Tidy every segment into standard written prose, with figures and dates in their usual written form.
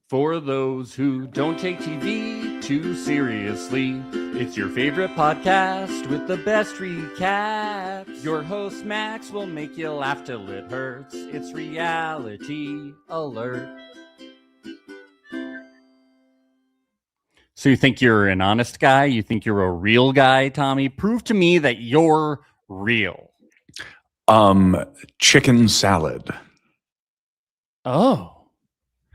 For those who don't take TV too seriously, it's your favorite podcast with the best recaps. Your host Max will make you laugh till it hurts. It's Reality Alert. So you think you're an honest guy? You think you're a real guy, Tommy? Prove to me that you're real. Chicken salad. Oh.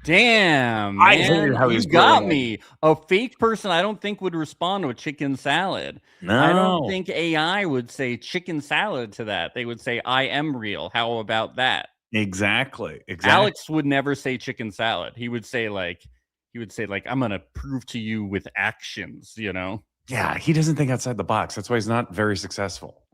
Damn, man. I hated how you got me. A fake person I don't think would respond to a chicken salad. No. I don't think AI would say chicken salad to that. They would say, I am real. How about that? Exactly. Alex would never say chicken salad. He would say I'm going to prove to you with actions, you know? Yeah, he doesn't think outside the box. That's why he's not very successful.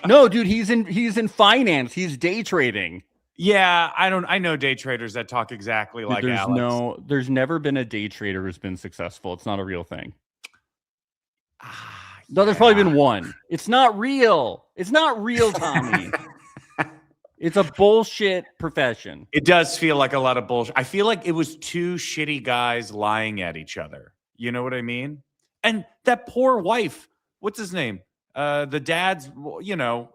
No, dude, he's in finance. He's day trading. Yeah, I know day traders that talk exactly like Alex. There's never been a day trader who's been successful. It's not a real thing. No, there's probably been one. It's not real. It's not real, Tommy. It's a bullshit profession. It does feel like a lot of bullshit. I feel like it was two shitty guys lying at each other. You know what I mean? And that poor wife, what's his name? The dad's,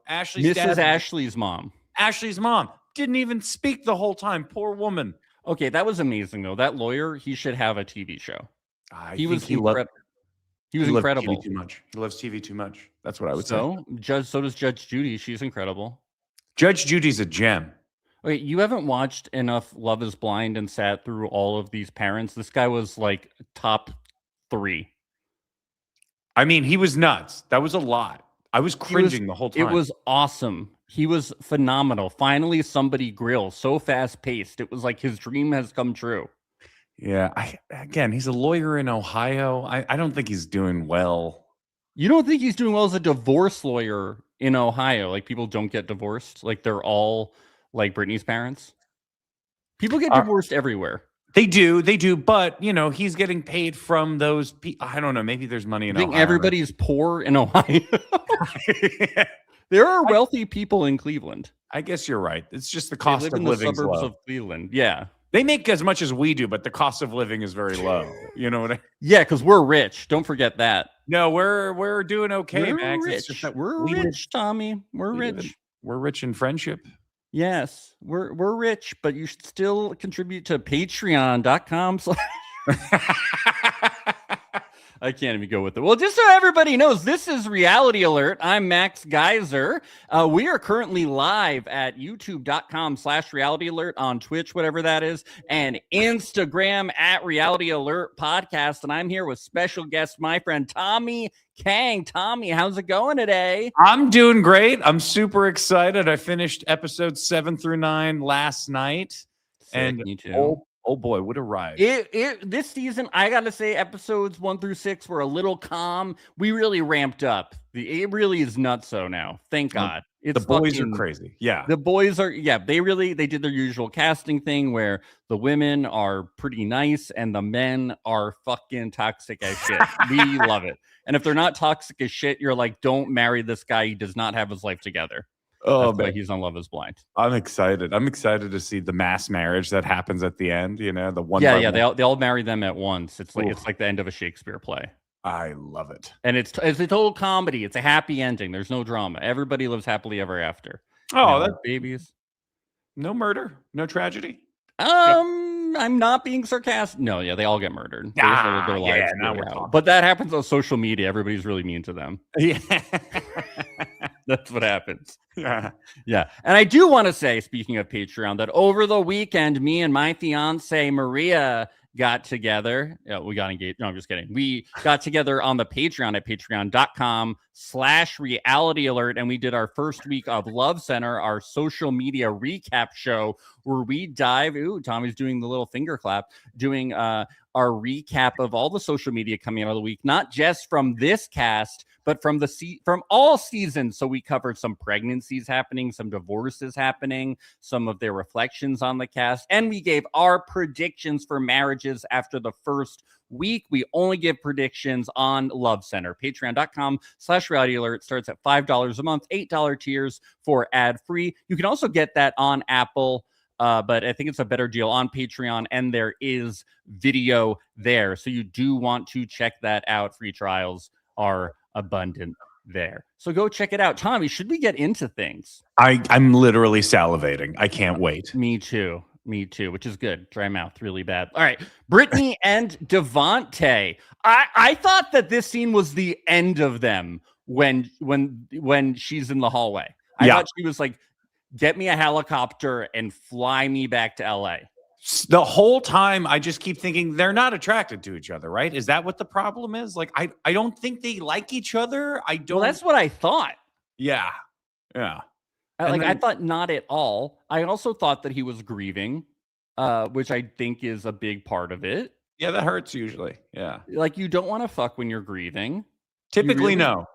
Ashley's dad. Mrs. Ashley's mom. Ashley's mom. Didn't even speak the whole time. Poor woman. Okay, that was amazing though. That lawyer, he should have a TV show. He was incredible. He loves TV too much. He loves TV too much. That's what I would say. So does Judge Judy. She's incredible. Judge Judy's a gem. Wait, you haven't watched enough Love is Blind and sat through all of these parents? This guy was like top 3. I mean, he was nuts. That was a lot. I was cringing the whole time. It was awesome. He was phenomenal. Finally, somebody grills. So fast-paced. It was like his dream has come true. Yeah. He's a lawyer in Ohio. I don't think he's doing well. You don't think he's doing well as a divorce lawyer in Ohio? Like, people don't get divorced? Like, they're all like Britney's parents? People get divorced everywhere. They do. But, he's getting paid from those people. I don't know. Maybe there's money in Ohio. I think everybody's poor in Ohio. Yeah. There are wealthy people in Cleveland. I guess you're right. It's just the cost of living. They live in the suburbs of Cleveland. Yeah. They make as much as we do, but the cost of living is very low. You know what I mean? Yeah, because we're rich. Don't forget that. No, we're doing okay, Max. Rich. We're rich, Tommy. We're rich. We're rich in friendship. Yes, we're rich, but you should still contribute to patreon.com. I can't even go with it. Well, just so everybody knows, this is Reality Alert. I'm Max Gieser. We are currently live at youtube.com/Reality Alert, on Twitch, whatever that is, and Instagram at Reality Alert Podcast. And I'm here with special guest, my friend Tommy Kang. Tommy, how's it going today? I'm doing great. I'm super excited. I finished episodes 7 through 9 last night. Sick, and me too. Oh boy, what a ride. This season, I gotta say, episodes 1 through 6 were a little calm. We really ramped up. It really is nutso now. Thank God. The boys are crazy. Yeah. The boys are, they did their usual casting thing where the women are pretty nice and the men are fucking toxic as shit. We love it. And if they're not toxic as shit, you're like, don't marry this guy. He does not have his life together. Oh, that's why he's on Love is Blind. I'm excited to see the mass marriage that happens at the end. The one. Yeah. They all marry them at once. It's like the end of a Shakespeare play. I love it. And it's a total comedy. It's a happy ending. There's no drama. Everybody lives happily ever after. Oh, that's babies. No murder, no tragedy. I'm not being sarcastic. No, yeah, they all get murdered. Their lives but that happens on social media. Everybody's really mean to them. Yeah. That's what happens. Yeah. Yeah. And I do want to say, speaking of Patreon, that over the weekend, me and my fiance, Maria, got together. We got engaged. No, I'm just kidding. We got together on the Patreon at patreon.com/Reality Alert. And we did our first week of Love Center, our social media recap show, where we dive. Ooh, Tommy's doing the little finger clap, doing our recap of all the social media coming out of the week, not just from this cast, but from all seasons. So we covered some pregnancies happening, some divorces happening, some of their reflections on the cast, and we gave our predictions for marriages after the first week. We only give predictions on Love Center. Patreon.com/Reality Alert starts at $5 a month, $8 tiers for ad-free. You can also get that on Apple but I think it's a better deal on Patreon, and there is video there. So you do want to check that out. Free trials are abundant there. So go check it out. Tommy, should we get into things? I'm literally salivating. I can't wait. Me too. Me too, which is good. Dry mouth, really bad. All right. Britney and Devonte. I thought that this scene was the end of them when she's in the hallway. I thought she was like, get me a helicopter and fly me back to LA. The whole time I just keep thinking they're not attracted to each other, right? Is that what the problem is? Like, I don't think they like each other. I don't. Well, that's what I thought. Yeah. Yeah. I thought not at all. I also thought that he was grieving, which I think is a big part of it. Yeah, that hurts usually. Yeah. Like, you don't want to fuck when you're grieving. Typically, no.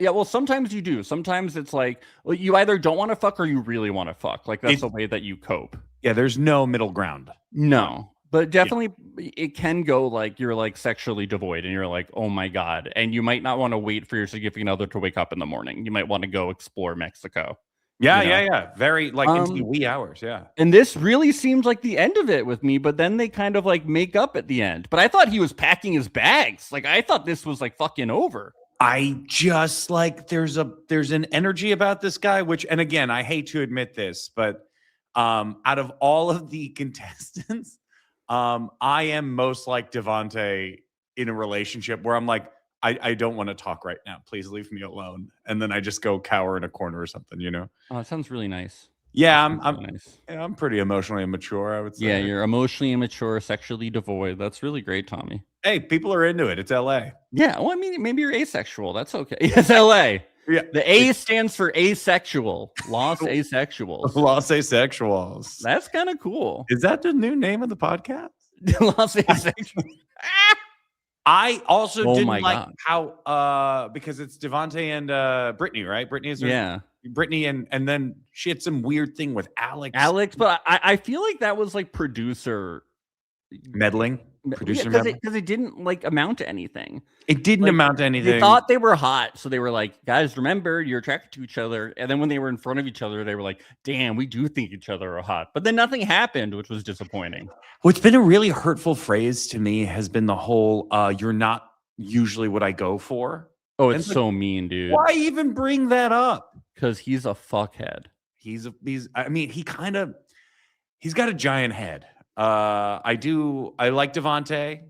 Well, sometimes you do. Sometimes it's like, well, you either don't want to fuck or you really want to fuck. Like, that's the way that you cope. Yeah, there's no middle ground. No. But definitely it can go like you're like sexually devoid and you're like, oh my God. And you might not want to wait for your significant other to wake up in the morning. You might want to go explore Mexico. Yeah, yeah. Very like into the wee hours. Yeah. And this really seems like the end of it with me, but then they kind of like make up at the end. But I thought he was packing his bags. Like, I thought this was like fucking over. I just like there's an energy about this guy, which, and again, I hate to admit this, but out of all of the contestants, I am most like Devonte in a relationship where I'm like, I don't want to talk right now. Please leave me alone. And then I just go cower in a corner or something, you know? Oh, it sounds really nice. Yeah, I'm pretty emotionally immature, I would say. Yeah, you're emotionally immature, sexually devoid. That's really great, Tommy. Hey, people are into it. It's LA. Yeah, well, I mean, maybe you're asexual. That's okay. It's LA. Yeah. The A stands for asexual. Los Asexuals. Los Asexuals. That's kind of cool. Is that the new name of the podcast? Los Asexuals. I also didn't like God. how because it's Devonte and Britney, right? Britney is Britney and then she had some weird thing with Alex. But I feel like that was like producer meddling. Producer because it didn't like amount to anything. It didn't amount to anything. They thought they were hot, so they were like, guys, remember, you're attracted to each other. And then when they were in front of each other, they were like, damn, we do think each other are hot. But then nothing happened, which was disappointing. What's been a really hurtful phrase to me has been the whole you're not usually what I go for. Oh, it's so mean, dude. Why even bring that up? Because he's a fuckhead. He's got a giant head. I like Devonte.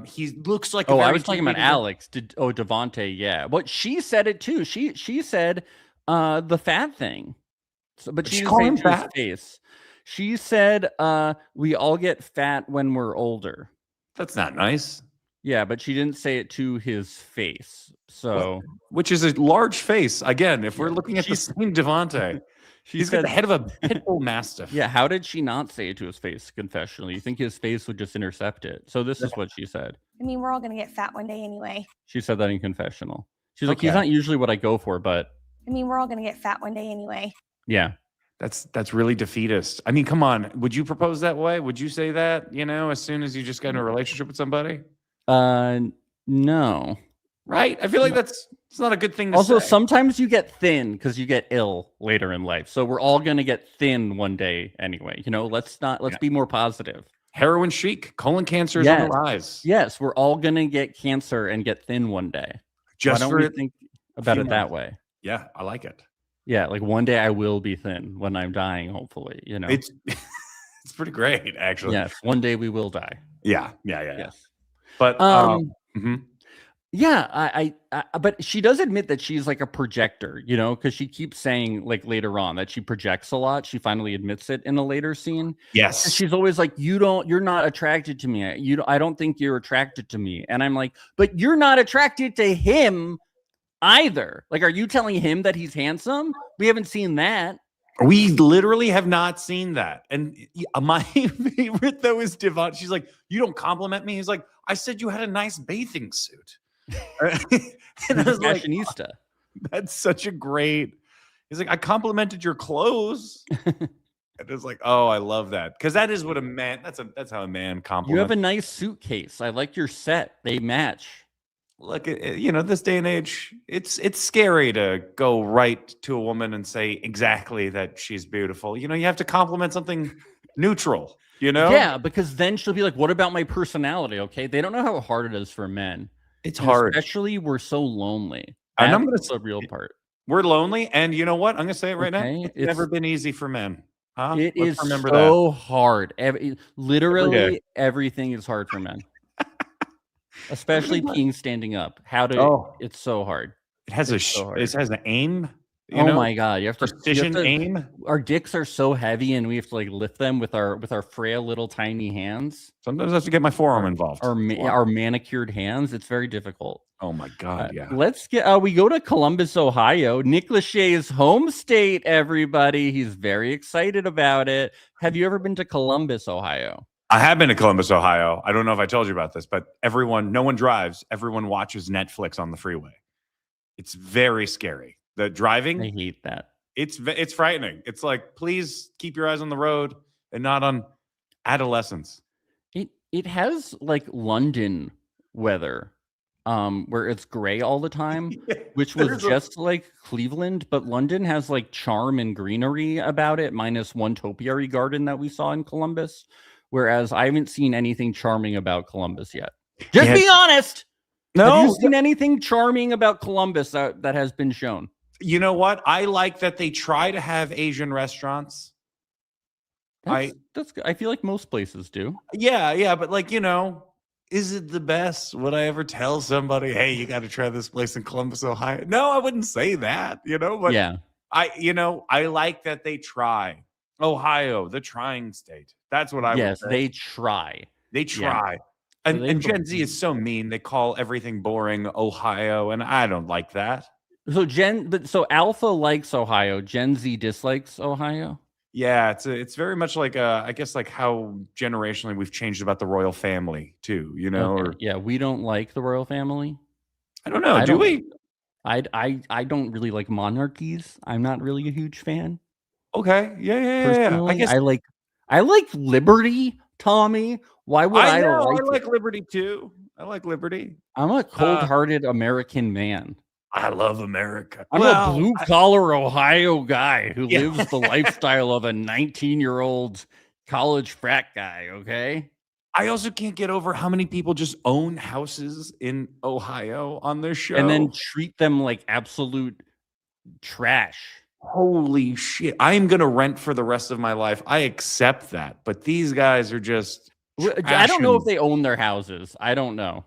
He looks like I was talking about Alex. Devonte, yeah. What she said it too. She said the fat thing. So, but she didn't say it to his face. She said we all get fat when we're older. That's not nice. Yeah, but she didn't say it to his face. So which is a large face. Again, if we're looking at the same Devonte. He's got the head of a pit bull mastiff. Yeah, how did she not say it to his face confessionally? You think his face would just intercept it? So this is what she said. I mean, we're all going to get fat one day anyway. She said that in confessional. She's like, he's not usually what I go for, but... I mean, we're all going to get fat one day anyway. Yeah. That's really defeatist. I mean, come on. Would you propose that way? Would you say that, as soon as you just got in a relationship with somebody? No. Right? I feel like it's not a good thing to also, say. Sometimes you get thin because you get ill later in life. So we're all going to get thin one day anyway. Let's be more positive. Heroin chic, colon cancer is on the rise. Yes, we're all going to get cancer and get thin one day. Why don't we think about it that way? Yeah, I like it. Yeah, like one day I will be thin when I'm dying, hopefully, It's it's pretty great, actually. Yes, one day we will die. Yeah. Yes. But yeah, I but she does admit that she's like a projector, because she keeps saying like later on that she projects a lot. She finally admits it in a later scene. Yes. And she's always like, you're not attracted to me. I don't think you're attracted to me. And I'm like, but you're not attracted to him either. Like, are you telling him that he's handsome? We haven't seen that. We literally have not seen that. And my favorite though is Devon. She's like, you don't compliment me. He's like, I said you had a nice bathing suit. And I was like, fashionista. That's such a great. He's like, I complimented your clothes. And it's like, oh, I love that, because that is what a man. That's how a man compliments. You have a nice suitcase. I like your set. They match. Look, this day and age, it's scary to go right to a woman and say exactly that she's beautiful. You have to compliment something neutral. Yeah, because then she'll be like, "What about my personality?" Okay, they don't know how hard it is for men. It's And hard. especially we're so lonely. And I'm That's gonna the real part. We're lonely, and you know what? I'm gonna say it right now. Okay, It's never been easy for men, huh? it Let's is remember that so hard. every day. Literally everything is hard for men, especially Everybody- peeing standing up. Oh, It's so hard. it has It's so hard. it has an aim. Oh my god, you have Precision to aim. our dicks are so heavy and we have to like lift them with our frail little tiny hands. Sometimes I have to get my forearm involved. Our manicured hands. It's very difficult. Oh my god, yeah. Let's get we go to Columbus, Ohio. Nick Lachey's home state, everybody. He's very excited about it. Have you ever been to Columbus, Ohio? I have been to Columbus, Ohio. I don't know if I told you about this, but no one drives. Everyone watches Netflix on the freeway. It's very scary. The driving, I hate that. It's frightening. It's like, please keep your eyes on the road and not on adolescents. It has like London weather, where it's gray all the time, which was just like Cleveland, but London has like charm and greenery about it, minus one topiary garden that we saw in Columbus. Whereas I haven't seen anything charming about Columbus yet. Just be honest. No, have you seen anything charming about Columbus that has been shown? You know what? I like that they try to have Asian restaurants. That's good. I feel like most places do. Yeah, but like, is it the best? Would I ever tell somebody, hey, you got to try this place in Columbus, Ohio? No, I wouldn't say that, but yeah. I like that they try. Ohio, the trying state. That's what I would say. Yes, they try. They try. Yeah. And Gen Z is so mean. They call everything boring Ohio, and I don't like that. So Alpha likes Ohio. Gen Z dislikes Ohio. Yeah, it's very much like I guess like how generationally we've changed about the royal family too. Okay. Yeah, we don't like the royal family. I don't know. Do we? I don't really like monarchies. I'm not really a huge fan. Okay. Yeah. I guess I like liberty, Tommy. Why would I like liberty too. I like liberty. I'm a cold-hearted American man. I love America. I'm a blue-collar Ohio guy who lives the lifestyle of a 19-year-old college frat guy, okay? I also can't get over how many people just own houses in Ohio on their show. And then treat them like absolute trash. Holy shit. I am going to rent for the rest of my life. I accept that. But these guys are just... I don't know if they own their houses. I don't know.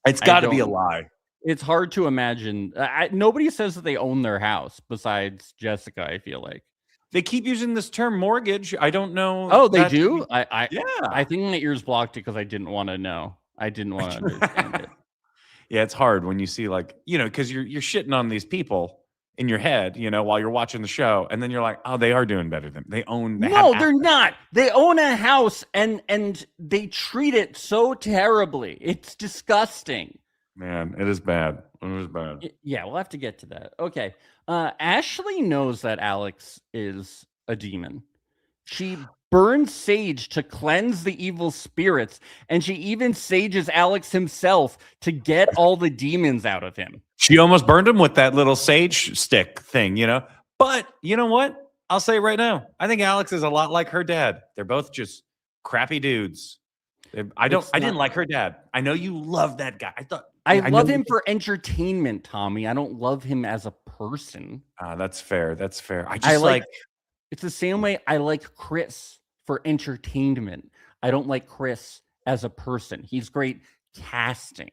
It's got to be a lie. It's hard to imagine. Nobody says that they own their house besides Jessica, I feel like. They keep using this term mortgage. I don't know. Oh, they do? Yeah. I think my ears blocked it because I didn't want to know. I didn't want to understand it. Yeah, it's hard when you see because you're shitting on these people in your head, while you're watching the show, and then you're like, oh, they are doing better than they own. No, they're not. They own a house and they treat it so terribly. It's disgusting. Man, it is bad. It is bad. Yeah, we'll have to get to that. Okay. Ashley knows that Alex is a demon. She burns sage to cleanse the evil spirits, and she even sages Alex himself to get all the demons out of him. She almost burned him with that little sage stick thing, But you know what? I'll say right now, I think Alex is a lot like her dad. They're both just crappy dudes. I didn't like her dad. I know you love that guy. I love him for entertainment, Tommy. I don't love him as a person. That's fair. That's fair. It's the same way I like Chris for entertainment. I don't like Chris as a person. He's great casting.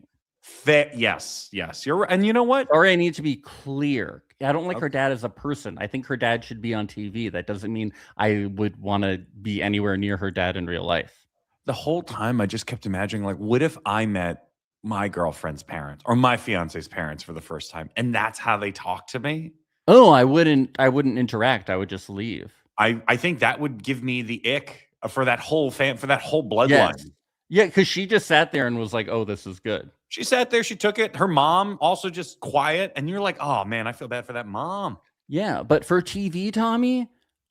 Yes. You're right. And you know what? Or I need to be clear. I don't like her dad as a person. I think her dad should be on TV. That doesn't mean I would want to be anywhere near her dad in real life. The whole time I just kept imagining, what if I met my girlfriend's parents or my fiance's parents for the first time, and that's how they talk to me? Oh, I wouldn't interact. I would just leave. I think that would give me the ick for that whole bloodline. Yes. Yeah, because she just sat there and was like, oh, this is good. She sat there, she took it. Her mom also just quiet, and you're like, oh man, I feel bad for that mom. Yeah, but for TV, Tommy,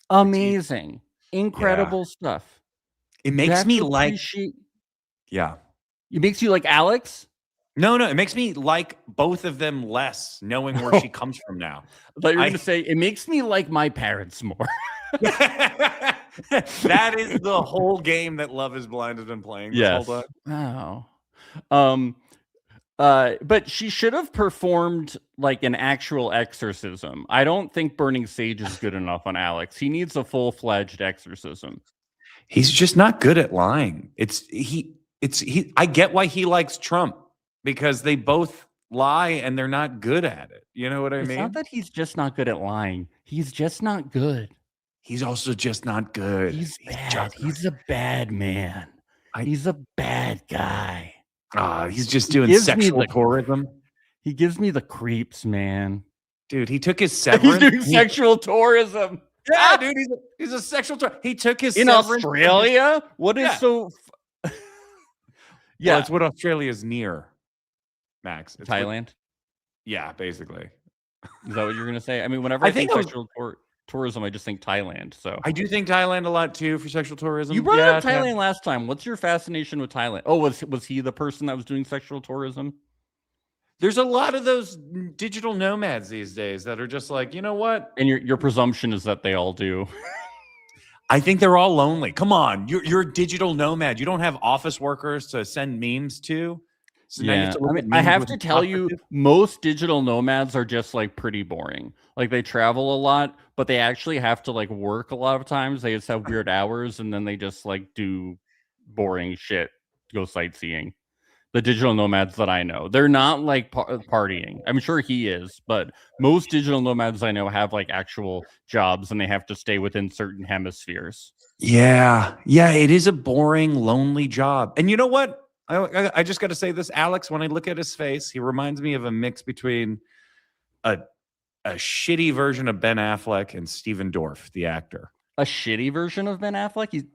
amazing, incredible stuff. It makes me like, it makes you like Alex. No, it makes me like both of them less, knowing where she comes from now. I thought you were going to say, it makes me like my parents more. That is the whole game that Love is Blind has been playing this whole time. But she should have performed like an actual exorcism. I don't think burning sage is good enough on Alex. He needs a full-fledged exorcism. He's just not good at lying. I get why he likes Trump, because they both lie and they're not good at it. You know what I mean? It's not that he's just not good at lying. He's just not good. He's also just not good. He's bad. He's a bad man. He's a bad guy. He's just doing sexual tourism. He gives me the creeps, man. Dude, he took his severance. He's doing sexual tourism. Yeah, dude, he's a sexual tourist. He took his in severance Australia. What is so? Yeah, well, it's what Australia's near. Max, it's Thailand. Yeah, basically. Is that what you're gonna say? I mean, whenever I think sexual tourism, I just think Thailand. So I do think Thailand a lot too for sexual tourism. You brought up Thailand last time. What's your fascination with Thailand? Oh, was he the person that was doing sexual tourism? There's a lot of those digital nomads these days that are just like, you know what? And your presumption is that they all do. I think they're all lonely. Come on, you're a digital nomad. You don't have office workers to send memes to. So yeah, I have to tell you, most digital nomads are just like pretty boring. Like they travel a lot, but they actually have to like work a lot of times. They just have weird hours, and then they just like do boring shit, go sightseeing. The digital nomads that I know, they're not like partying. I'm sure he is, but most digital nomads I know have like actual jobs, and they have to stay within certain hemispheres. Yeah, it is a boring, lonely job. And you know what? I just got to say this, Alex, when I look at his face, he reminds me of a mix between a shitty version of Ben Affleck and Steven Dorff, the actor. A shitty version of Ben Affleck?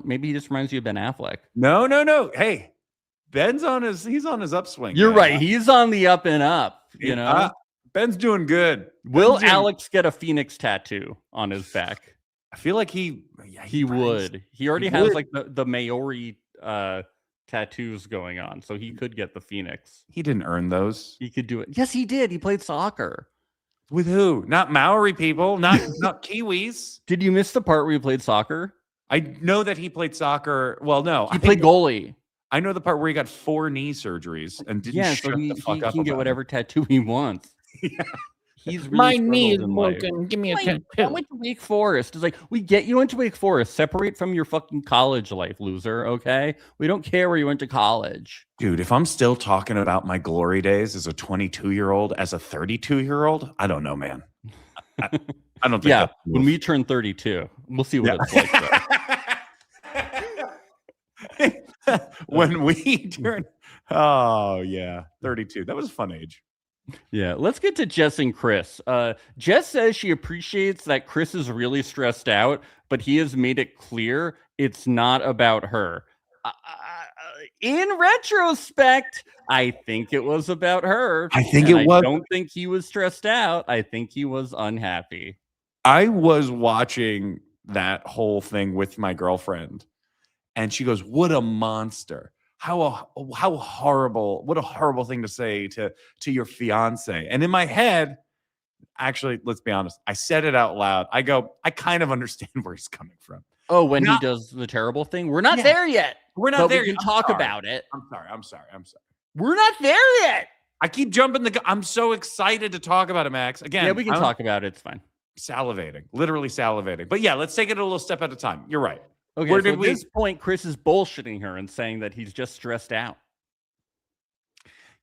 Maybe he just reminds you of Ben Affleck. No. Hey, he's on his upswing. You're right. He's on the up and up, Ben's doing good. Will Alex get a phoenix tattoo on his back? I feel like he would. He already has like the Maori tattoos going on, so he could get the phoenix. He didn't earn those. He could do it. Yes, he did. He played soccer. With who? Not Maori people, not Kiwis. Did you miss the part where he played soccer? I know that he played soccer. Well, no. He played goalie. I know the part where he got 4 knee surgeries and didn't shut the fuck up. He can get whatever tattoo he wants. Yeah. He's really my knee is broken. Give me a tattoo. I went to Wake Forest. It's like, we get you into Wake Forest. Separate from your fucking college life, loser. Okay, we don't care where you went to college, dude. If I'm still talking about my glory days as a 22-year-old, as a 32-year-old, I don't know, man. I don't think. Yeah, when we turn 32, we'll see what it's like. When we turn, 32. That was a fun age. Yeah, let's get to Jess and Chris. Jess says she appreciates that Chris is really stressed out, but he has made it clear it's not about her. In retrospect, I think it was about her. I think it was. I don't think he was stressed out. I think he was unhappy. I was watching that whole thing with my girlfriend, and she goes, "What a monster. How horrible, what a horrible thing to say to your fiance." And in my head, actually, let's be honest, I said it out loud. I go, I kind of understand where he's coming from. Oh, when he does the terrible thing? We're not there yet. We're not there yet. We can talk about it. I'm sorry. We're not there yet. I keep jumping I'm so excited to talk about it, Max. Again, yeah, we can talk about it. It's fine. Salivating, literally salivating. But yeah, let's take it a little step at a time. You're right. Okay, so at this point, Chris is bullshitting her and saying that he's just stressed out.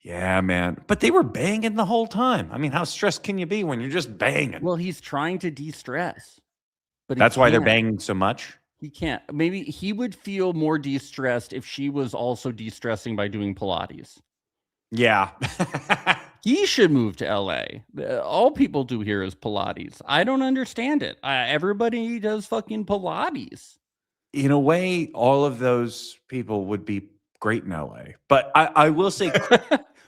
Yeah, man. But they were banging the whole time. I mean, how stressed can you be when you're just banging? Well, he's trying to de-stress. But that's why they're banging so much? He can't. Maybe he would feel more de-stressed if she was also de-stressing by doing Pilates. Yeah. He should move to LA. All people do here is Pilates. I don't understand it. Everybody does fucking Pilates. In a way, all of those people would be great in LA. But I will say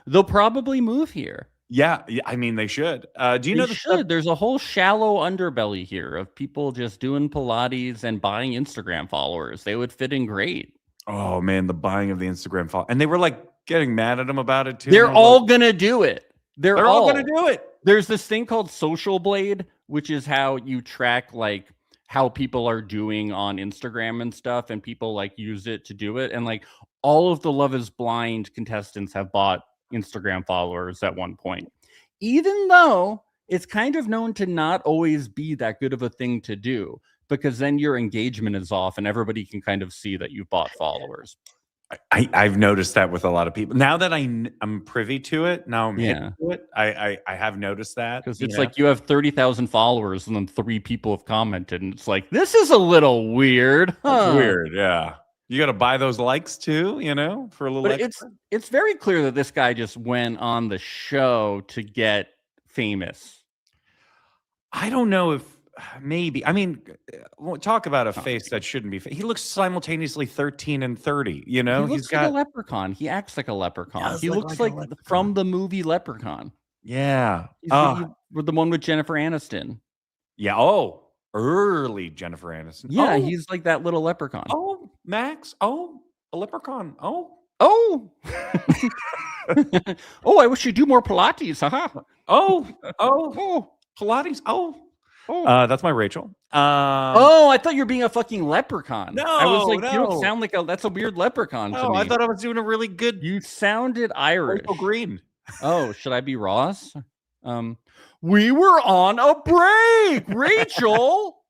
they'll probably move here. Yeah, I mean, they should. Do you know There's a whole shallow underbelly here of people just doing Pilates and buying Instagram followers. They would fit in great. Oh, man, the buying of the Instagram follow. And they were like getting mad at him about it too. They're all gonna do it. They're all gonna do it. There's this thing called Social Blade, which is how you track like how people are doing on Instagram and stuff, and people like use it to do it. And like all of the Love is Blind contestants have bought Instagram followers at one point, even though it's kind of known to not always be that good of a thing to do, because then your engagement is off and everybody can kind of see that you've bought followers. I've noticed that with a lot of people. Now that I'm privy to it, now I'm into it. I have noticed that. Because it's like you have 30,000 followers and then 3 people have commented, and it's like, this is a little weird. That's weird, yeah. You got to buy those likes too, for a little But extra. it's very clear that this guy just went on the show to get famous. I don't know if maybe. I mean, we'll talk about a face that shouldn't be. He looks simultaneously 13 and 30. He looks like a leprechaun. He acts like a leprechaun. He looks like from the movie Leprechaun. Yeah. He's the one with Jennifer Aniston. Yeah. Oh, early Jennifer Aniston. Yeah, he's like that little leprechaun. Oh, Max. Oh, a leprechaun. Oh. Oh. Oh, I wish you'd do more Pilates. Haha. Oh. Pilates. Oh. That's my Rachel. I thought you were being a fucking leprechaun. No, I was like, you don't sound like that's a weird leprechaun to me. I thought I was doing a really good. You sounded Irish. Rachel Green. Oh, should I be Ross? We were on a break, Rachel.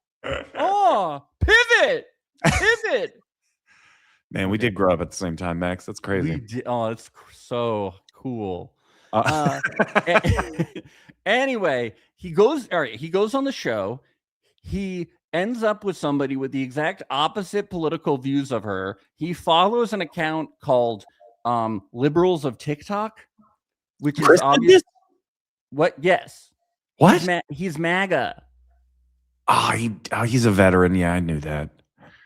Oh, pivot. Man, we did grow up at the same time, Max. That's crazy. It's so cool. Anyway, he goes on the show. He ends up with somebody with the exact opposite political views of her. He follows an account called Liberals of TikTok, which Chris is obvious. What? Yes. What? He's MAGA. He's a veteran. Yeah, I knew that.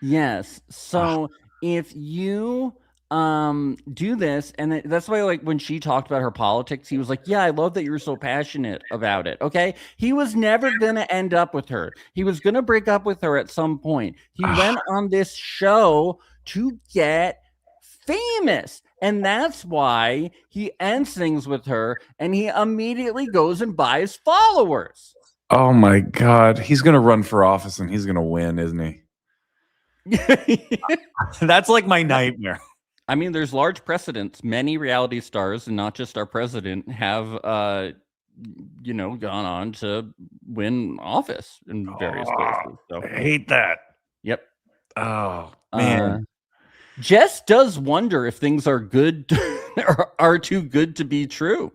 Yes. So if you do this, and that's why, like, when she talked about her politics, he was like, yeah, I love that you're so passionate about it. Okay, he was never gonna end up with her. He was gonna break up with her at some point. He went on this show to get famous, and that's why he ends things with her, and he immediately goes and buys followers. Oh my God, he's gonna run for office and he's gonna win, isn't he? That's like my nightmare. I mean, there's large precedents. Many reality stars, and not just our president, have gone on to win office in various places. So. I hate that. Yep. Oh man. Jess does wonder if things are good or are too good to be true.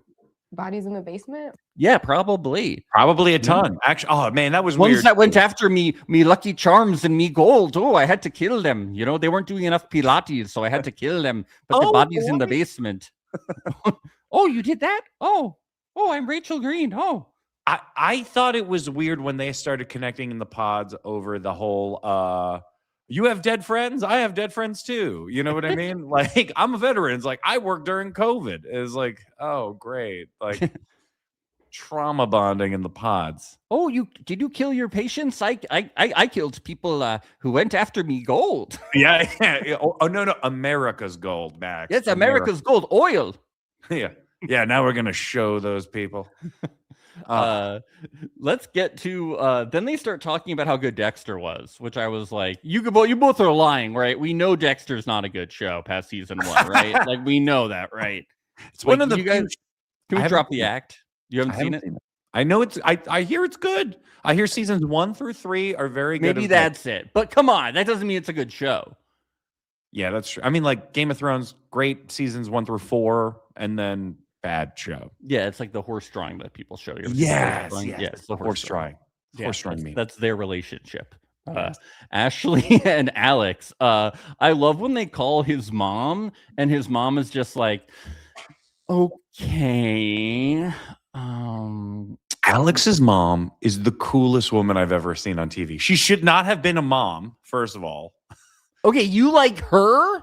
Bodies in the basement? Yeah, probably. Probably a ton. Actually, oh man, that was ones weird. That went after me Lucky Charms and me gold. Oh, I had to kill them. They weren't doing enough Pilates, so I had to kill them. But the bodies in the basement. Oh, you did that? Oh, I'm Rachel Green. Oh. I thought it was weird when they started connecting in the pods over the whole you have dead friends, I have dead friends too. You know what I mean? Like, I'm a veteran. It's like, I worked during COVID. It's like, oh, great. Like, trauma bonding in the pods. Oh, did you kill your patients? I killed people who went after me gold. Yeah. Oh, no. America's gold, Max. Yes, America's gold. Oil. Yeah. Now we're going to show those people. Let's get to then they start talking about how good Dexter was, which I was like, you both are lying, right? We know Dexter's not a good show past season 1, right? Like, we know that, right? It's one of the guys. Can we drop the act? You haven't seen it? I know it's I hear it's good. I hear seasons 1 through 3 are very good. Maybe that's it. But come on, that doesn't mean it's a good show. Yeah, that's true. I mean, like, Game of Thrones, great seasons 1 through 4, and then bad show. Yeah, it's like the horse drawing that people show you. Yes, the horse drawing. Horse drawing. That's their relationship. Ashley and Alex. I love when they call his mom, and his mom is just like, okay. Alex's mom is the coolest woman I've ever seen on TV. She should not have been a mom, first of all. Okay, you like her?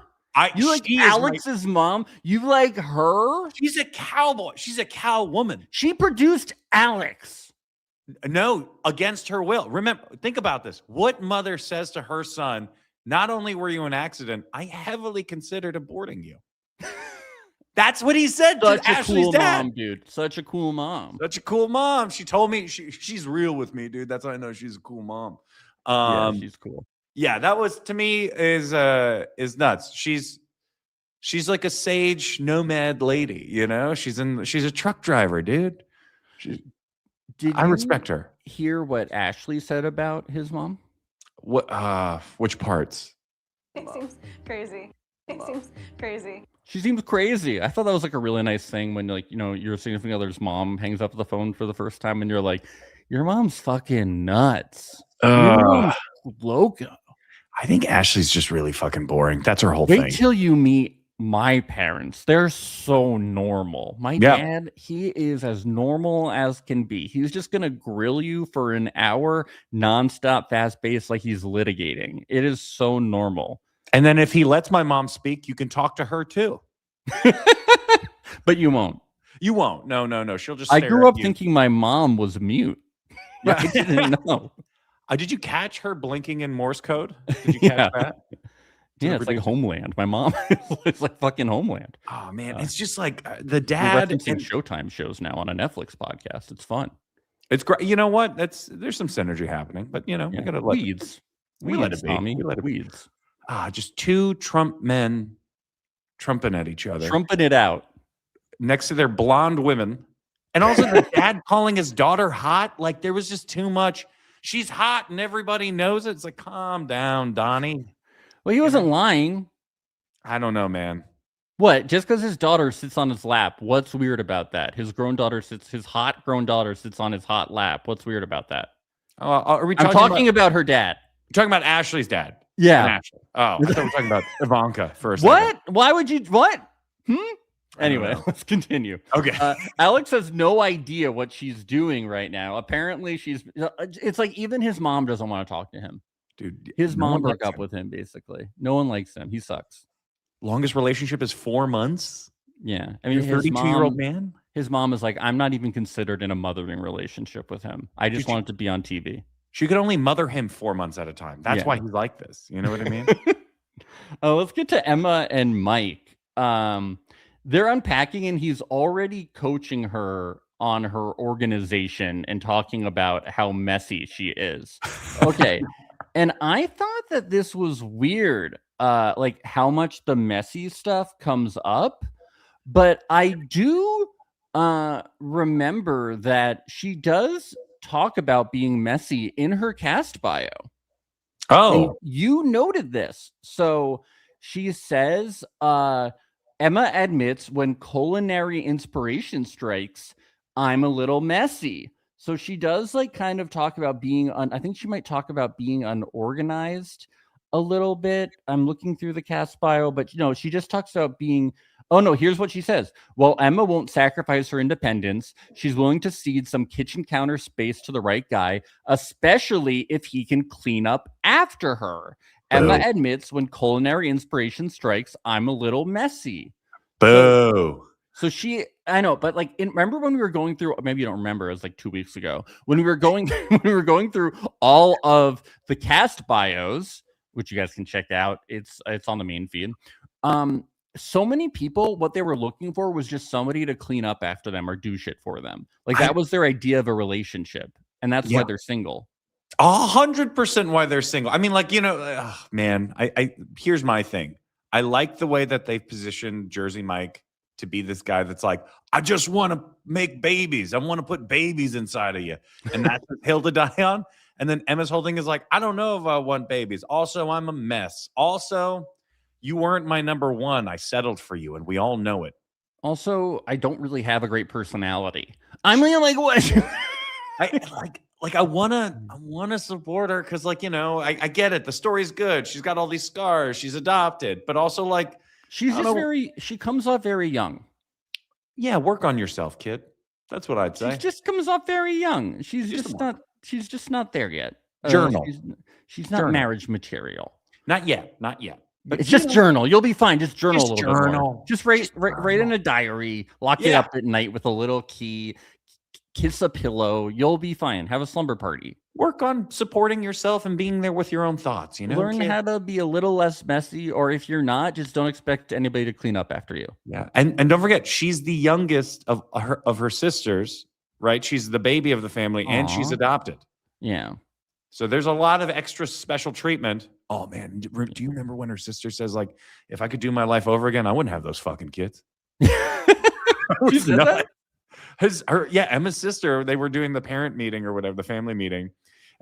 You like Alex's mom? You like her? She's a cowboy. She's a cow woman. She produced Alex. No, against her will. Remember, think about this. What mother says to her son, not only were you in an accident, I heavily considered aborting you. That's what he said to Such a Ashley's cool dad. mom, dude. Such a cool mom. Such a cool mom. She told me she's real with me, dude. That's how I know she's a cool mom. Yeah, she's cool. Yeah, that was to me is nuts. She's like a sage nomad lady, you know? She's a truck driver, dude. I respect her. Hear what Ashley said about his mom? What which parts? It seems crazy. It seems crazy. She seems crazy. I thought that was like a really nice thing when, like, you know, your significant other's mom hangs up the phone for the first time and you're like, your mom's fucking nuts. Your mom's loco. I think Ashley's just really fucking boring. That's her whole Wait thing. till you meet my parents. They're so normal. My dad, he is as normal as can be. He's just going to grill you for an hour, nonstop, fast paced, like he's litigating. It is so normal. And then if he lets my mom speak, you can talk to her too. But you won't. You won't. No. She'll just I stare grew at up you. thinking my mom was mute. Yeah. I didn't know. Did you catch her blinking in Morse code? Did you catch that? Yeah, it's like Homeland. My mom, it's like fucking Homeland. Oh man, it's just like the We're dad referencing and Showtime shows now on a Netflix podcast. It's fun. it's great. You know what? There's some synergy happening, but you know, we gotta let weeds. we let it be. Tommy. We let it be. Weeds. Just two Trump men trumping at each other Trumping it out. next to their blonde women, and also the dad calling his daughter hot. Like there was just too much. She's hot, and everybody knows it. It's like, calm down, Donnie. Well, he wasn't lying. I don't know, man. What? Just because his daughter sits on his lap, what's weird about that? His hot grown daughter sits on his hot lap. What's weird about that? Are we I'm talking about her dad. You're talking about Ashley's dad? Yeah. And Ashley. Oh, I thought we were talking about Ivanka first. What? Why would you? What? Anyway, know. let's continue. Okay. Alex has no idea what she's doing right now. Apparently, it's like even his mom doesn't want to talk to him. Dude, His no mom one broke likes up him. with him, basically. No one likes him. He sucks. Longest relationship is 4 months. Yeah. I mean, You're a his 32-year-old man. His mom is like, I'm not even considered in a mothering relationship with him. I just want it to be on TV. She could only mother him 4 months at a time. That's Yeah. why he's like this. You know what I mean? Let's get to Emma and Mike. They're unpacking, and he's already coaching her on her organization and talking about how messy she is. Okay. And I thought that this was weird, like how much the messy stuff comes up. But I do remember that she does talk about being messy in her cast bio. Oh, And you noted this. So she says, Emma admits when culinary inspiration strikes, I'm a little messy. So she does like kind of talk about being I think she might talk about being unorganized a little bit. I'm looking through the cast bio, but you know, she just talks about being. Oh no, here's what she says. Well, Emma won't sacrifice her independence. She's willing to cede some kitchen counter space to the right guy, especially if he can clean up after her. Emma admits when culinary inspiration strikes, I'm a little messy. boo. So I know, but like, remember when we were going through? Maybe you don't remember. It was like 2 weeks ago when we were going through all of the cast bios, which you guys can check out. It's on the main feed. So many people, what they were looking for was just somebody to clean up after them or do shit for them. Like that was their idea of a relationship, and that's why they're single. 100% why they're single. I mean, like, you know, man, I here's my thing. I like the way that they've positioned Jersey Mike to be this guy that's like, I just want to make babies. I want to put babies inside of you. And that's what he'll to die on. And then Emma's whole thing is like, I don't know if I want babies. Also, I'm a mess. Also, you weren't my number one. I settled for you, and we all know it. Also, I don't really have a great personality. I mean, like, what? I wanna support her because, like, you know, I get it. The story's good. She's got all these scars. She's adopted, but also like She comes off very young. Yeah, work on yourself, kid. That's what I'd say. She just comes off very young. She's just not there yet. Journal. She's not Journal. marriage material. Not yet. But it's just journal. You'll be fine. Just journal Just a little bit more. journal. Just write in a diary. Lock it up at night with a little key. Kiss a pillow. You'll be fine. Have a slumber party. work on supporting yourself and being there with your own thoughts. You know, Learn kid? how to be a little less messy, or if you're not, just don't expect anybody to clean up after you. Yeah, and don't forget, she's the youngest of her sisters, right? She's the baby of the family, and she's Aw. adopted. Yeah. So there's a lot of extra special treatment. Oh man, do you remember when her sister says like, "If I could do my life over again, I wouldn't have those fucking kids." She said that? Emma's sister, they were doing the parent meeting or whatever, the family meeting,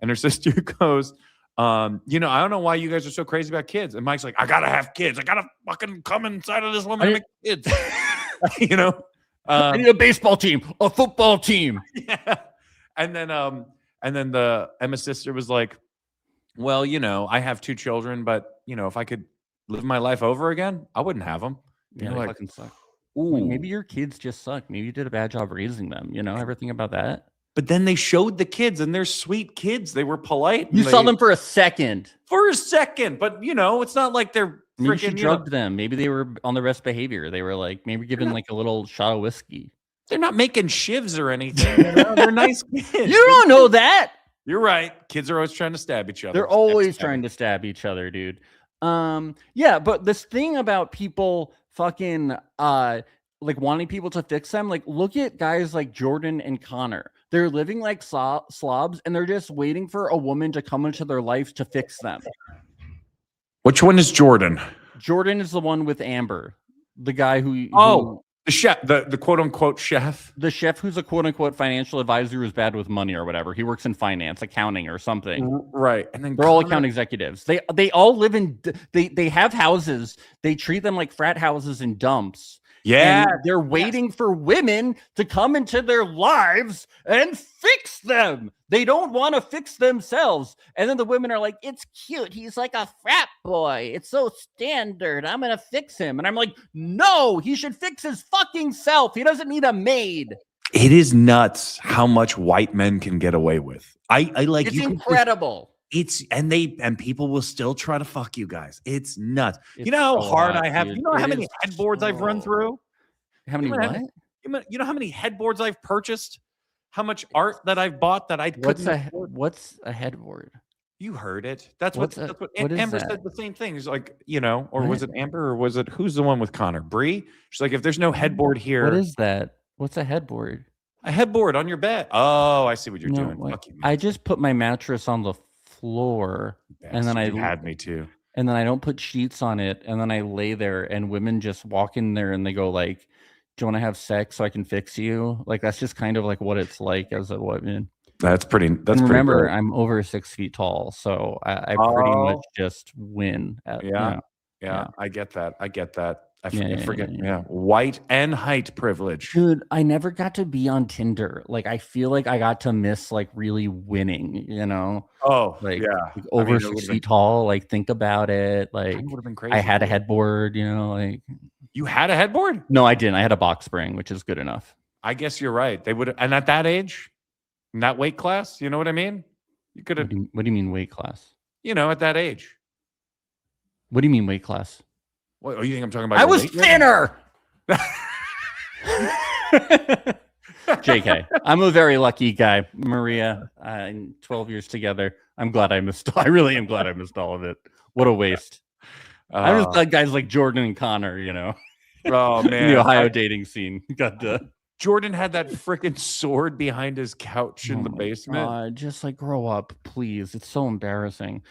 and her sister goes, I don't know why you guys are so crazy about kids. And Mike's like, I gotta have kids. I gotta fucking come inside of this woman and make kids. I need a baseball team, a football team. Yeah. And then the Emma's sister was like, well, I have 2 children, but if I could live my life over again, I wouldn't have them. Yeah, they fucking suck. Ooh. Maybe your kids just suck. Maybe you did a bad job raising them. Everything about that. But then they showed the kids, and they're sweet kids. They were polite. You saw them for a second. For a second, but it's not like they're Maybe she freaking. drugged them. Maybe they were on the best behavior. They were like maybe given like a little shot of whiskey. They're not making shivs or anything. They're nice kids. You don't know that. You're right. Kids are always trying to stab each other. They're always trying to stab each other, dude. Yeah, but this thing about people fucking like wanting people to fix them, like look at guys like Jordan and Connor. They're living like slobs, and they're just waiting for a woman to come into their life to fix them. Which one is Jordan? Jordan is the one with Amber, the guy who the chef, the quote unquote chef, the chef who's a quote unquote financial advisor who's bad with money or whatever. He works in finance, accounting, or something. Right, and then they're all account executives. They all live in they have houses. They treat them like frat houses and dumps. Yeah, and they're waiting for women to come into their lives and fix them. They don't want to fix themselves. And then the women are like, it's cute. He's like a frat boy. It's so standard. I'm going to fix him. And I'm like, no, he should fix his fucking self. He doesn't need a maid. It is nuts how much white men can get away with. I like it's incredible. And people will still try to fuck you guys. It's nuts. It's you know how so hard hot, I have. dude. You know how many headboards I've run through? How many what? You know how many headboards I've purchased? How much art that I've bought that I couldn't afford? What's a headboard? You heard it. That's what what Amber that? said the same thing. She's like, or was it Amber or was it who's the one with Connor? Bree? She's like, if there's no headboard here. What is that? What's a headboard? A headboard on your bed. Oh, I see what you're doing. Fuck you, I just put my mattress on the floor and then you had me too. And then I don't put sheets on it, and then I lay there, and women just walk in there and they go like, do you want to have sex so I can fix you? Like that's just kind of like what it's like as a woman. That's pretty. Remember, pretty I'm over 6 feet tall, so I pretty much just win. Yeah, I get that. I forget. Yeah. White and height privilege. Dude, I never got to be on Tinder. Like, I feel like I got to miss like really winning. Oh, like, yeah, like over 6 feet tall. Like, think about it. Like, would have been crazy. I had a headboard. Like, you had a headboard? No, I didn't. I had a box spring, which is good enough. I guess you're right. They would, and at that age, in that weight class, you know what I mean? You could have. What do you mean weight class? At that age. What do you mean weight class? What you think I'm talking about? I was thinner. JK, I'm a very lucky guy, Maria. In 12 years together, I'm glad I missed. I really am glad I missed all of it. What a waste. I'm just glad guys like Jordan and Connor, Oh man, the Ohio dating scene got Jordan had that freaking sword behind his couch in the basement. God, just like grow up, please. It's so embarrassing.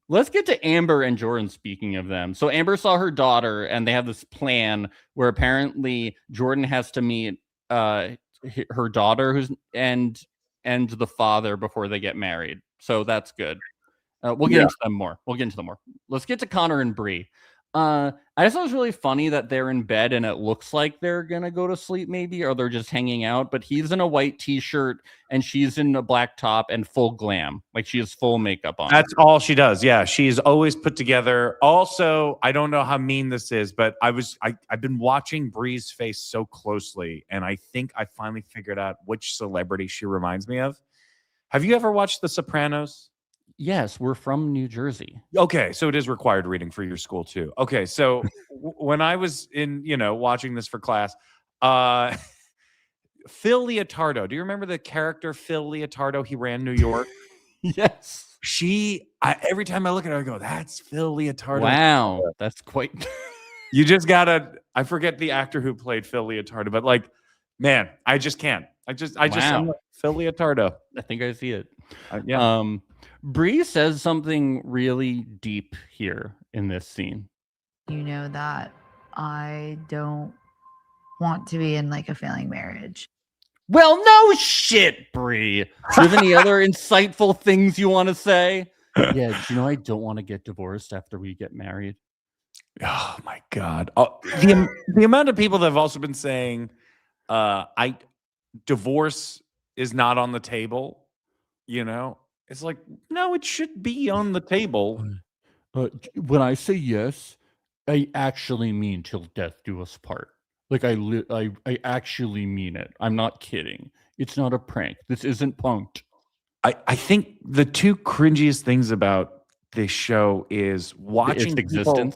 Let's get to Amber and Jordan. Speaking of them, so Amber saw her daughter, and they have this plan where apparently Jordan has to meet her daughter, and the father before they get married. So that's good. We'll get into them more. Let's get to Connor and Bree. I just thought it was really funny that they're in bed and it looks like they're gonna go to sleep, maybe, or they're just hanging out. But he's in a white t-shirt and she's in a black top and full glam, like she has full makeup on. That's all she does. Yeah, she's always put together. Also, I don't know how mean this is, but I've been watching Bree's face so closely, and I think I finally figured out which celebrity she reminds me of. Have you ever watched The Sopranos? Yes, we're from New Jersey. Okay, so it is required reading for your school too. Okay, so when I was in, watching this for class, Phil Leotardo. Do you remember the character Phil Leotardo? He ran New York. Yes. Every time I look at her, I go, that's Phil Leotardo. Wow. That's quite. You just gotta, I forget the actor who played Phil Leotardo, but like, man, I just can't. I'm like, Phil Leotardo. I think I see it. Yeah. Bree says something really deep here in this scene. You know that I don't want to be in like a failing marriage. Well, no shit, Bree. Do you have any other insightful things you want to say? Yeah, you know, I don't want to get divorced after we get married. Oh my God. The amount of people that have also been saying divorce is not on the table, you know? It's like, no, it should be on the table. When I say yes, I actually mean till death do us part. Like I actually mean it. I'm not kidding. It's not a prank. This isn't punked. I think the two cringiest things about this show is watching its existence.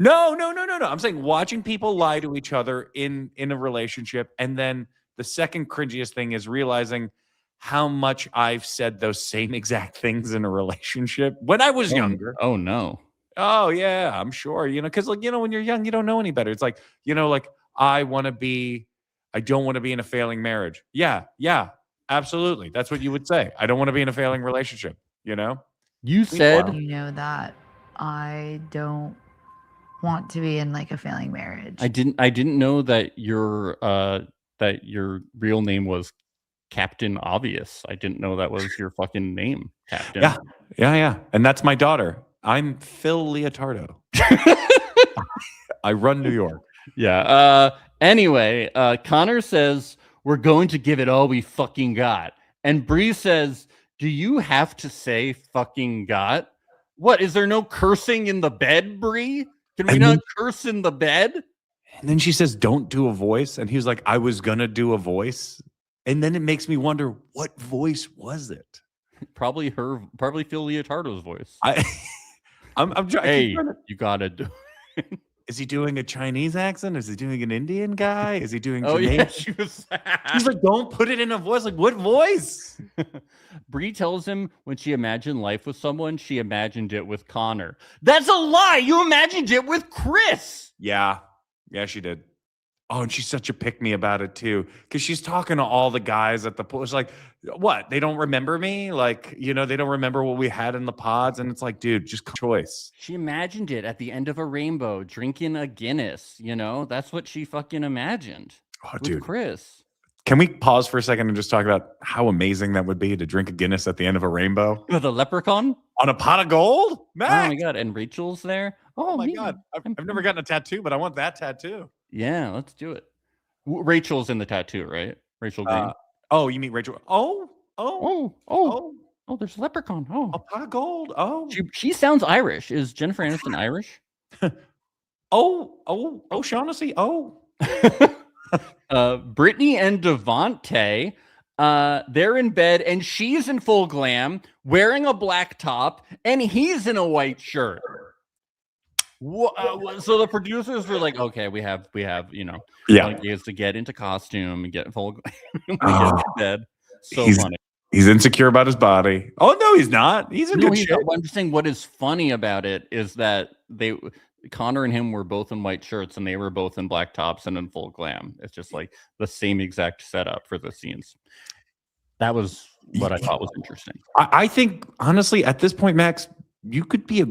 No. I'm saying watching people lie to each other in a relationship, and then the second cringiest thing is realizing how much I've said those same exact things in a relationship when I was younger. Oh no. Oh yeah, I'm sure. You know, because like, you know, when you're young, you don't know any better. It's like, you know, like I don't want to be in a failing marriage. Yeah, absolutely. That's what you would say. I don't want to be in a failing relationship. You know. You said. You know that I don't want to be in like a failing marriage. I didn't know that your real name was Captain Obvious. I didn't know that was your fucking name, Captain. Yeah. And that's my daughter. I'm Phil Leotardo. I run New York. Yeah. Anyway, Connor says we're going to give it all we fucking got, and Bree says, "Do you have to say fucking got? What, is there no cursing in the bed, Bree? Can we not curse in the bed?" And then she says, "Don't do a voice," and he was like, "I was gonna do a voice." And then it makes me wonder, what voice was it? Probably Phil Leotardo's voice. I'm trying. Hey, you gotta do. Is he doing a Chinese accent? Is he doing an Indian guy? Is he doing? Oh Jamaican? yeah, she was. She's like, "Don't put it in a voice." Like, what voice? Bree tells him when she imagined life with someone, she imagined it with Connor. That's a lie. You imagined it with Chris. Yeah, she did. Oh, and she's such a pick-me about it too, because she's talking to all the guys at the pool. It's like, what? They don't remember me? Like, you know, they don't remember what we had in the pods, and it's like, dude, just choice. She imagined it at the end of a rainbow, drinking a Guinness. You know, that's what she fucking imagined. Oh, with dude, Chris. Can we pause for a second and just talk about how amazing that would be to drink a Guinness at the end of a rainbow With a leprechaun on a pot of gold? Max! Oh my god! And Rachel's there. Oh my god! I've never gotten a tattoo, but I want that tattoo. Yeah, let's do it. Rachel's in the tattoo, right? Rachel Green. Oh, you mean Rachel? Oh, there's a leprechaun. Oh, a pot of gold. Oh, she sounds Irish. Is Jennifer Aniston Irish? Shaughnessy. Oh. Britney and Devonte, they're in bed and she's in full glam, wearing a black top, and he's in a white shirt. So the producers were like, okay, we have, you know, ways to get into costume and get full glam. Get into bed. So funny. He's insecure about his body. Oh no, he's not. He's in good shape. I'm just saying, what is funny about it is that Connor and him were both in white shirts and they were both in black tops and in full glam. It's just like the same exact setup for the scenes. That was what I thought was interesting. I think, honestly, at this point, Max, you could be a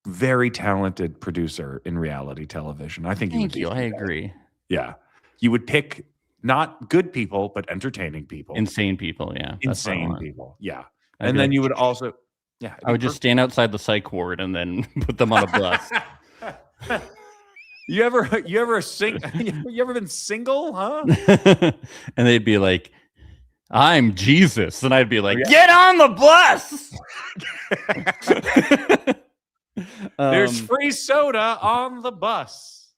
very talented producer in reality television. I think Thank you. I agree. Yeah. You would pick not good people, but entertaining people. Insane people. Yeah. Insane people. Yeah. And then you would also, I would just stand outside the psych ward and then put them on a bus. You ever been single, huh? And they'd be like, "I'm Jesus," and I'd be like, "Get on the bus." There's free soda on the bus.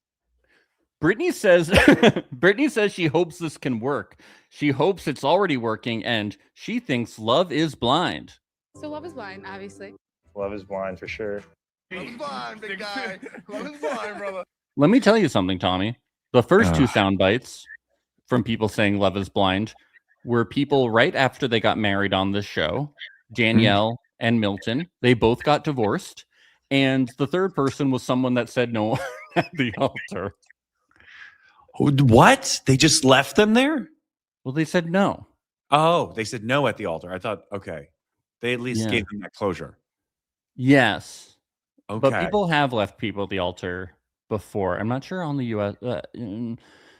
Britney says she hopes this can work. She hopes it's already working, and she thinks love is blind. So love is blind, obviously. Love is blind for sure. Love is blind, big guy. Love is blind, brother. Let me tell you something, Tommy. The first two sound bites, from people saying Love is Blind were people right after they got married on this show, Danielle and Milton. They both got divorced. And the third person was someone that said no at the altar. What? They just left them there? Well, they said no. Oh, they said no at the altar. I thought, okay. They at least gave them that closure. Yes. Okay. But people have left people at the altar before. I'm not sure on the U.S.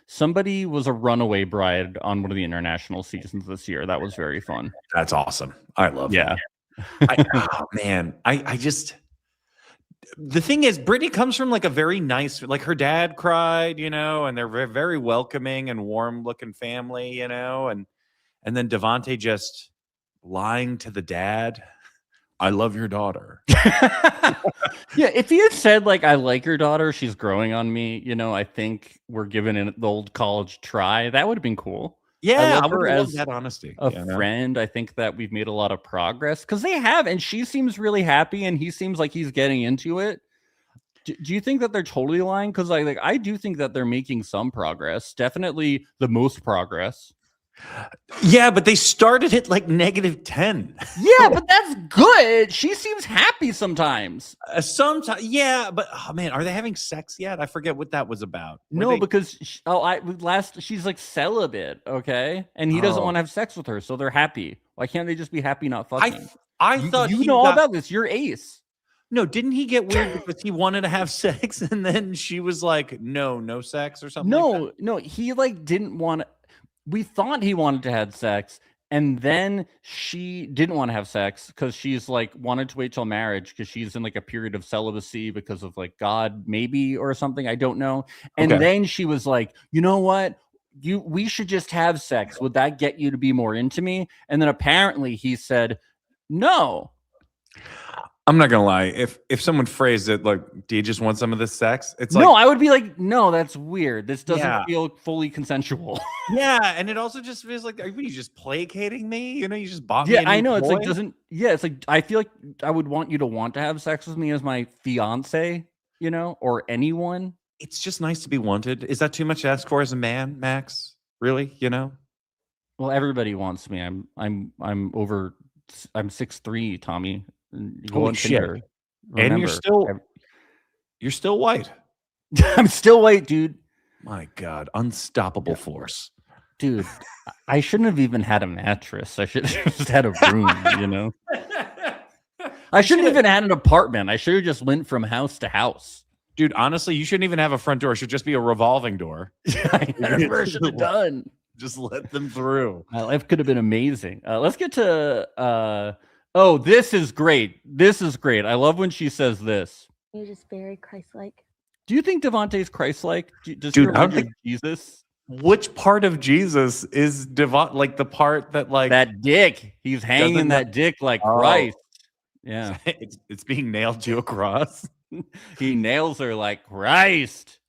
Somebody was a runaway bride on one of the international seasons this year. That was very fun. That's awesome. I love that. Oh, man. I just... The thing is, Britney comes from like a very nice, like her dad cried, you know, and they're very, very welcoming and warm looking family, you know, and then Devonte just lying to the dad. I love your daughter. Yeah, if he had said like, I like your daughter, she's growing on me, you know, I think we're giving it the old college try. That would have been cool. Yeah, I love her would love as that honesty. a friend. I think that we've made a lot of progress because they have, and she seems really happy, and he seems like he's getting into it. Do you think that they're totally lying? Because I do think that they're making some progress. Definitely the most progress. Yeah, but they started at like -10. Yeah, but that's good. She seems happy sometimes. Sometimes, yeah, but oh man, are they having sex yet? I forget what that was about. No, because she's like celibate, okay, and he doesn't want to have sex with her, so they're happy. Why can't they just be happy not fucking? I thought you know all about this. You're Ace. No, didn't he get weird because he wanted to have sex and then she was like, no sex or something? No, he like didn't want to. We thought he wanted to have sex, and then she didn't want to have sex because she's like wanted to wait till marriage because she's in like a period of celibacy because of like God maybe or something. I don't know. And then she was like, you know what? We should just have sex. Would that get you to be more into me? And then apparently he said no. I'm not gonna lie. If someone phrased it like, "Do you just want some of this sex?" It's like, no, I would be like, no, that's weird. This doesn't feel fully consensual. Yeah, and it also just feels like, are you just placating me? You know, you just bought me. Yeah, I know. It's like it's like I feel like I would want you to want to have sex with me as my fiance, you know, or anyone. It's just nice to be wanted. Is that too much to ask for as a man, Max? Really? You know? Well, everybody wants me. I'm 6'3", Tommy. Holy shit! And you're still white. I'm still white, dude. My God, unstoppable force, dude. I shouldn't have even had a mattress. I should have just had a room, you know. I shouldn't even had an apartment. I should have just went from house to house. Dude, honestly, you shouldn't even have a front door. It should just be a revolving door. That's what I should have done. Just let them through. My life could have been amazing. Let's get to oh, this is great. This is great. I love when she says this. You're just very Christ-like. Do you think Devonte's Christ-like? Dude, I don't think Jesus. Which part of Jesus is Devonte? Like the part that like that dick. He's hanging that dick like Christ. Yeah, it's being nailed to a cross. He nails her like Christ.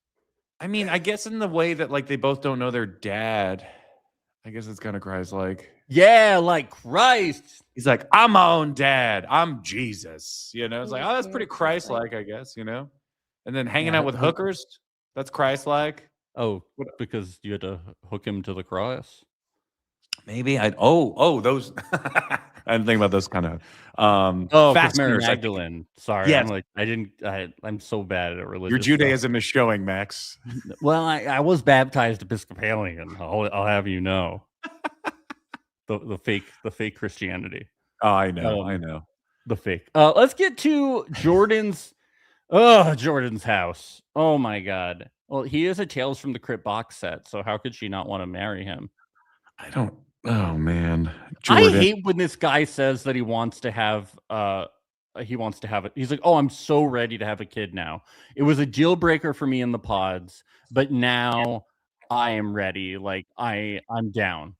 I mean, I guess in the way that like they both don't know their dad. I guess it's kind of Christ-like. Yeah, like Christ. He's like, I'm my own dad. I'm Jesus. You know, it's like, oh, that's pretty Christ-like, I guess, you know? And then hanging out with hookers, that's Christ-like. Oh, because you had to hook him to the cross? Maybe those. I didn't think about those kind of fast Mary Magdalene. Sorry. Yes. I'm so bad at religion. Your Judaism is showing, Max. Well, I was baptized Episcopalian. I'll have you know. The fake Christianity. Oh, I know. The fake. Let's get to Jordan's house. Oh my God. Well, he is a Tales from the Crypt box set, so how could she not want to marry him? Oh man. Jordan. I hate when this guy says that he wants to have it. He's like, oh, I'm so ready to have a kid now. It was a deal breaker for me in the pods, but now I am ready. Like I'm down.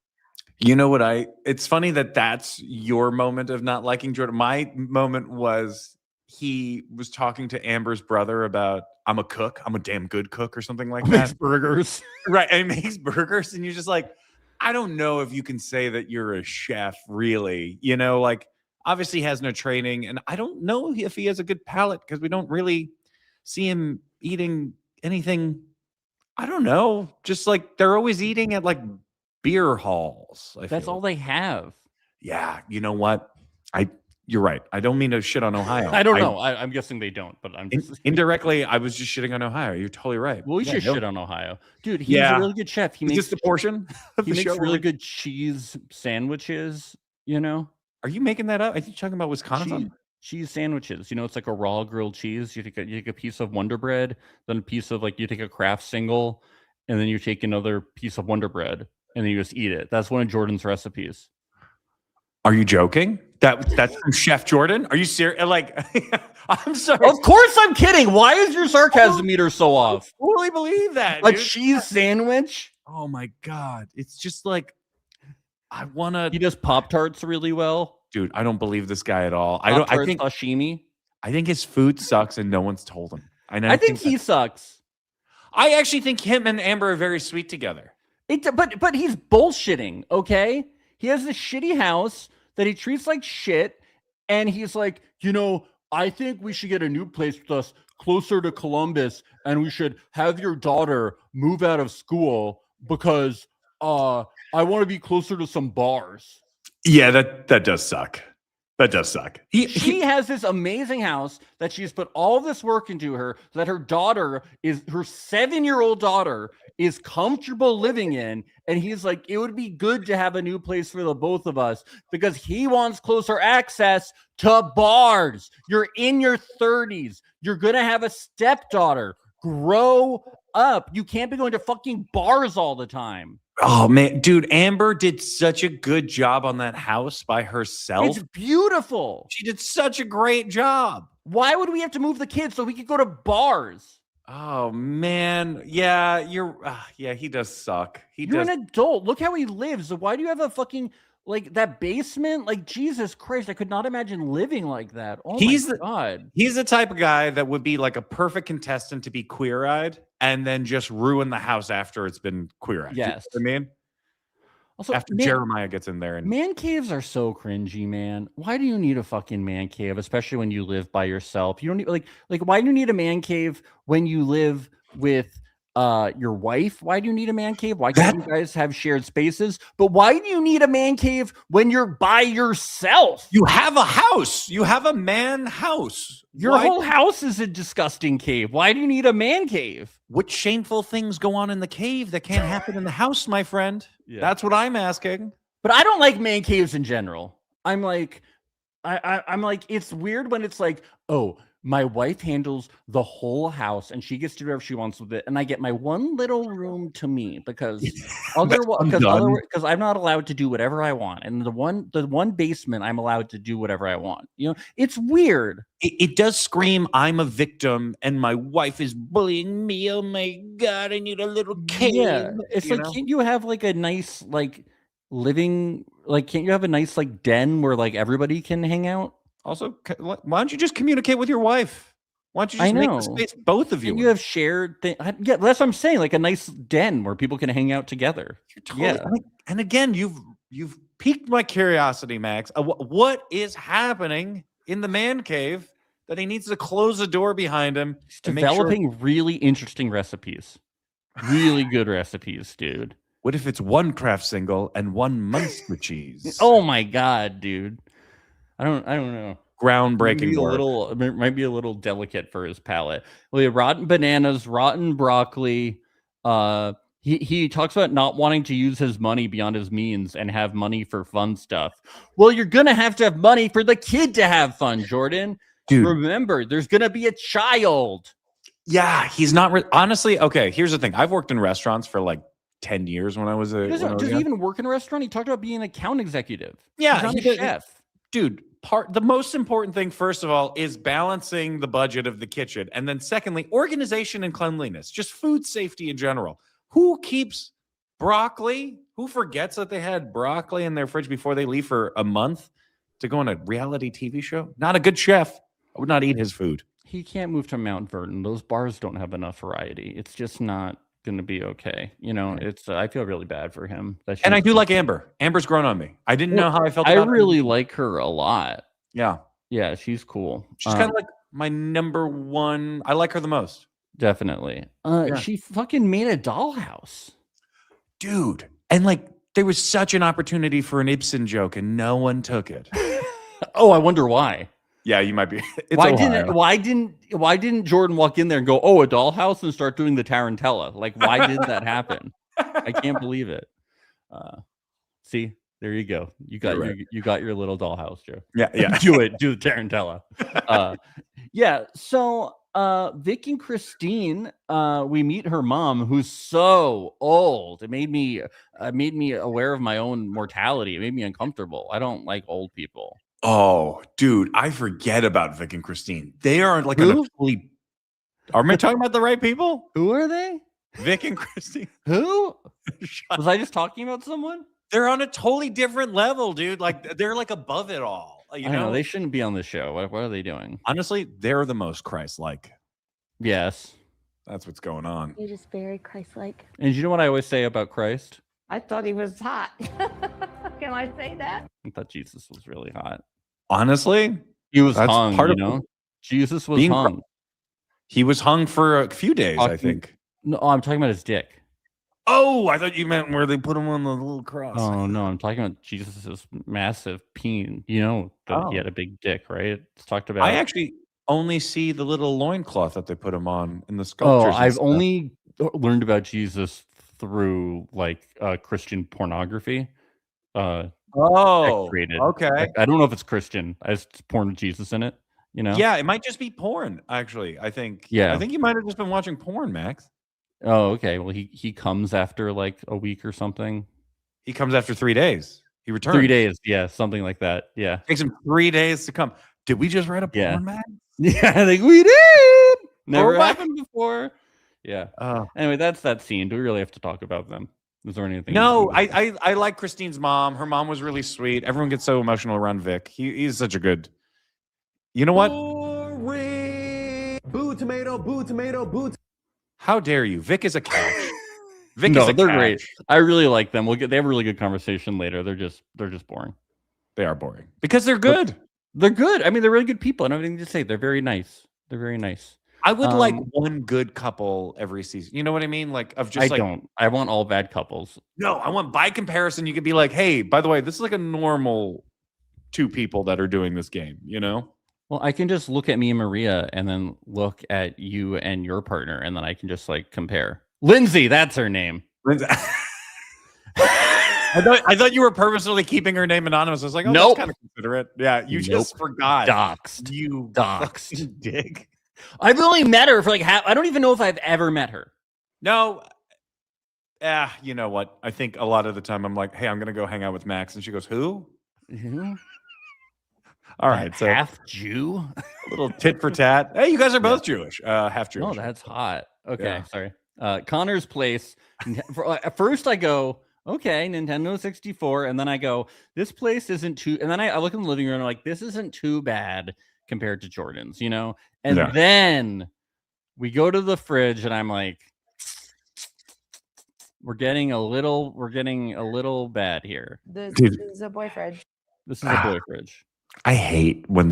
You know what? It's funny that that's your moment of not liking Jordan. My moment was he was talking to Amber's brother about, I'm a cook. I'm a damn good cook or something like that. Makes burgers. Right. And he makes burgers. And you're just like, I don't know if you can say that you're a chef, really. You know, like obviously he has no training. And I don't know if he has a good palate because we don't really see him eating anything I don't know. Just like they're always eating at like beer halls. That's all they have. Yeah, you know what? You're right. I don't mean to shit on Ohio. I don't know. I'm guessing they don't, but I'm just indirectly. I was just shitting on Ohio. You're totally right. Well, we should shit on Ohio, dude. He's a really good chef. He makes just the portion. He makes really good cheese sandwiches. You know? Are you making that up? Are you talking about Wisconsin? Cheese sandwiches. You know, it's like a raw grilled cheese. You take a piece of Wonder Bread, then a piece of you take a Kraft single, and then you take another piece of Wonder Bread, and then you just eat it. That's one of Jordan's recipes. Are you joking? That's from Chef Jordan? Are you serious? Like, I'm sorry. Of course I'm kidding. Why is your sarcasm meter so off? I fully believe that. A cheese sandwich? Oh my God. It's just like, I want to. He does Pop-Tarts really well. Dude, I don't believe this guy at all. I think sashimi. I think his food sucks and no one's told him. I think he sucks. I actually think him and Amber are very sweet together. But he's bullshitting, okay? He has this shitty house that he treats like shit, and he's like, I think we should get a new place with us closer to Columbus, and we should have your daughter move out of school because I want to be closer to some bars. Yeah, that does suck. That does suck. She has this amazing house that she's put all this work into her so that her 7-year-old daughter is comfortable living in. And he's like, it would be good to have a new place for the both of us because he wants closer access to bars. You're in your 30s. You're going to have a stepdaughter. Grow up. You can't be going to fucking bars all the time. Oh man, dude, Amber did such a good job on that house by herself. It's beautiful. She did such a great job. Why would we have to move the kids so we could go to bars? Oh man, yeah, he does suck. You're an adult. Look how he lives. Why do you have a fucking that basement? Like, Jesus Christ, I could not imagine living like that. Oh my God. He's the type of guy that would be like a perfect contestant to be queer-eyed and then just ruin the house after it's been queer-eyed. Yes. You know what I mean? Also, after Jeremiah gets in there. Man caves are so cringy, man. Why do you need a fucking man cave, especially when you live by yourself? You don't need why do you need a man cave when you live with your wife? Why do you need a man cave? Why can't you guys have shared spaces? But why do you need a man cave when you're by yourself? You have a house. You have a man house. Your whole house is a disgusting cave. Why do you need a man cave? What shameful things go on in the cave that can't happen in the house, my friend? Yeah. That's what I'm asking. But I don't like man caves in general. I'm like, it's weird when it's like, oh, my wife handles the whole house and she gets to do whatever she wants with it. And I get my one little room to me because I'm not allowed to do whatever I want. And the one basement, I'm allowed to do whatever I want. It's weird. It does scream, I'm a victim and my wife is bullying me. Oh my God, I need a little cave. Yeah. It's can't you have a nice living, can't you have a nice den where everybody can hang out? Also, why don't you just communicate with your wife? Why don't you just make the space both of you? And you have shared things. Yeah, that's what I'm saying. Like a nice den where people can hang out together. And again, you've piqued my curiosity, Max. What is happening in the man cave that he needs to close the door behind him? Developing really interesting recipes. Really good recipes, dude. What if it's one Kraft single and one Munster cheese? Oh my God, dude. I don't know. Groundbreaking work. Might be a little delicate for his palate. Well, rotten bananas, rotten broccoli. He talks about not wanting to use his money beyond his means and have money for fun stuff. Well, you're gonna have to have money for the kid to have fun, Jordan. Dude, remember, there's gonna be a child. Yeah, he's not honestly. Okay, here's the thing. I've worked in restaurants for 10 years when I was a. Does he even work in a restaurant? He talked about being an account executive. Yeah, he's not a chef. Dude, the most important thing, first of all, is balancing the budget of the kitchen. And then secondly, organization and cleanliness, just food safety in general. Who keeps broccoli? Who forgets that they had broccoli in their fridge before they leave for a month to go on a reality TV show? Not a good chef. I would not eat his food. He can't move to Mount Vernon. Those bars don't have enough variety. It's just not going to be okay. It's I feel really bad for him. And I do like Amber. Amber's grown on me. I didn't know how I felt about her. I really like her a lot. Yeah. Yeah, she's cool. She's kind of like my number one. I like her the most. Definitely. Yeah. She fucking made a dollhouse. Dude. And like there was such an opportunity for an Ibsen joke and no one took it. Oh, I wonder why. Yeah, you might be. It's why Ohio. didn't Jordan walk in there and go, "Oh, a dollhouse," and start doing the tarantella? Like, why did that happen? I can't believe it. See, there you go. You got your little dollhouse, Joe. Yeah. Do the tarantella. Yeah. So Vic and Christine, we meet her mom, who's so old. It made me aware of my own mortality. It made me uncomfortable. I don't like old people. Oh, dude, I forget about Vic and Christine. They are like Are we talking about the right people? Who are they? Vic and Christine. Who? Was I just talking about someone? They're on a totally different level, dude. Like they're like above it all. You know, they shouldn't be on the show. What are they doing? Honestly, they're the most Christ-like. Yes. That's what's going on. You're just very Christ-like. And you know what I always say about Christ? I thought he was hot. Can I say that? I thought Jesus was really hot. Honestly, he was that's hung. Part you of know, Jesus was hung. He was hung for a few days, I think. No, I'm talking about his dick. Oh, I thought you meant where they put him on the little cross. Oh no, I'm talking about Jesus' massive peen. You know that he had a big dick, right? It's talked about. I actually only see the little loincloth that they put him on in the sculptures. Oh, I've only learned about Jesus through like Christian pornography. X-rated. Okay. I don't know if it's Christian. It's porn with Jesus in it. You know? Yeah, it might just be porn. Actually, I think. Yeah, I think you might have just been watching porn, Max. Oh, okay. Well, he comes after like a week or something. He comes after 3 days. He returns. 3 days, yeah, something like that. Yeah, takes him 3 days to come. Did we just write a porn, Max? Yeah, I think we did. Never happened before. Yeah. Anyway, that's that scene. Do we really have to talk about them? Is there anything? No, I like Christine's mom. Her mom was really sweet. Everyone gets so emotional around Vic. He's such a good. You know what? Boo tomato, boo tomato, boo. How dare you? Vic is a couch. Vic no, is a they're couch. great. I really like them. They have a really good conversation later. They're just boring. They are boring because they're good. But they're good. I mean, they're really good people. I don't have anything to say. They're very nice. They're very nice. I would like one good couple every season. You know what I mean? Like of just I want all bad couples. No, I want by comparison. You could be like, hey, by the way, this is like a normal two people that are doing this game. You know? Well, I can just look at me and Maria and then look at you and your partner, and then I can just like compare. Lindsay, that's her name. I thought you were purposely keeping her name anonymous. I was like, oh, that's kind of considerate. Yeah, you just forgot. Doxed. You doxed. Dig. I've only met her for like I don't even know if I've ever met her. No. You know what? I think a lot of the time I'm like, hey, I'm going to go hang out with Max. And she goes, who? Mm-hmm. All right. So half Jew? A little tit for tat. Hey, you guys are both Jewish. Half Jewish. Oh, that's hot. Okay. Yeah. Sorry. Connor's Place. At first I go, okay, Nintendo 64. And then I go, this place isn't too. And then I look in the living room and I'm like, this isn't too bad compared to Jordan's, you know? And then we go to the fridge and I'm like, we're getting a little bad here. This is a boy fridge. This is a boy fridge. I hate when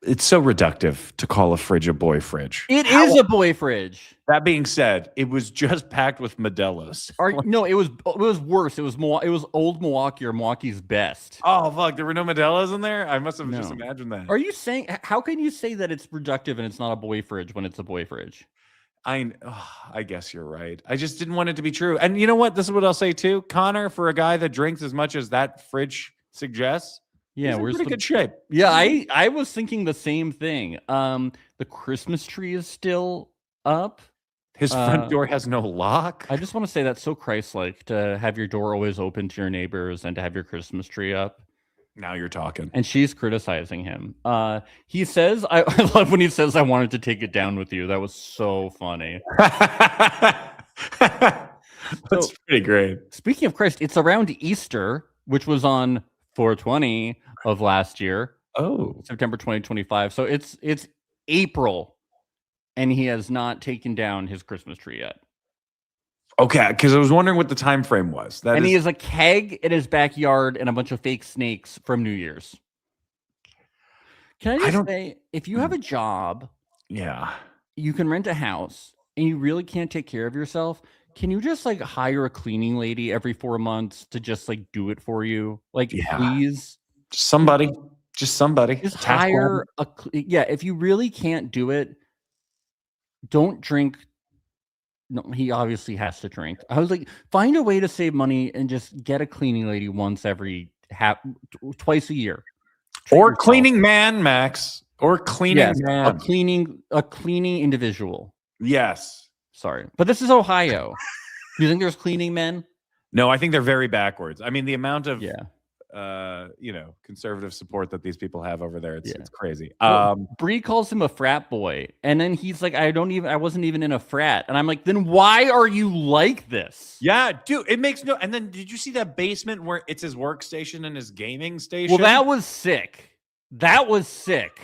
it's so reductive to call a fridge a boy fridge. It is a boy fridge. That being said, it was just packed with Modelo's. No, it was worse. It was old Milwaukee or Milwaukee's best. Oh fuck, there were no Modelo's in there? I must have just imagined that. Are you saying how can you say that it's reductive and it's not a boy fridge when it's a boy fridge? I guess you're right. I just didn't want it to be true. And you know what? This is what I'll say too. Connor, for a guy that drinks as much as that fridge suggests, yeah, we're in pretty good shape. Yeah, I was thinking the same thing. The Christmas tree is still up. His front door has no lock. I just want to say that's so Christ-like to have your door always open to your neighbors and to have your Christmas tree up. Now you're talking. And she's criticizing him. He says, I love when he says, I wanted to take it down with you. That was so funny. That's pretty great. Speaking of Christ, it's around Easter, which was on 420 of last year. Oh, September 2025. So it's April, and he has not taken down his Christmas tree yet. Okay, because I was wondering what the time frame was. He has a keg in his backyard and a bunch of fake snakes from New Year's. Can I just say, if you have a job, yeah, you can rent a house and you really can't take care of yourself, can you just like hire a cleaning lady every 4 months to just like do it for you? Like, Yeah. please, Somebody, just somebody. just Task hire yeah. If you really can't do it, don't drink. No, he obviously has to drink. I was like, find a way to save money and just get a cleaning lady once every twice a year. Treat or yourself. cleaning man, Max, or cleaning Yes, man. a cleaning individual. Yes. Sorry, but this is Ohio. Do you think there's cleaning men? No, I think they're very backwards. I mean, the amount of conservative support that these people have over there, it's crazy. Bree calls him a frat boy, and then he's like, I wasn't even in a frat. And I'm like, then why are you like this? Yeah, dude, it makes no. And then did you see that basement where it's his workstation and his gaming station? Well, that was sick. That was sick.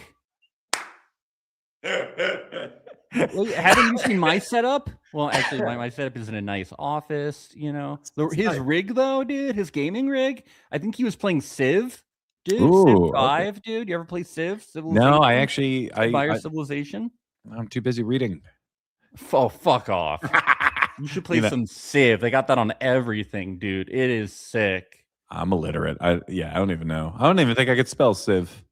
Haven't you seen my setup? Well, actually, my setup is in a nice office, you know. His rig, though, dude, his gaming rig, I think he was playing Civ, dude. Ooh, Civ 5, okay. dude. You ever play Civ? No, I actually... Civilization? I'm too busy reading. Oh, fuck off. You should play some Civ. They got that on everything, dude. It is sick. I'm illiterate. I don't even know. I don't even think I could spell Civ.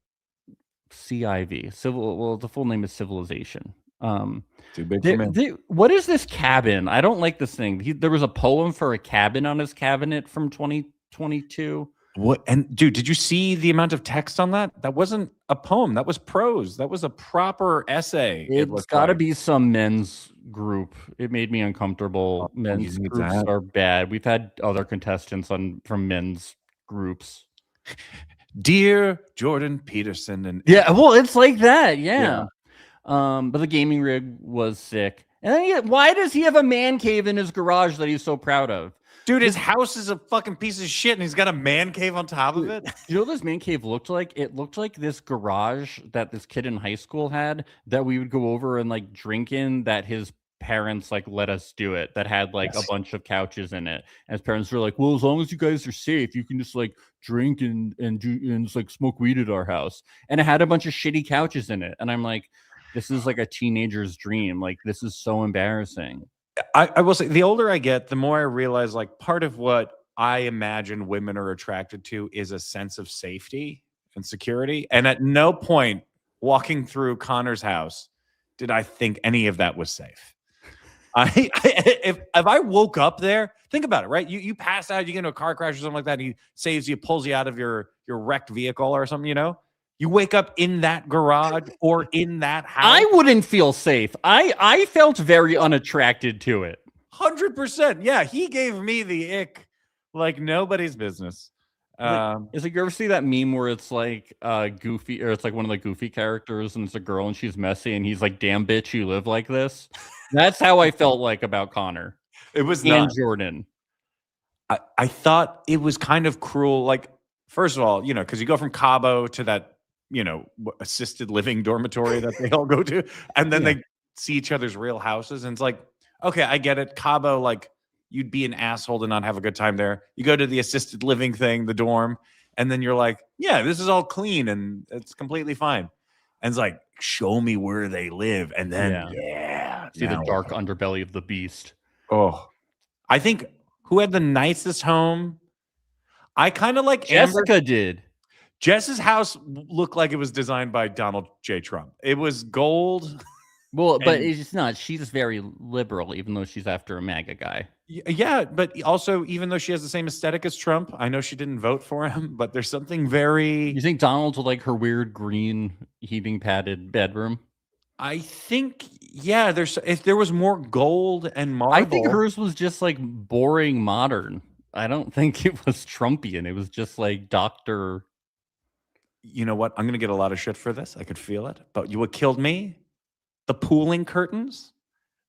CIV. Well, the full name is Civilization. Too big for me. What is this cabin? I don't like this thing. There was a poem for a cabin on his cabinet from 2022. What? And dude, did you see the amount of text on that? That wasn't a poem. That was prose. That was a proper essay. It's got to be some men's group. It made me uncomfortable. Men's groups are bad. We've had other contestants from men's groups. Dear Jordan Peterson and well, it's like that. Yeah. But the gaming rig was sick. And then why does he have a man cave in his garage that he's so proud of? Dude, his house is a fucking piece of shit and he's got a man cave on top of it. You know what this man cave looked like? It looked like this garage that this kid in high school had that we would go over and like drink in, that his parents like let us do it, that had like a bunch of couches in it. And his parents were like, well, as long as you guys are safe, you can just like drink and just like smoke weed at our house. And it had a bunch of shitty couches in it. And I'm like, this is like a teenager's dream. Like, this is so embarrassing. I will say, the older I get, the more I realize, like, part of what I imagine women are attracted to is a sense of safety and security. And at no point walking through Connor's house did I think any of that was safe. If I woke up there, think about it, right? You pass out, you get into a car crash or something like that, and he saves you, pulls you out of your wrecked vehicle or something, you know? You wake up in that garage or in that house. I wouldn't feel safe. I felt very unattracted to it. 100%. Yeah, he gave me the ick like nobody's business. It's like, you ever see that meme where it's like Goofy, or it's like one of the Goofy characters, and it's a girl and she's messy, and he's like, "Damn bitch, you live like this." That's how I felt like about Connor. It was and Jordan. I thought it was kind of cruel. Like, first of all, because you go from Cabo to that, assisted living dormitory that they all go to, and then they see each other's real houses, and it's like, okay, I get it. Cabo, like, you'd be an asshole to not have a good time there. You go to the assisted living thing, the dorm, and then you're like, yeah, this is all clean and it's completely fine. And it's like, show me where they live, and then see the dark underbelly of the beast. Oh, I think who had the nicest home? I kind of like Jessica did. Jess's house looked like it was designed by Donald J. Trump. It was gold. Well, but it's not. She's very liberal, even though she's after a MAGA guy. Yeah, but also, even though she has the same aesthetic as Trump, I know she didn't vote for him, but there's something very... You think Donald would like her weird green heating padded bedroom? I think, yeah, if there was more gold and marble... I think hers was just like boring modern. I don't think it was Trumpian. It was just like Dr. You know what? I'm going to get a lot of shit for this. I could feel it. But what killed me? The pooling curtains.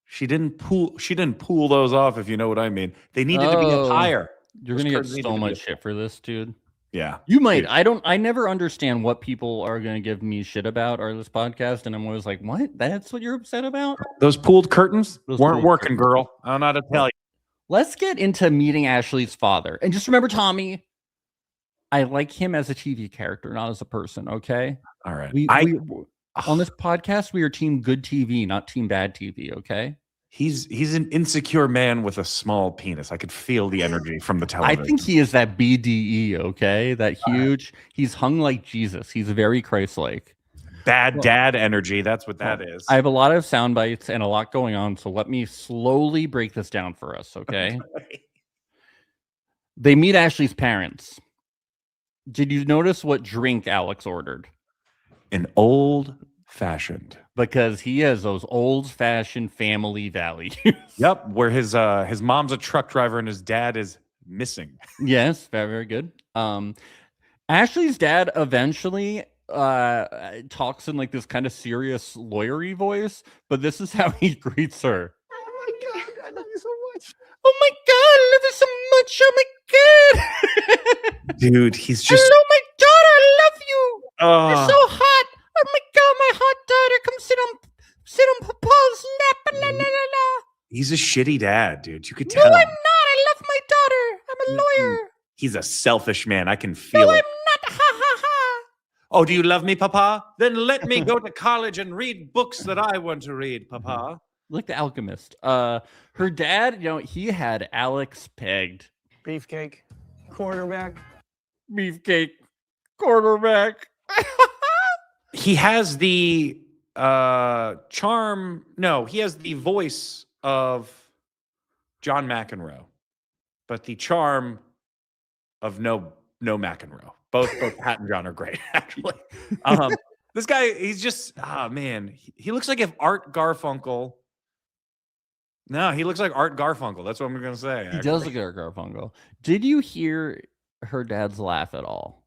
She didn't pull those off, if you know what I mean. They needed to be up higher. You're going to get so much shit for this, dude. Yeah. You might. I never understand what people are going to give me shit about or this podcast, and I'm always like, what? That's what you're upset about? Those pooled curtains weren't working, girl. I don't know how to tell you. Let's get into meeting Ashley's father. And just remember, Tommy, I like him as a TV character, not as a person, okay? All right. We on this podcast, we are team good TV, not team bad TV, okay? He's an insecure man with a small penis. I could feel the energy from the I television. think he is that BDE, okay? That huge. He's hung like Jesus. He's very Christ-like. Bad Well- dad energy. That's what that is. I have a lot of sound bites and a lot going on, so let me slowly break this down for us, okay? They meet Ashley's parents. Did you notice what drink Alex ordered? An old-fashioned. Because he has those old-fashioned family values. Yep, where his mom's a truck driver and his dad is missing. Yes, very, very good. Ashley's dad eventually talks in like this kind of serious lawyery voice, but this is how he greets her. Oh my God, I love you so much. Oh my God, I love you so much. Oh my God. Dude, he's just Hello, my daughter. I love you. You're uh, so hot. Oh my God, my hot daughter. Come sit on Papa's lap. La, la, la, la. he's a shitty dad, dude. You could No, tell. I'm not. I love my daughter. I'm a lawyer. He's a selfish man. I can No, feel I'm it. not. Ha ha ha. Oh, do you love me, Papa? Then let me go to college and read books that I want to read, Papa. Like the Alchemist. Her dad, he had Alex pegged. Beefcake, quarterback. Beefcake, quarterback. He has the charm. No, he has the voice of John McEnroe, but the charm of no McEnroe. Both Pat and John are great, actually. This guy, he's just man. He looks like if Art Garfunkel. No, he looks like Art Garfunkel. That's what I'm gonna say. He does look like Garfunkel. Did you hear her dad's laugh at all?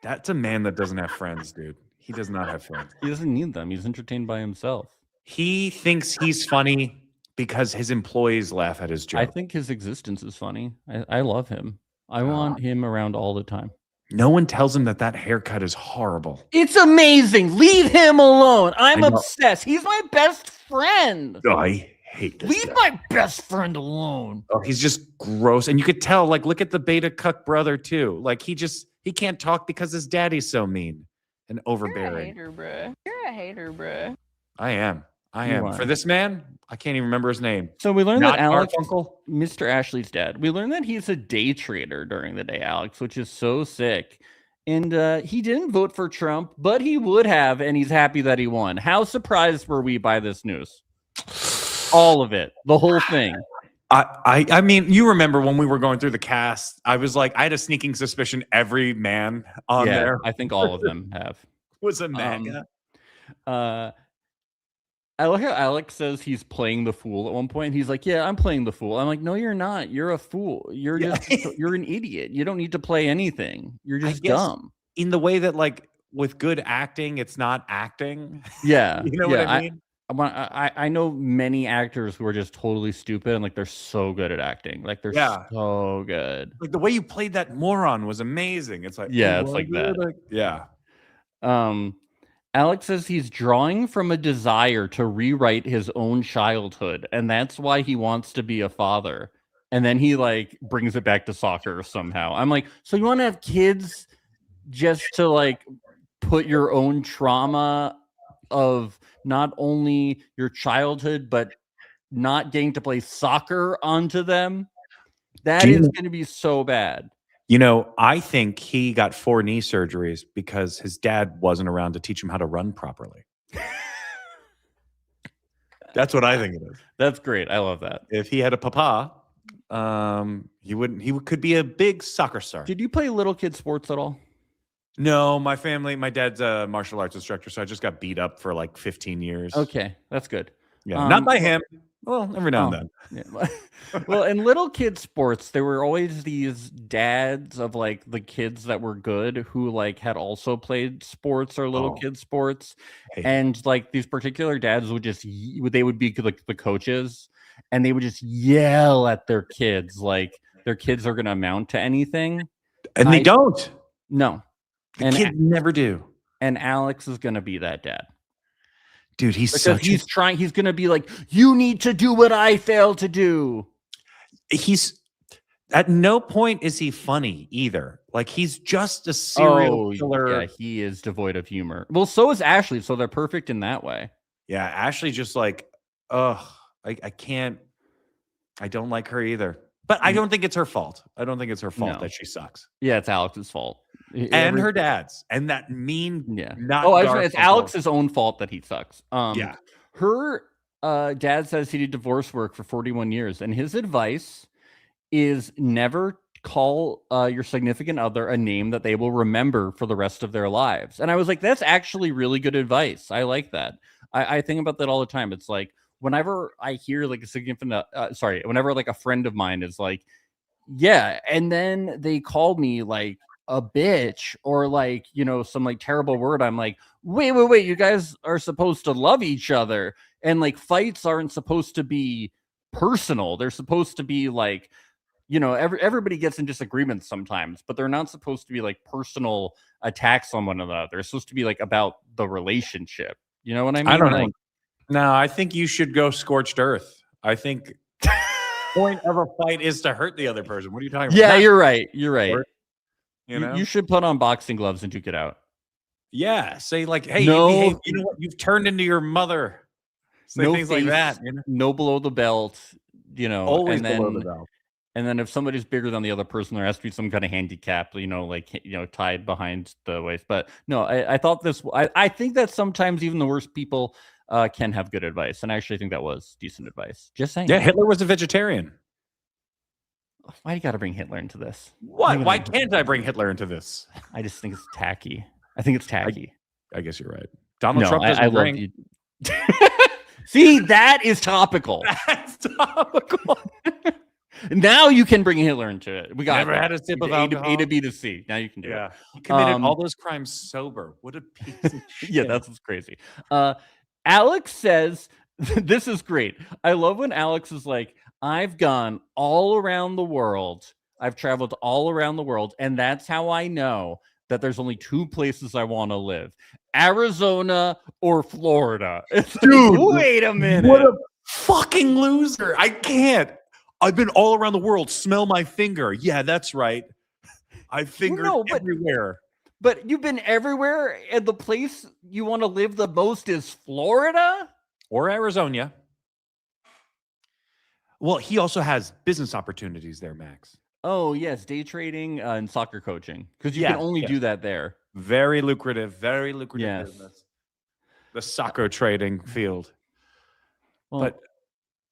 That's a man that doesn't have friends, dude. He does not have friends. He doesn't need them. He's entertained by himself. He thinks he's funny because his employees laugh at his joke. I think his existence is funny. I love him. I want him around all the time. No one tells him that haircut is horrible. It's amazing. Leave him alone. I'm I know. obsessed. He's my best friend. Oh, I hate this Leave guy. my best friend alone. Oh, he's just gross. And you could tell, like, look at the beta cuck brother, too. Like, he can't talk because his daddy's so mean and overbearing. You're a hater, bruh. I am. You are. For this man, I can't even remember his name. So we learned Not that Alex, Garfunkel. Mr. Ashley's dad, we learned that he's a day trader during the day, Alex, which is so sick. And he didn't vote for Trump, but he would have, and he's happy that he won. How surprised were we by this news? All of it, the whole thing. I mean, you remember when we were going through the cast, I was like, I had a sneaking suspicion every man on there I think all of them have. was a MAGA. I like how Alex says he's playing the fool at one point. He's like, "Yeah, I'm playing the fool." I'm like, "No, you're not. You're a fool. You're just you're an idiot. You don't need to play anything. You're just guess- dumb." In the way that, like, with good acting, it's not acting. Yeah, You know what I mean? I know many actors who are just totally stupid and like they're so good at acting. Like they're Yeah. so good. Like the way you played that moron was amazing. It's like, Yeah, "Oh, it's like I that." did it." Yeah. Alex says he's drawing from a desire to rewrite his own childhood, and that's why he wants to be a father. And then he like brings it back to soccer somehow. I'm like, so you want to have kids just to like put your own trauma of not only your childhood, but not getting to play soccer onto them? That Do you is know- going to be so bad. You know, I think he got 4 knee surgeries because his dad wasn't around to teach him how to run properly. That's what I think it is. That's great. I love that. If he had a papa, he could be a big soccer star. Did you play little kid sports at all? No, my dad's a martial arts instructor, so I just got beat up for like 15 years. Okay, that's good. Yeah, not by so- him. Well, every now and then. Yeah. Well, in little kid sports, there were always these dads of like the kids that were good who like had also played sports or little Oh. kid sports, Hey. and like these particular dads would just they would be like the coaches, and they would just yell at their kids like their kids are going to amount to anything. And they I- don't. No, The and kids never do. and Alex is going to be that dad. Dude, he's Because such he's trying, he's gonna be like, you need to do what I failed to do. he's at no point is he funny either. Like he's just a serial killer. Yeah, he is devoid of humor. Well, so is Ashley, so they're perfect in that way. Yeah, Ashley just like, ugh, I can't. I don't like her either. But I don't think it's her fault. I don't think it's her fault that she sucks. Yeah, it's Alex's fault. And her dad's. And that mean, not it's Alex's own fault that he sucks. Yeah. Her dad says he did divorce work for 41 years, and his advice is never call your significant other a name that they will remember for the rest of their lives. And I was like, that's actually really good advice. I like that. I think about that all the time. It's like, whenever I hear like a significant, whenever like a friend of mine is like, yeah, and then they called me like a bitch or like, you know, some like terrible word. I'm like, wait, you guys are supposed to love each other. And like fights aren't supposed to be personal. They're supposed to be like, you know, everybody gets in disagreements sometimes, but they're not supposed to be like personal attacks on one another. They're supposed to be like about the relationship. You know what I mean? I don't know. Like, No, I think you should go scorched earth. I think point of a fight is to hurt the other person. What are you talking about? yeah, you're right. You're right. You know? You should put on boxing gloves and duke it out. Yeah. Say like, hey, No. you know what? You've turned into your mother. Say things like that. You know? No below the belt, you know. Always and then, below the belt. And then if somebody's bigger than the other person, there has to be some kind of handicap, you know, like, you know, tied behind the waist. But no, I thought this, I think that sometimes even the worst people can have good advice. And I actually think that was decent advice. Just saying. Yeah, Hitler was a vegetarian. Why do you got to bring Hitler into this? What? Why can't I bring Hitler into this? I just think it's tacky. I think it's tacky. I guess you're right. Donald Trump doesn't bring... love you. See, that is topical. That's topical. Now you can bring Hitler into it. We got Never had a sip of alcohol. A to B to C. Now you can do it. He committed all those crimes sober. What a piece of shit. Yeah, that's what's crazy. Alex says, this is great. I love when Alex is like, I've gone all around the world. I've traveled all around the world. And that's how I know that there's only two places I want to live. Arizona or Florida. Dude, wait a minute. What a fucking loser. I can't. I've been all around the world. Smell my finger. Yeah, that's right. I've fingered everywhere. But you've been everywhere, and the place you want to live the most is Florida? Or Arizona. Well, he also has business opportunities there, Max. Oh, yes. Day trading and soccer coaching. Because you can only do that there. Very lucrative business. The soccer trading field. Well, but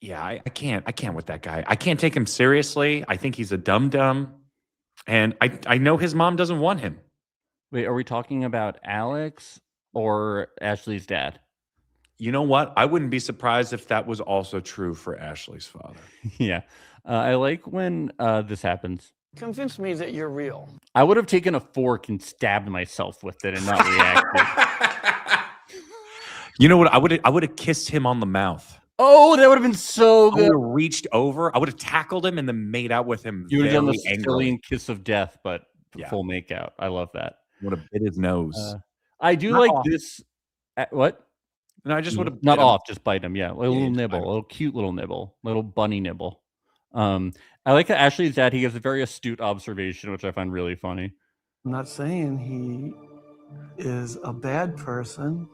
yeah, I can't with that guy. I can't take him seriously. I think he's a dum-dum. And I know his mom doesn't want him. Wait, are we talking about Alex or Ashley's dad? You know what? I wouldn't be surprised if that was also true for Ashley's father. Yeah. I like when this happens. Convince me that you're real. I would have taken a fork and stabbed myself with it and not reacted. You know what? I would have kissed him on the mouth. Oh, that would have been so good. I would have reached over. I would have tackled him and then made out with him. You would have done the Sicilian kiss of death, but full makeout. I love that. Would have bit his nose. I do Not like off. this. What? No, I just would have not off, just bite him. Yeah, a little just nibble, bite a him. little cute little nibble, little bunny nibble. I like that Ashley's dad. He gives a very astute observation, which I find really funny. I'm not saying he is a bad person,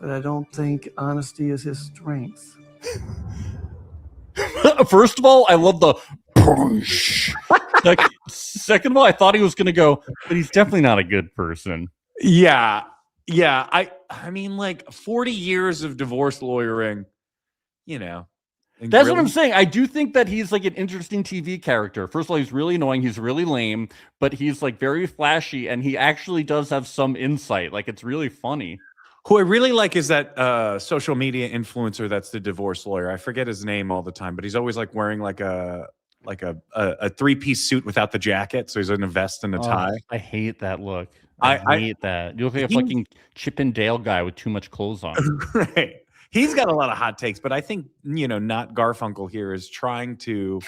but I don't think honesty is his strength. First of all, I love the punch. Second of all, I thought he was going to go, but he's definitely not a good person. Yeah. I mean, like 40 years of divorce lawyering, you know. That's what I'm saying. I do think that he's like an interesting TV character. First of all, he's really annoying. He's really lame, but he's like very flashy, and he actually does have some insight. Like, it's really funny. Who I really like is that social media influencer that's the divorce lawyer. I forget his name all the time, but he's always like wearing like a three-piece suit without the jacket. So he's in a vest and a tie. I hate that look. I hate that. You look like a fucking Chip and Dale guy with too much clothes on. Right. He's got a lot of hot takes, but I think, you know, not Garfunkel here is trying to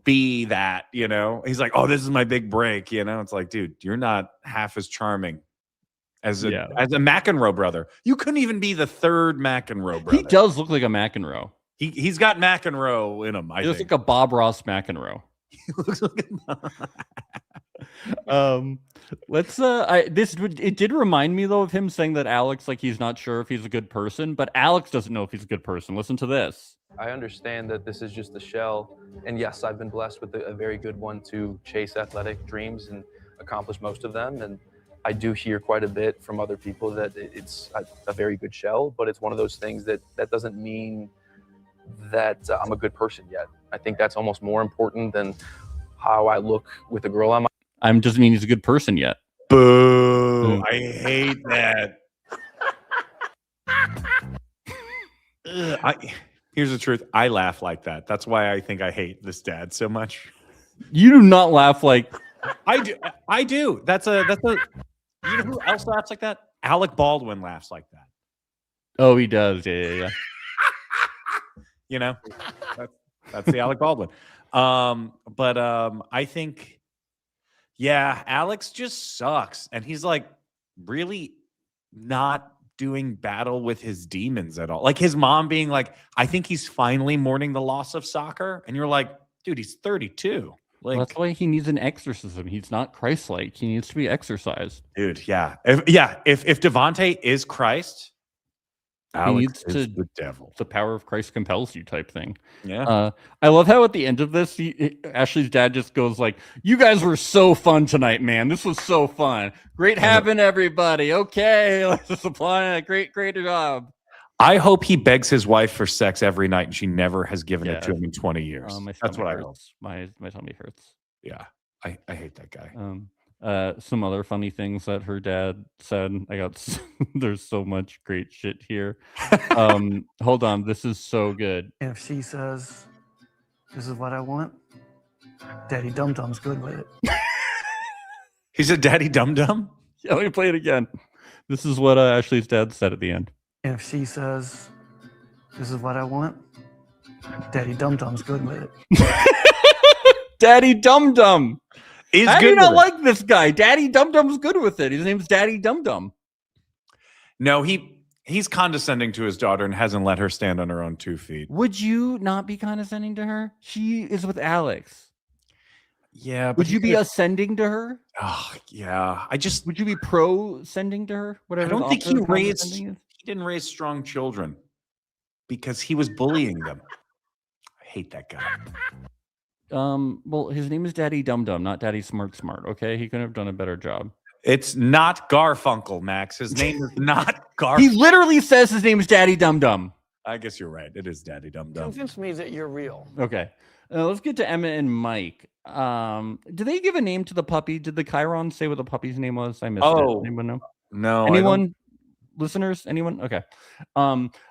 be that, you know. He's like, oh, this is my big break, you know. It's like, dude, you're not half as charming as a McEnroe brother. You couldn't even be the third McEnroe brother. He does look like a McEnroe. He's got McEnroe in him, I think. He looks like a Bob Ross McEnroe. He looks like it did remind me though of him saying that Alex, like, he's not sure if he's a good person, but Alex doesn't know if he's a good person. Listen to this. I understand that this is just a shell, and yes, I've been blessed with a very good one to chase athletic dreams and accomplish most of them. And I do hear quite a bit from other people that it's a very good shell, but it's one of those things that doesn't mean that I'm a good person yet. I think that's almost more important than how I look with a girl on my. Doesn't mean he's a good person yet. Boo! I hate that. Here's the truth. I laugh like that. That's why I think I hate this dad so much. You do not laugh like I do. I do. That's a. You know who else laughs like that? Alec Baldwin laughs like that. Oh, he does. Yeah. You know, that's the Alec Baldwin. But I think, yeah, Alex just sucks, and he's like really not doing battle with his demons at all. Like his mom being like, I think he's finally mourning the loss of soccer. And you're like, dude, he's 32. Like, that's why he needs an exorcism. He's not Christ-like. He needs to be exorcised. Dude, yeah. If Devonte is Christ, Alex is the devil. The power of Christ compels you type thing. Yeah. I love how at the end of this, Ashley's dad just goes like, you guys were so fun tonight, man. This was so fun. Great having everybody. Okay. Let's just apply. Great job. I hope he begs his wife for sex every night and she never has given it to him in 20 years. That's what I hope. My tummy hurts. Yeah. I hate that guy. Some other funny things that her dad said. There's so much great shit here. Hold on, this is so good. If she says, this is what I want, Daddy Dum Dum's good with it. He said Daddy Dum Dum? Yeah, let me play it again. This is what Ashley's dad said at the end. If she says, this is what I want, Daddy Dum Dum's good with it. Daddy Dum Dum. How do you not like this guy? Daddy Dum Dum's good with it. His name's Daddy Dum Dum. No, he's condescending to his daughter and hasn't let her stand on her own 2 feet. Would you not be condescending to her? She is with Alex. Yeah. Would you be ascending to her? Oh, yeah. Would you be pro-sending to her? Whatever. I don't think he didn't raise strong children because he was bullying them. I hate that guy. Well, his name is Daddy Dum Dum, not Daddy Smart. Okay, he couldn't have done a better job. It's not Garfunkel, Max. His name is not Garfunkel. He literally says his name is Daddy Dum Dum. I guess you're right. It is Daddy Dum Dum. Convince me that you're real. Okay, let's get to Emma and Mike. Did they give a name to the puppy? Did the Chiron say what the puppy's name was? I missed it. Anyone know? No. Anyone? Listeners? Anyone? Okay.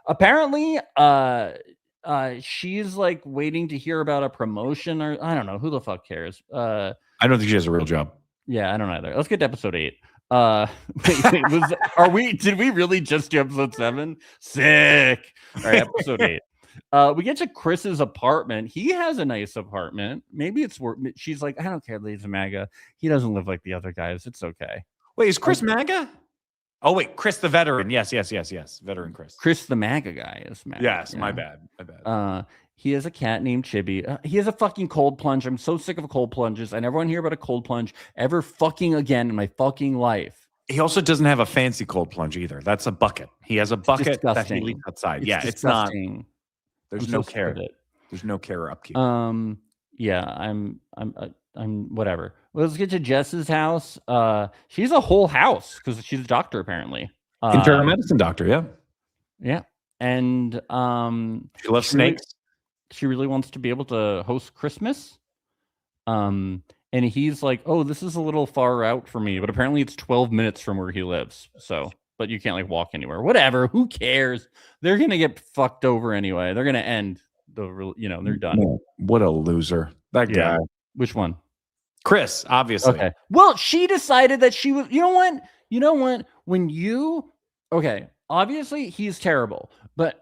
Apparently, she's like waiting to hear about a promotion, or I don't know, who the fuck cares. I don't think she has a real job. Yeah, I don't either. Let's get to episode 8. Did we really just do episode 7? Sick. All right, episode 8. We get to Chris's apartment. He has a nice apartment. Maybe it's worth. She's like, I don't care that he's a MAGA. He doesn't live like the other guys. It's okay. Wait, is Chris MAGA? Oh wait, Chris the veteran. Yes. Veteran Chris. Chris the MAGA guy is MAGA. Yes, my bad. He has a cat named Chibi. He has a fucking cold plunge. I'm so sick of cold plunges. I never want to hear about a cold plunge ever fucking again in my fucking life. He also doesn't have a fancy cold plunge either. That's a bucket. He has a bucket that he leaves outside. It's not. There's no care. There's no care or upkeep. Yeah, I'm whatever. Let's get to Jess's house. She's a whole house because she's a doctor apparently. Internal medicine doctor, yeah. Yeah. And she loves snakes. She really wants to be able to host Christmas. And he's like, oh, this is a little far out for me, but apparently it's 12 minutes from where he lives. So, but you can't like walk anywhere. Whatever. Who cares? They're gonna get fucked over anyway. They're gonna end they're done. What a loser. That guy. Which one? Chris, obviously. Okay. Well, she decided that she was, you know what? Okay, obviously he's terrible, but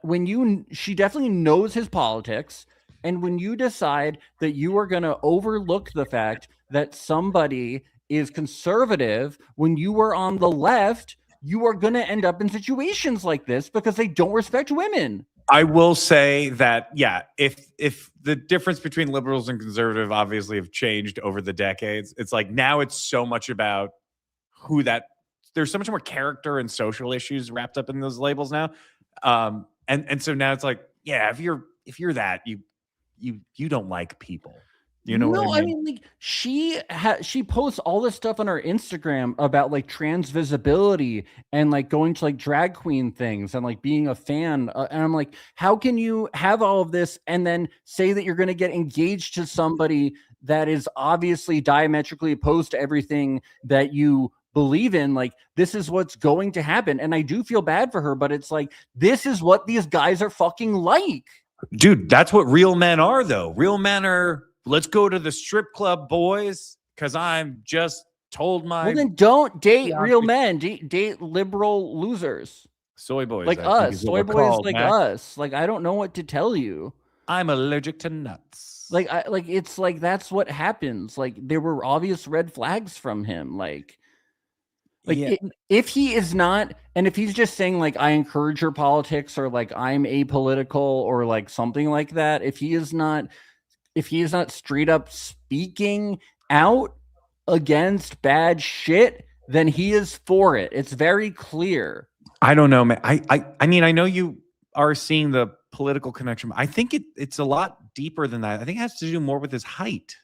she definitely knows his politics. And when you decide that you are going to overlook the fact that somebody is conservative when you were on the left, you are going to end up in situations like this because they don't respect women. I will say that, yeah, if the difference between liberals and conservative obviously have changed over the decades, it's like now it's so much about there's so much more character and social issues wrapped up in those labels now. And so now it's like, yeah, if you're that, you don't like people. You know what I mean? Like she posts all this stuff on her Instagram about like trans visibility and like going to like drag queen things and like being a fan. And I'm like, how can you have all of this and then say that you're going to get engaged to somebody that is obviously diametrically opposed to everything that you believe in? Like, this is what's going to happen. And I do feel bad for her, but it's like, this is what these guys are fucking like. Dude, that's what real men are, though. Real men are, let's go to the strip club, boys, because I'm just told my... Well, then don't date real men. Date liberal losers. Soy boys. Like us. Soy boys like us. Like, I don't know what to tell you. I'm allergic to nuts. Like, it's like, that's what happens. Like, there were obvious red flags from him. Like yeah. If he is not, and if he's just saying like, I encourage your politics, or like, I'm apolitical, or like something like that, if he is not straight up speaking out against bad shit, then he is for it. It's very clear. I don't know, man. I mean, I know you are seeing the political connection. I think it's a lot deeper than that. I think it has to do more with his height.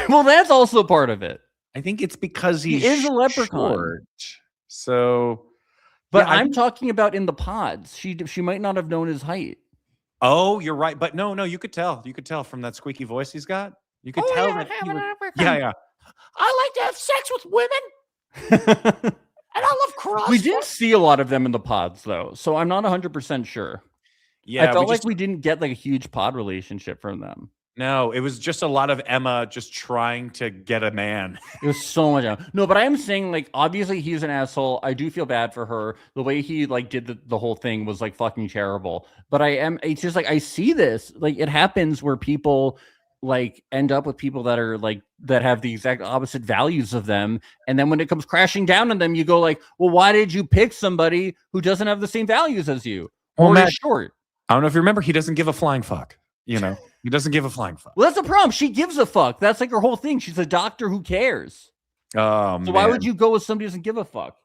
Well, that's also part of it. I think it's because he is a leprechaun. Short. So, but yeah, I'm talking about in the pods. She might not have known his height. Oh, you're right. But no, you could tell. You could tell from that squeaky voice he's got. You could tell that he was, yeah. I like to have sex with women. And I love CrossFit. We didn't see a lot of them in the pods, though, so I'm not 100% sure. Yeah, I felt like we didn't get like a huge pod relationship from them. No, it was just a lot of Emma just trying to get a man. It was so much. No, but I am saying, like, obviously he's an asshole. I do feel bad for her. The way he like did the whole thing was like fucking terrible. But it's just like, I see this, like, it happens where people like end up with people that are like, that have the exact opposite values of them. And then when it comes crashing down on them, you go like, well, why did you pick somebody who doesn't have the same values as you? Or is short? I don't know if you remember, he doesn't give a flying fuck. You know, he doesn't give a flying fuck. Well, that's the problem. She gives a fuck. That's like her whole thing. She's a doctor who cares. So why would you go with somebody who doesn't give a fuck?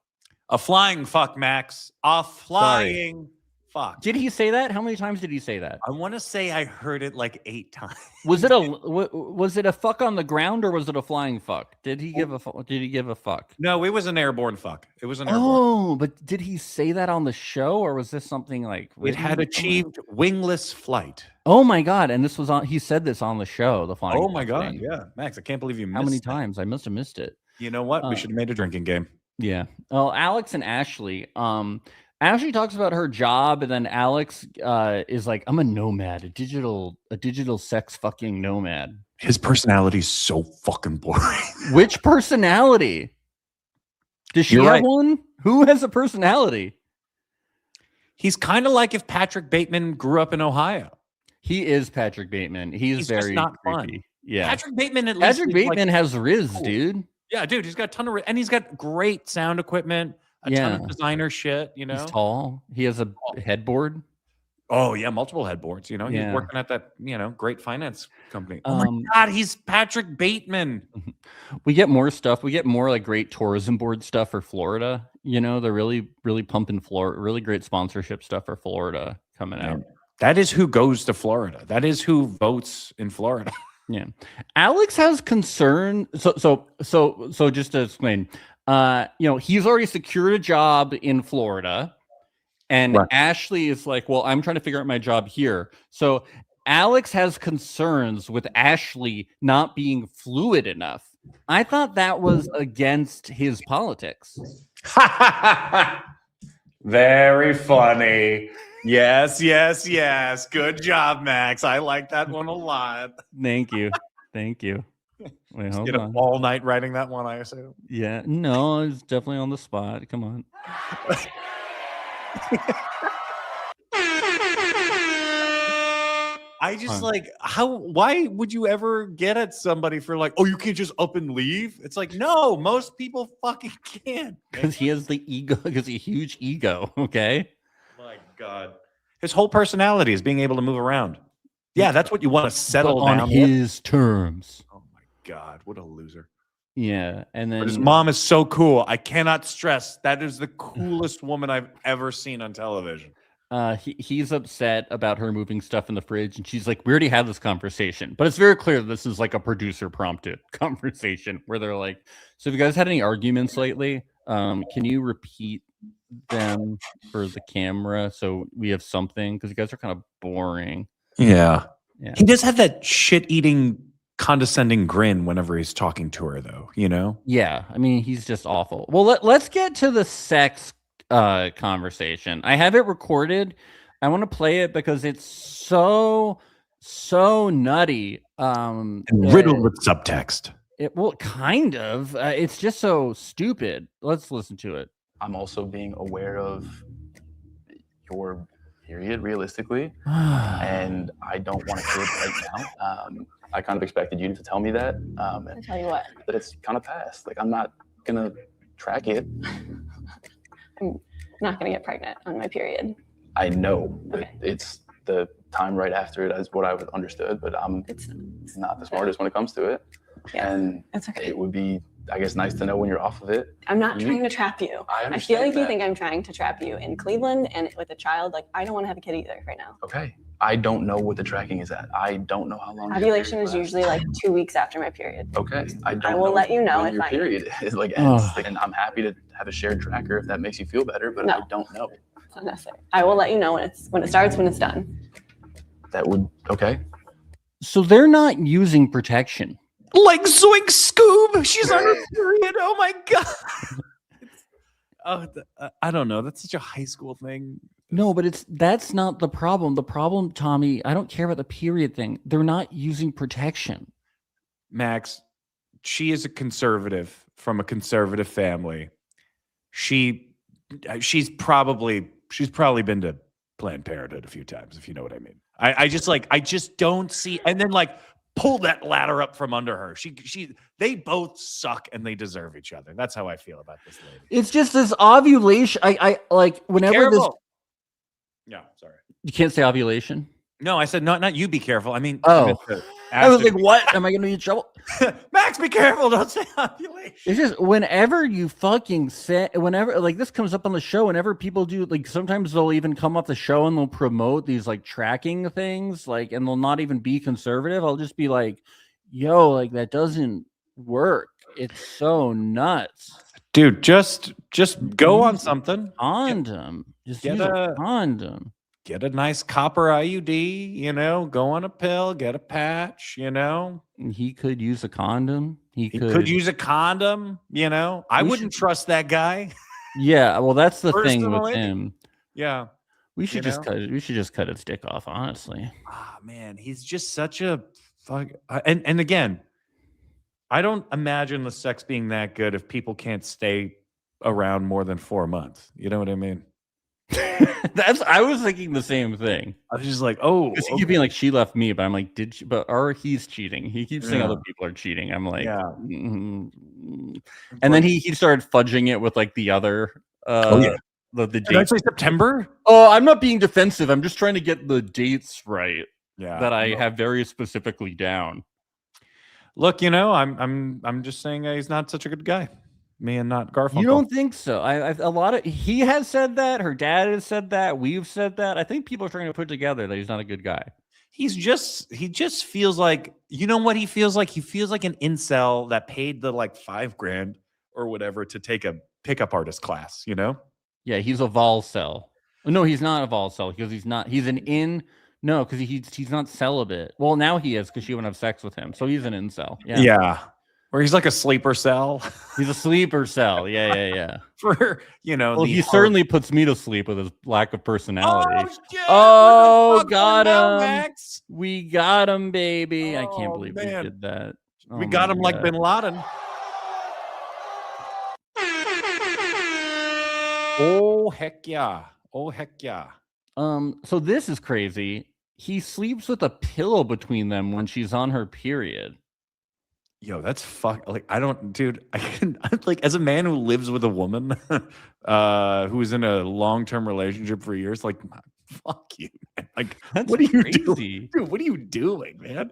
A flying fuck, Max. A flying fuck. Did he say that? How many times did he say that? I want to say I heard it like 8 times. Was it a fuck on the ground, or was it a flying fuck? Did he give a fuck? No, it was an airborne fuck. It was an airborne. Oh, but did he say that on the show, or was this something like it had achieved wingless flight? Oh my god! And this was on. He said this on the show. The flying. Oh my god! Thing. Yeah, Max, I can't believe you missed. How many times? I must have missed it. You know what? We should have made a drinking game. Yeah. Well, Alex and Ashley. Ashley talks about her job, and then Alex is like, I'm a nomad, a digital sex fucking nomad. His personality is so fucking boring. Which personality? Does she have one? Who has a personality? He's kind of like if Patrick Bateman grew up in Ohio. He is Patrick Bateman. He's very just not creepy. fun. Yeah. Patrick Bateman has Riz, cool. Dude. Yeah, dude, he's got a ton of and he's got great sound equipment. A ton of designer shit, you know. He's tall. He has a headboard. Oh yeah, multiple headboards. You know, he's working at that great finance company. Oh my god, he's Patrick Bateman. We get more stuff. We get more like great tourism board stuff for Florida. You know, they're really pumping Florida. Really great sponsorship stuff for Florida coming out. That is who goes to Florida. That is who votes in Florida. Yeah, Alex has concern. So just to explain. He's already secured a job in Florida, and Ashley is like, well, I'm trying to figure out my job here. So Alex has concerns with Ashley not being fluid enough. I thought that was against his politics. Very funny. Yes. Good job, Max. I like that one a lot. Thank you. Wait, hold on. All night writing that one, I assume. Yeah, no, it's definitely on the spot. Come on. I just why would you ever get at somebody for like, oh, you can't just up and leave? It's like, no, most people fucking can't. Because he has the ego, because he's a huge ego, okay? My God. His whole personality is being able to move around. Yeah, that's what you want to settle on down his terms. Oh my God, what a loser. Yeah, and then But his mom is so cool. I cannot stress that is the coolest woman I've ever seen on television. He's upset about her moving stuff in the fridge, and she's like, "We already had this conversation." But it's very clear this is like a producer prompted conversation where they're like, "So, have you guys had any arguments lately? Can you repeat them for the camera so we have something? Because you guys are kind of boring." Yeah. Yeah. He does have that shit-eating, condescending grin whenever he's talking to her, though, you know? Yeah, I mean, he's just awful. Well, let's get to the sex conversation. I have it recorded. I want to play it because it's so nutty. And riddled with subtext. Well, kind of. It's just so stupid. Let's listen to it. I'm also being aware of your period, realistically, and I don't want a kid right now. I kind of expected you to tell me that. I tell you what, That it's kind of past. Like, I'm not gonna track it. I'm not gonna get pregnant on my period. I know Okay. it's the time right after it is what I understood, but It's not the smartest when it comes to it. Yeah, And it's okay. it would be, I guess, nice to know when you're off of it. I'm not You- trying to trap you. I I understand feel like you that. think I'm trying to trap you in Cleveland and with a child. Like, I don't want to have a kid either right now. Okay. I don't know what the tracking is at. I don't know how long your Ovulation period is lasts. usually like 2 weeks after my period. Okay. I don't will let you know when if your I- period is like ends. Ugh. And I'm happy to have a shared tracker if that makes you feel better, but No. I don't know. It's not necessary. I will let you know when it starts, when it's done. That would okay. So they're not using protection. Like Zoink Scoob, she's on her period. Oh my God. I don't know. That's such a high school thing. No, but that's not the problem. The problem, Tommy, I don't care about the period thing. They're not using protection. Max, she is a conservative from a conservative family. She's probably been to Planned Parenthood a few times, if you know what I mean. I just don't see, and then like pull that ladder up from under her. They both suck and they deserve each other. That's how I feel about this lady. It's just this ovulation. I like whenever this. Careful. Yeah, sorry. You can't say ovulation. No, I said not you. Be careful. I mean, Oh. meant to I was ask like, what? Am I going to be in trouble? Max, be careful. Don't say ovulation. It's just whenever you fucking say, whenever like this comes up on the show, whenever people do, like sometimes they'll even come off the show and they'll promote these like tracking things, like, and they'll not even be conservative. I'll just be like, yo, like that doesn't work. It's so nuts. Dude, just go on something. Condom. Just Get use a a- condom. Get a nice copper IUD, you know, go on a pill, get a patch, you know. He could use a condom. He Could use a condom, you know. I We wouldn't trust that guy. Yeah, well, that's the thing with Personally, him. Yeah. We should you just know? cut. We should just cut his dick off. Honestly. Ah, man, he's just such a fuck. And again, I don't imagine the sex being that good if people can't stay around more than 4 months. You know what I mean? I was thinking the same thing. I was just like, oh, Because he keep being like, she left me, but I'm like, did she? But or he's cheating. He keeps saying Yeah. other people are cheating. I'm like, Yeah. mm. And then he started fudging it with like the other. Yeah. The Did I dates. say September? Oh, I'm not being defensive. I'm just trying to get the dates right Yeah. that I have very specifically down. Look, you know, I'm just saying he's not such a good guy. Me and not Garfunkel. You don't think so? He has said that. Her dad has said that. We've said that. I think people are trying to put together that he's not a good guy. he just feels like, you know what he feels like? He feels like an incel that paid the like $5,000 or whatever to take a pickup artist class, you know? Yeah, he's a vol cell. No, he's not a vol cell because he's not. He's an in. No, because he's not celibate. Well, now he is because she wouldn't have sex with him. So he's an incel. Yeah. Or he's like a sleeper cell He's a sleeper cell. Yeah. for, you know, Well, the he certainly puts me to sleep with his lack of personality. shit, Oh, we're the fuck got now, him. Max. We got him, baby. I can't Oh, believe man. we did that. We Oh got my him like God. Bin Laden. Oh heck yeah. Oh heck yeah. So this is crazy. He sleeps with a pillow between them when she's on her period. Yo, that's like I don't, dude. I can like as a man who lives with a woman who's in a long-term relationship for years. Like, Fuck you, man. Like, That's what are you crazy. doing? Dude, what are you doing, man?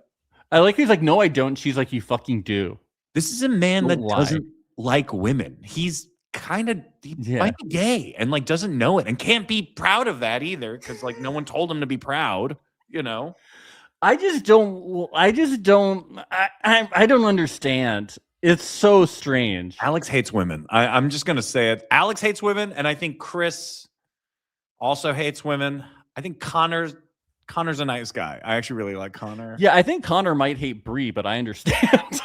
I like he's like, no, I don't. She's like, you fucking do. This is a man that Don't lie. doesn't like women. He's kind of might be gay and like doesn't know it and can't be proud of that either because like no one told him to be proud, you know. I don't understand. It's so strange. Alex hates women. I'm just gonna say it. Alex hates women, and I think Chris also hates women. I think Connor's a nice guy. I actually really like Connor. Yeah, I think Connor might hate Brie, but I understand.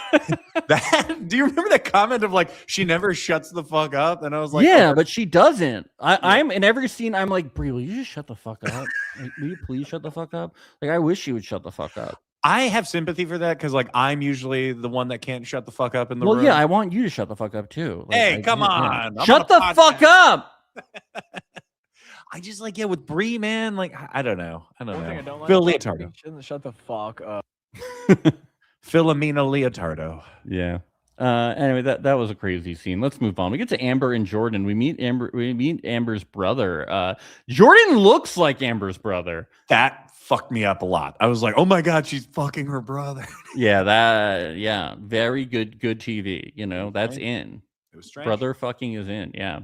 Do you remember that comment of like she never shuts the fuck up? And I was like, yeah, but she doesn't. I'm in every scene. I'm like, Brie, will you just shut the fuck up? Like, will you please shut the fuck up? Like, I wish you would shut the fuck up. I have sympathy for that because like I'm usually the one that can't shut the fuck up in the room. Well, yeah, I want you to shut the fuck up too. Like, hey, come on, shut the fuck up. I just like with Brie, man. Like I don't know. One thing I don't like Phil about Leotardo. Brie, shouldn't shut the fuck up. Philomena Leotardo. Yeah. Anyway, that was a crazy scene. Let's move on. We get to Amber and Jordan. We meet Amber's brother. Jordan looks like Amber's brother. That fucked me up a lot. I was like, oh my God, she's fucking her brother. Yeah, very good TV. You know, that's in. It was strange. Brother fucking is in. Yeah.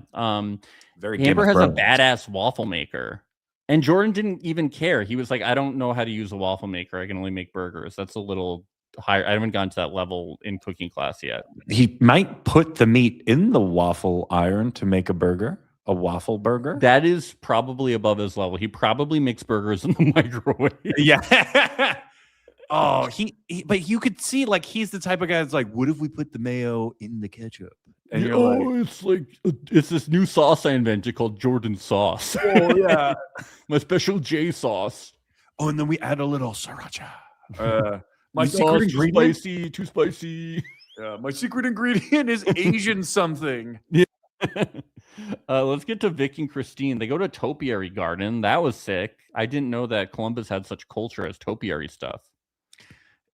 Very Amber has a badass waffle maker. And Jordan didn't even care. He was like, I don't know how to use a waffle maker. I can only make burgers. That's a little higher. I haven't gone to that level in cooking class yet. He might put the meat in the waffle iron to make a burger, a waffle burger. That is probably above his level. He probably makes burgers in the microwave. Yeah. Oh, but you could see like he's the type of guy that's like, what if we put the mayo in the ketchup? And you're like, it's this new sauce I invented called Jordan sauce. oh yeah, my special J sauce. Oh, and then we add a little sriracha. My secret secret ingredient, too spicy. my secret ingredient is Asian something. Yeah. Let's get to Vic and Christine. They go to Topiary Garden. That was sick. I didn't know that Columbus had such culture as topiary stuff.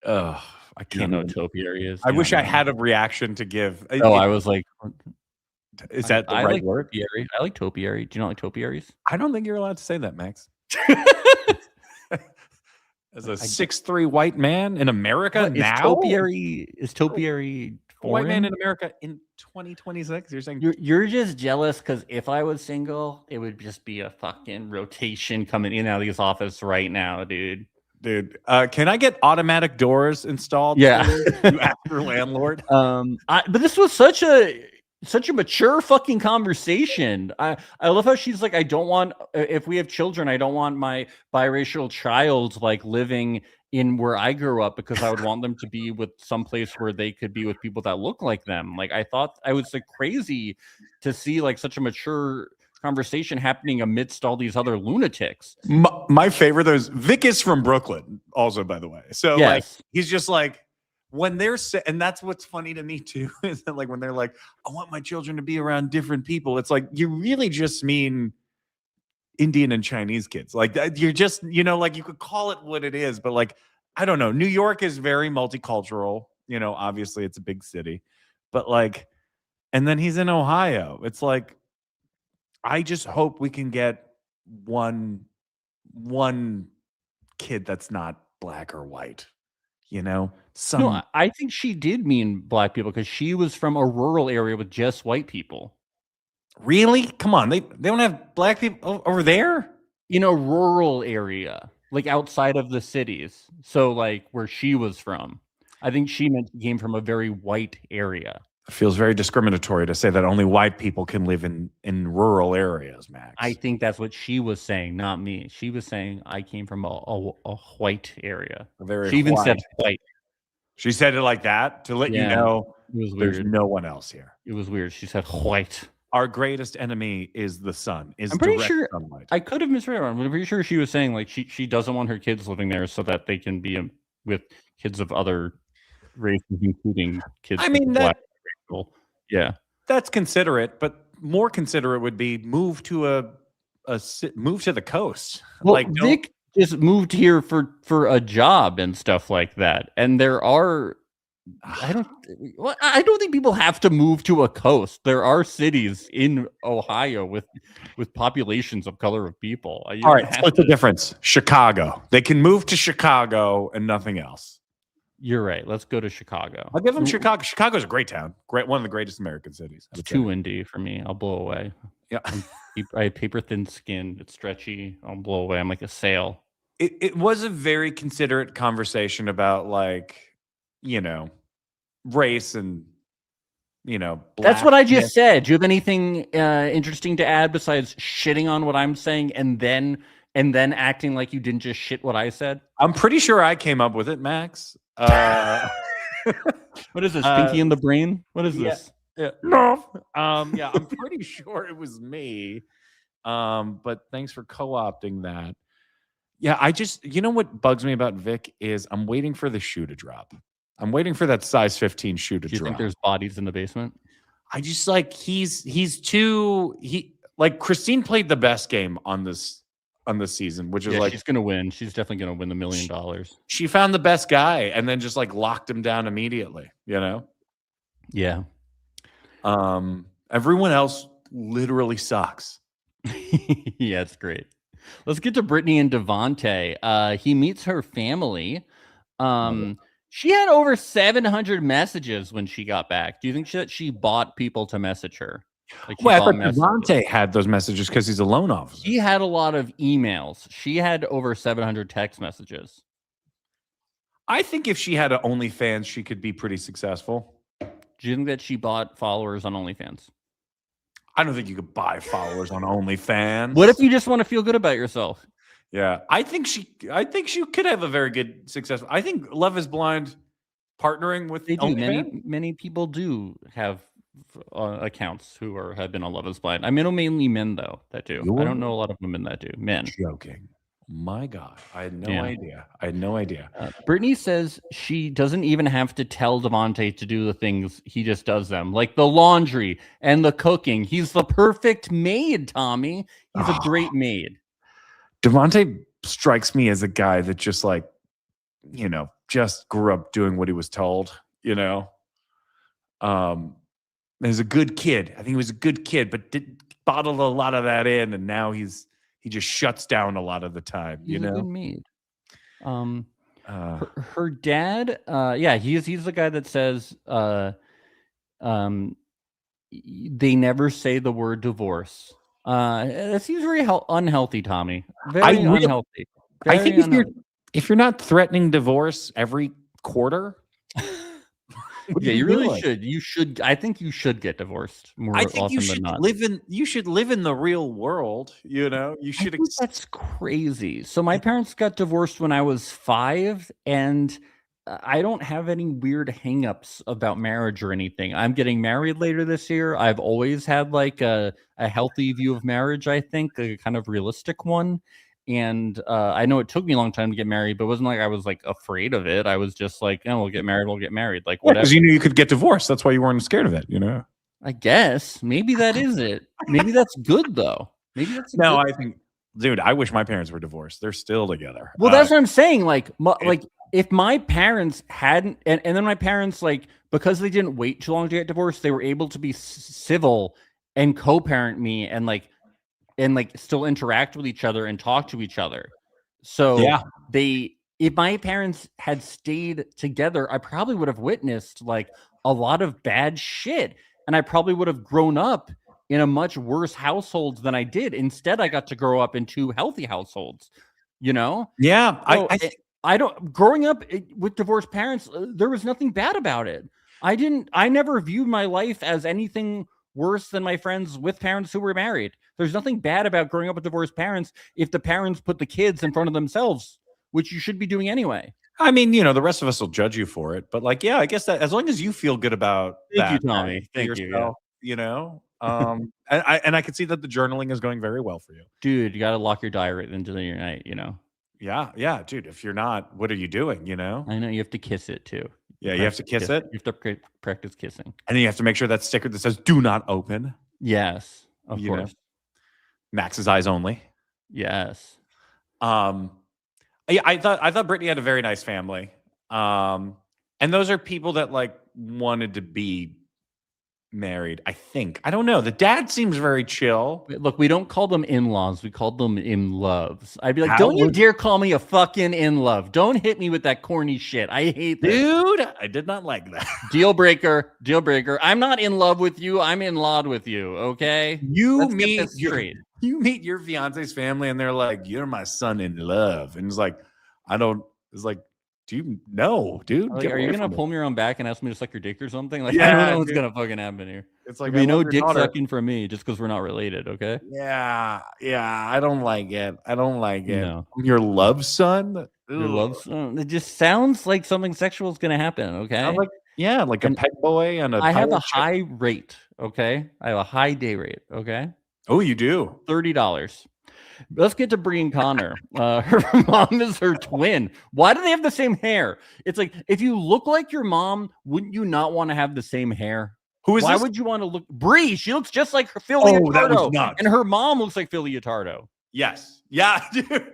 I can't know what topiary is. I wish I had a reaction to give. I was like, is that the right like word? Topiary. I like topiary. Do you not like topiaries? I don't think you're allowed to say that, Max. As a 6'3" white man in America What, now? Is topiary a white man foreign? in America in 2026? You're saying You're just jealous because if I was single, it would just be a fucking rotation coming in and out of this office right now, dude. Dude, can I get automatic doors installed? Yeah. You ask your landlord. But this was such a mature fucking conversation. I love how she's like, I don't want, if we have children, I don't want my biracial child like living in where I grew up because I would want them to be with some place where they could be with people that look like them. Like I thought I was like crazy to see like such a mature conversation happening amidst all these other lunatics. My favorite is Vic is from Brooklyn, also, by the way. So Yes. like he's just like when they're and that's what's funny to me too, is that like when they're like, I want my children to be around different people. It's like you really just mean Indian and Chinese kids. Like you're just, like you could call it what it is, but like, I don't know. New York is very multicultural. Obviously it's a big city, but like, and then he's in Ohio. It's like, I just hope we can get one kid that's not black or white. No, I think she did mean black people because she was from a rural area with just white people. Really? Come on, they don't have black people over there? In a rural area, like outside of the cities. So like where she was from. I think she meant she came from a very white area. It feels very discriminatory to say that only white people can live in rural areas, Max. I think that's what she was saying, not me. She was saying I came from a white area. She even said white. She said it like that to let you know there's no one else here. It was weird. She said white. Our greatest enemy is the sun. I'm pretty sure sunlight. I could have misread her. I'm pretty sure she was saying like she doesn't want her kids living there so that they can be with kids of other races, including kids. I mean that. Yeah, that's considerate, but more considerate would be move to move to the coast. Well, like Vic just moved here for a job and stuff like that, and there are I don't think people have to move to a coast. There are cities in Ohio with populations of color of people. All right, what's the difference? Chicago. They can move to Chicago and nothing else. You're right. Let's go to Chicago. I'll give them Chicago. Chicago's a great town. Great, one of the greatest American cities. It's too windy for me. I'll blow away. Yeah. I have paper thin skin. It's stretchy. I'll blow away. I'm like a sail. It was a very considerate conversation about, like, you know, race and, you know, That's what I just said. Do you have anything interesting to add besides shitting on what I'm saying and then acting like you didn't just shit what I said? I'm pretty sure I came up with it, Max. What is this? Pinky in the brain? What is this? Yeah. No. Yeah, I'm pretty sure it was me. But thanks for co-opting that. Yeah, I just, you know what bugs me about Vic is I'm waiting for the shoe to drop. I'm waiting for that size 15 shoe to drop. Do you think there's bodies in the basement? I just like he's like Christine played the best game on this season, which is like she's gonna win. She's definitely gonna win the $1 million. She found the best guy and then just like locked him down immediately, you know? Yeah. Everyone else literally sucks. Yeah, it's great. Let's get to Britney and Devonte. He meets her family. She had over 700 messages when she got back. Do you think she bought people to message her? Like well, I thought Devonte had those messages because he's a loan officer. He had a lot of emails. She had over 700 text messages. I think if she had an OnlyFans, she could be pretty successful. Do you think that she bought followers on OnlyFans? I don't think you could buy followers on OnlyFans. What if you just want to feel good about yourself? Yeah, I think she could have a very good success. I think Love Is Blind partnering with they do. OnlyFans. Many people do have accounts who have been on Love Is Blind. I mean, mainly men though that do. I don't know a lot of women that do. Men. Joking. My God, I had no idea. I had no idea. Brittany says she doesn't even have to tell Devonte to do the things. He just does them, like the laundry and the cooking. He's the perfect maid, Tommy. He's a great maid. Devonte strikes me as a guy that just like, you know, just grew up doing what he was told, you know. He's a good kid. I think he was a good kid, but bottled a lot of that in, and now he just shuts down a lot of the time. He's you know, a good maid. Her dad, yeah, he's the guy that says, they never say the word divorce. That seems very unhealthy, Tommy. Very unhealthy. I think if you're not threatening divorce every quarter. Yeah, you really should. You should. I think you should get divorced more often than not. You should live in the real world. You know, you should. That's crazy. So my parents got divorced when I was 5, and I don't have any weird hangups about marriage or anything. I'm getting married later this year. I've always had like a healthy view of marriage. I think a kind of realistic one. And I know it took me a long time to get married, but it wasn't like I was like afraid of it. I was just like, oh, we'll get married. Like whatever. Because you knew you could get divorced. That's why you weren't scared of it, you know? I guess. Maybe that is it. Maybe that's good, though. Maybe that's no, I think, dude, I wish my parents were divorced. They're still together. Well, that's what I'm saying. Like if my parents hadn't, and then my parents, like, because they didn't wait too long to get divorced, they were able to be civil and co-parent me and still interact with each other and talk to each other. So yeah, if my parents had stayed together, I probably would have witnessed like a lot of bad shit. And I probably would have grown up in a much worse household than I did. Instead, I got to grow up in 2 healthy households, you know? Yeah. So I don't, growing up with divorced parents, there was nothing bad about it. I never viewed my life as anything worse than my friends with parents who were married. There's nothing bad about growing up with divorced parents if the parents put the kids in front of themselves, which you should be doing anyway. I mean, you know, the rest of us will judge you for it, but like, yeah, I guess that as long as you feel good about Thank you, Tommy. Thank you. Yeah. You know, and I can see that the journaling is going very well for you, dude. You got to lock your diary into your night. You know. Yeah, dude. If you're not, what are you doing? You know. I know you have to kiss it too. Yeah, you have to kiss it. You have to practice kissing, and then you have to make sure that sticker that says "Do not open." Yes, of course. Know? Max's eyes only. Yes. Yeah, I thought Britney had a very nice family. And those are people that like wanted to be married, I think. I don't know. The dad seems very chill. Look, we don't call them in-laws. We call them in-loves. I'd be like, How don't you would- dare call me a fucking in-love. Don't hit me with that corny shit. I hate this. Dude, I did not like that. Deal breaker. Deal breaker. I'm not in love with you. I'm in law with you. Okay. Let's get this straight. You meet your fiance's family and they're like, you're my son in love. And it's like, it's like, do you know, dude? Like, Get are you away gonna from me. pull me around back and ask me to suck your dick or something? Like, I Yeah, don't know what's dude. gonna fucking happen here. It's like, There'll be I no love your dick daughter. sucking from me just because we're not related. Okay. Yeah, I don't like it. I don't like it. No. Your love son? Your Ugh. love. It just sounds like something sexual is gonna happen. Okay. Sounds like, yeah, like And a pet boy and a I have a pirate ship. high rate. Okay. I have a high day rate. Okay. Oh, you do? $30. Let's get to Bree and Connor. Her mom is her twin. Why do they have the same hair? It's like, if you look like your mom, wouldn't you not want to have the same hair? Who is Why this? would you want to look? Bree, she looks just like her Phil Oh, that was Leotardo. nuts. And her mom looks like Phil Leotardo. Yes. Yeah, dude.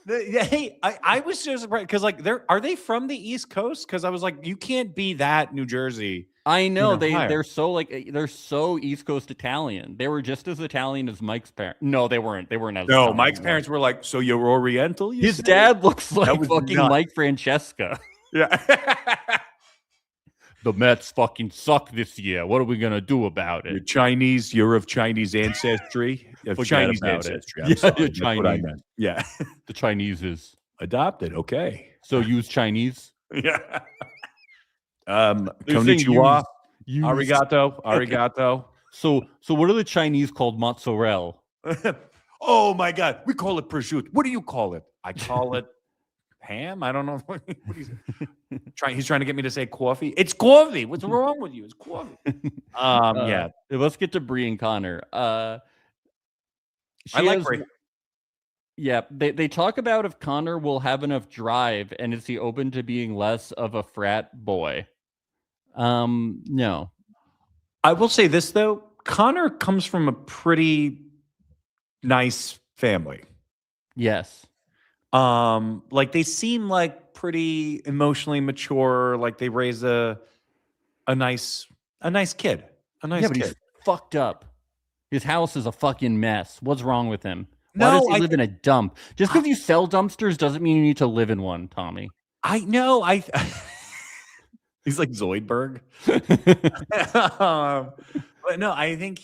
Hey, I was so surprised because like are they from the East Coast? Because I was like, you can't be that New Jersey. I know Ohio. they're so East Coast Italian. They were just as Italian as Mike's parents. No, they weren't. They weren't as No, Italian. Mike's parents were like, so you're Oriental? You His say?" dad looks like was fucking nuts. Mike Francesca. Yeah. The Mets fucking suck this year. What are we gonna do about You're it? Chinese. You're of Chinese ancestry. Of Forget Chinese about it. ancestry. Yeah, Sorry, you're that's what I Chinese. meant. Yeah. The Chinese is Adopted. Okay. so use Chinese. Yeah. They're saying Konnichiwa. use. Arigato. Arigato. So what are the Chinese called mozzarella? Oh my God. We call it prosciutto. What do you call it? I call it ham. I don't know. What he's trying to get me to say coffee. It's coffee. What's wrong with you? It's coffee. Yeah. Let's get to Bree and Connor. I like Bree. Yeah, they talk about if Connor will have enough drive and is he open to being less of a frat boy. No. I will say this though. Connor comes from a pretty nice family. Yes. Like they seem like pretty emotionally mature. Like they raise a nice kid. A nice Yeah, but kid. he's fucked up. His house is a fucking mess. What's wrong with him? Why No, does he I live in a dump? Just because you sell dumpsters doesn't mean you need to live in one, Tommy. I know. He's like Zoidberg. But no, I think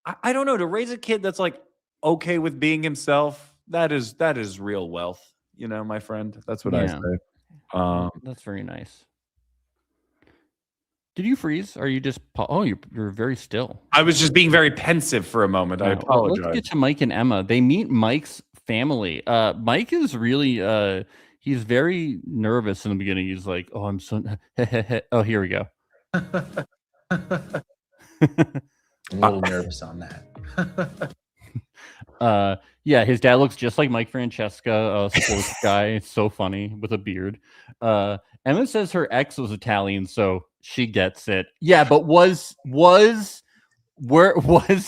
I don't know, to raise a kid that's like okay with being himself, that is real wealth, you know, my friend. That's what I Yeah. say. That's very nice. Did you freeze? Or are you just you're very still. I was just being very pensive for a moment. I Well, apologize. let's get to Mike and Emma. They meet Mike's family. Mike is really he's very nervous in the beginning. He's like, "Oh, I'm so oh, here we go." I'm a little nervous on that. Yeah, his dad looks just like Mike Francesca, a sports guy. It's so funny with a beard. Emma says her ex was Italian, so she gets it. Yeah, but was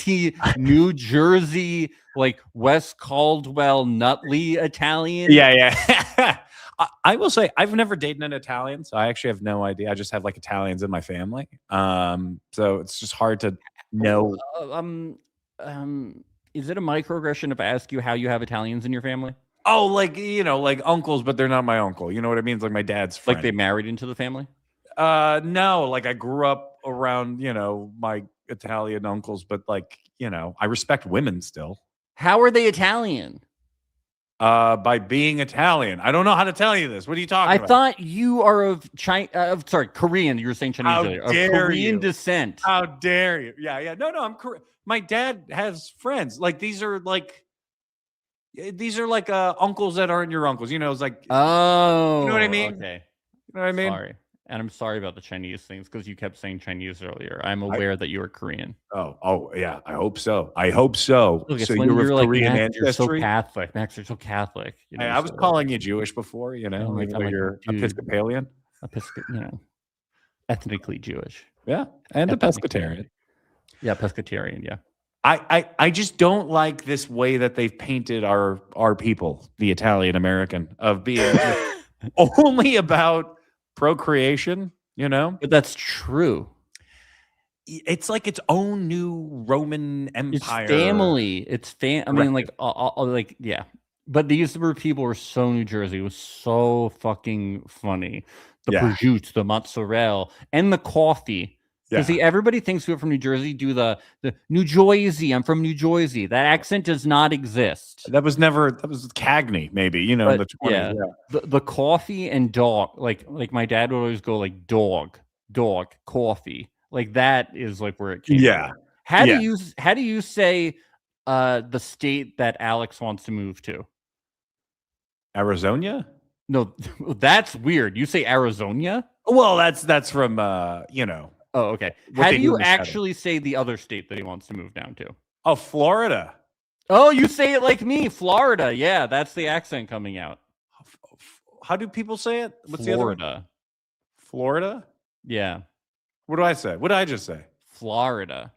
he New Jersey, like West Caldwell, Nutley Italian? Yeah. I will say I've never dated an Italian, so I actually have no idea. I just have like Italians in my family. So it's just hard to know. Is it a microaggression if I ask you how you have Italians in your family? Oh, like, you know, like uncles, but they're not my uncle. You know what I mean? It's like my dad's friend. Like they married into the family? No, like I grew up around, you know, my Italian uncles, but like, you know, I respect women still. How are they Italian? By being Italian. I don't know how to tell you this. What are you talking I about? thought you are of Korean. You were saying Chinese How earlier. Of dare Korean you. descent. How dare you? Yeah. No, I'm correct. My dad has friends. Like these are like uncles that aren't your uncles. You know, it's like, Oh, you know what I mean? Okay. You know what I mean? Sorry. And I'm sorry about the Chinese things because you kept saying Chinese earlier. I'm aware that you are Korean. Oh, yeah. I hope so. So Look, so when you're of like, Korean Max, you're so ancestry? Catholic. Max, you're so Catholic. You know, Hey, I was so- calling you Jewish before, you know, Oh my even God, though like, you're dude. Episcopalian. ethnically Jewish. Yeah. And Ethnically. Pescatarian. Yeah, pescatarian. Yeah. I just don't like this way that they've painted our people, the Italian American, of being only about procreation, you know? But that's true. It's like its own new Roman Empire. It's family. It's I mean, like, yeah. But these were people were so New Jersey. It was so fucking funny. The prosciutto, the mozzarella, and the coffee. Because everybody thinks we're from New Jersey. Do the New Jersey? I'm from New Jersey. That accent does not exist. That was Cagney, maybe, you know, in the 20s. Yeah. The coffee and dog, like my dad would always go like dog, coffee. Like that is like where it came from. How do you say the state that Alex wants to move to? Arizona? No, that's weird. You say Arizona? Well, that's from you know. Oh, okay. How do you actually say the other state that he wants to move down to? Oh, Florida. Oh, you say it like me, Florida. Yeah, that's the accent coming out. How do people say it? What's Florida. the other one? Florida? Yeah. What do I say? What did I just say? Florida.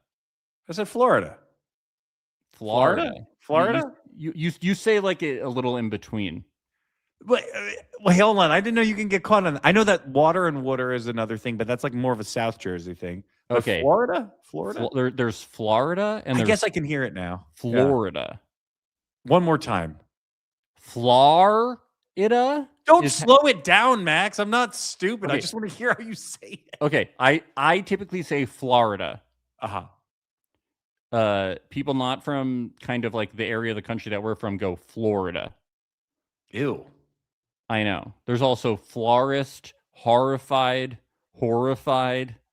I said Florida. Florida. Florida? You say like a little in between. Wait, hold on. I didn't know you can get caught on. I know that water and water is another thing, but that's like more of a South Jersey thing. But Okay. Florida? There's Florida, and I guess I can hear it now. Florida. Yeah. One more time. Florida? Don't slow it down, Max. I'm not stupid. Okay. I just want to hear how you say it. Okay. I typically say Florida. People not from kind of like the area of the country that we're from go Florida. Ew. I know. There's also florist, horrified,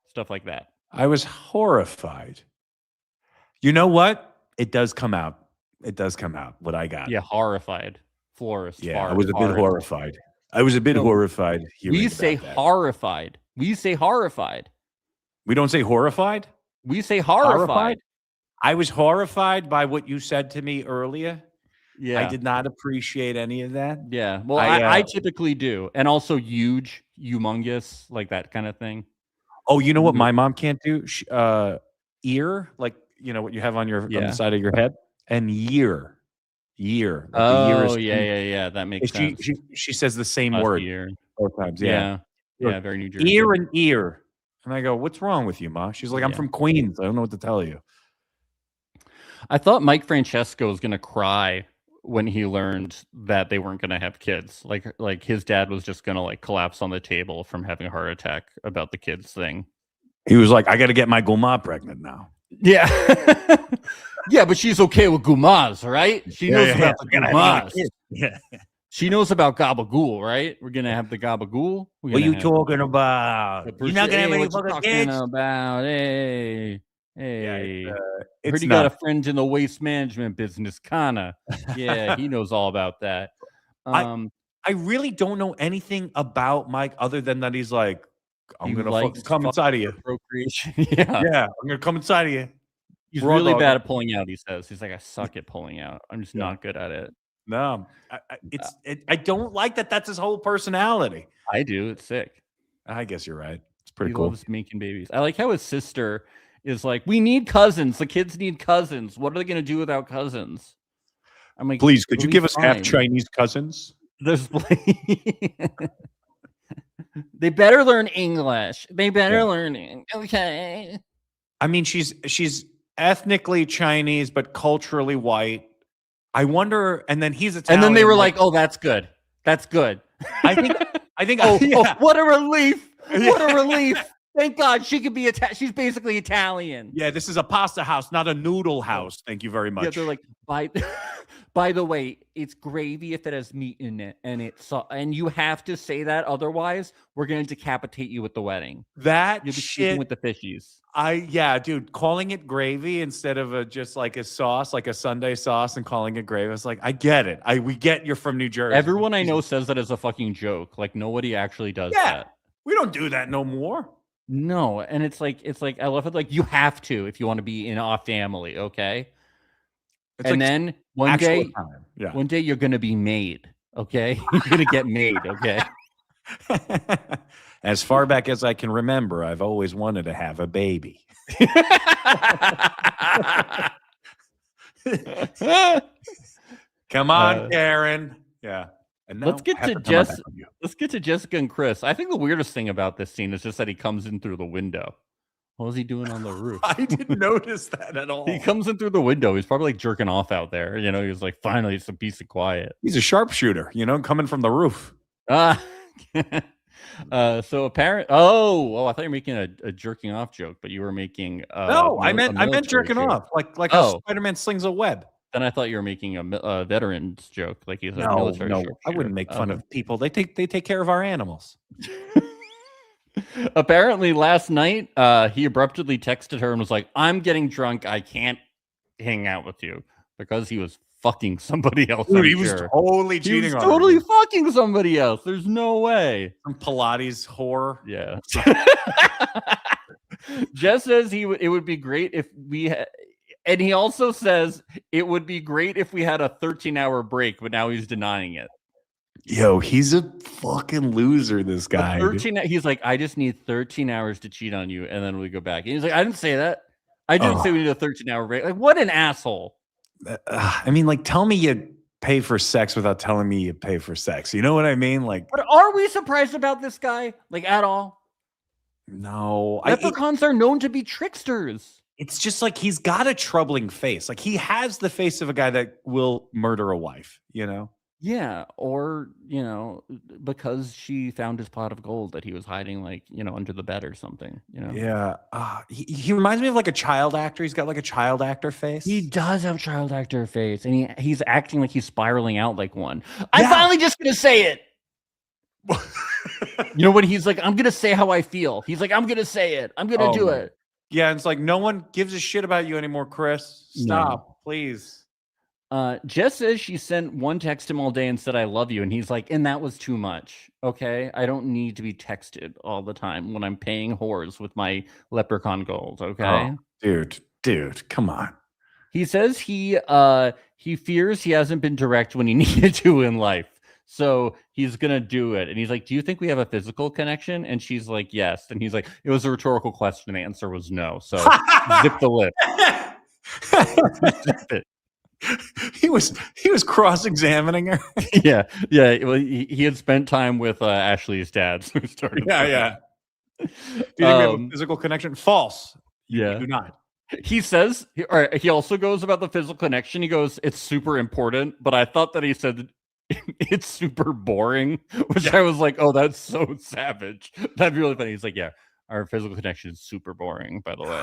stuff like that. I was horrified. You know what? It does come out. What I got. Yeah, horrified. Florist. Yeah, I was a bit horrified. Horrified. We say horrified. We say horrified. We don't say horrified? We say horrified. I was horrified by what you said to me earlier. Yeah. I did not appreciate any of that. Yeah. Well, I typically do. And also huge, humongous, like that kind of thing. Oh, you know what my mom can't do? Ear, like, you know what you have on on the side of your head? And year. Like oh, yeah. That makes sense. She says the same word both times. Yeah. Yeah, very New Jersey. Ear and ear. And I go, what's wrong with you, Ma? She's like, I'm from Queens. I don't know what to tell you. I thought Mike Francesco was going to cry when he learned that they weren't going to have kids. Like his dad was just going to like collapse on the table from having a heart attack about the kids thing. He was like, I got to get my Guma pregnant now. Yeah. Yeah, but she's okay with Gumas, right? She knows about the Gumas. Yeah. She knows about Gabagool, right? We're going to have the Gabagool. What are you talking about? You're not going to have any fucking kids? About? Hey. Yeah, I heard you got a friend in the waste management business, Kana. Yeah, he knows all about that. I really don't know anything about Mike other than that he's like, I'm going to come inside of you. Procreation. Yeah, I'm going to come inside of you. He's really bad at pulling out, he says. He's like, I suck at pulling out. I'm just not good at it. No, I don't like that. That's his whole personality. I do. It's sick. I guess you're right. It's pretty he cool. He loves making babies. I like how his sister is like, we need cousins. The kids need cousins. What are they going to do without cousins? I'm like, please, could you give us half Chinese cousins? There's they better learn English. They better learn. Okay. I mean, she's ethnically Chinese, but culturally white. I wonder. And then he's Italian. And then they were like, oh, that's good. That's good. I think. Oh, what a relief. What a relief. Thank God she could be she's basically Italian. Yeah, this is a pasta house, not a noodle house. Thank you very much. Yeah, they're like, by the way, it's gravy if it has meat in it, and you have to say that, otherwise we're going to decapitate you at the wedding. That you'll be shit with the fishies. Dude, calling it gravy instead of just like a sauce, like a Sunday sauce, and calling it gravy. I was like, I get it. We get you're from New Jersey. Everyone I know says that as a fucking joke. Like nobody actually does that. We don't do that no more. No, and it's like I love it. Like you have to if you want to be in our family, okay? It's and like then one day you're gonna be made, okay? You're gonna get made, okay? As far back as I can remember, I've always wanted to have a baby. Come on, Karen. Yeah. And now Let's get I have to turn my Jess. back on you. Let's get to Jessica and Chris. I think the weirdest thing about this scene is just that he comes in through the window. What was he doing on the roof? I didn't notice that at all. He comes in through the window. He's probably like jerking off out there. You know, he was like, finally, it's a piece of quiet. He's a sharpshooter, coming from the roof. So apparent. Oh, I thought you were making a jerking off joke, but you were making. No, I meant jerking joke. off, like how Spider-Man slings a web. Then I thought you were making a veterans joke, like he's a No, military. no, I sharpshooter. wouldn't make fun of people. They take care of our animals. Apparently, last night, he abruptly texted her and was like, "I'm getting drunk. I can't hang out with you," because he was fucking somebody else. Dude, I'm he was sure. totally He cheating was on totally her. fucking somebody else. There's no way. Some Pilates whore. Yeah. Jess says it would be great if we and he also says it would be great if we had a 13-hour break, but now he's denying it. Yo, he's a fucking loser, this guy. 13. He's like, I just need 13 hours to cheat on you, and then we go back. And he's like, I didn't say that. I didn't say we need a 13-hour break. Like, what an asshole. I mean, like, tell me you pay for sex without telling me you pay for sex. You know what I mean? Like, But are we surprised about this guy? Like, at all? no. Leprechauns are known to be tricksters. It's just like he's got a troubling face. Like, he has the face of a guy that will murder a wife, Yeah, or, because she found his pot of gold that he was hiding, like, under the bed or something, Yeah. He reminds me of like a child actor. He's got like a child actor face. He does have child actor face, and he's acting like he's spiraling out like one. I'm finally just going to say it. When he's like, I'm going to say how I feel. He's like, I'm going to say it. I'm going to do it. Yeah, it's like no one gives a shit about you anymore, Chris. Stop, please. Jess says she sent one text him all day and said, I love you. And he's like, and that was too much. Okay. I don't need to be texted all the time when I'm paying whores with my leprechaun gold. Okay. Oh, dude, come on. He says he fears he hasn't been direct when he needed to in life. So he's going to do it. And he's like, do you think we have a physical connection? And she's like, yes. And he's like, it was a rhetorical question. The answer was no. So zip the lip. Zip it. He was cross-examining her. Yeah. Well, he had spent time with Ashley's dad. So he started. Yeah. Do you think we have a physical connection? False. You do not. He says, he also goes about the physical connection. He goes, it's super important, but I thought that he said it's super boring, which I was like, oh, that's so savage. That'd be really funny. He's like, yeah, our physical connection is super boring, by the way.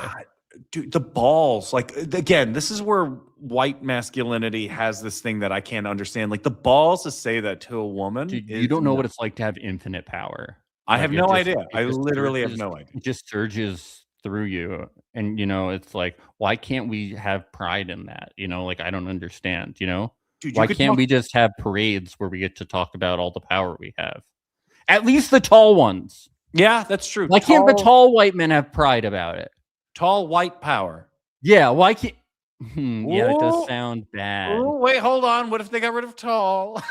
Dude, the balls, like, again, this is where white masculinity has this thing that I can't understand. Like, the balls to say that to a woman. Dude, you don't know what it's like to have infinite power. I have no idea. I literally have no idea. It just surges through you. And, it's like, why can't we have pride in that? Like, I don't understand, Dude, why can't we just have parades where we get to talk about all the power we have? At least the tall ones. Yeah, that's true. Why can't the tall white men have pride about it? Tall white power. Yeah, why can't... yeah, it does sound bad. Oh, wait, hold on. What if they got rid of tall?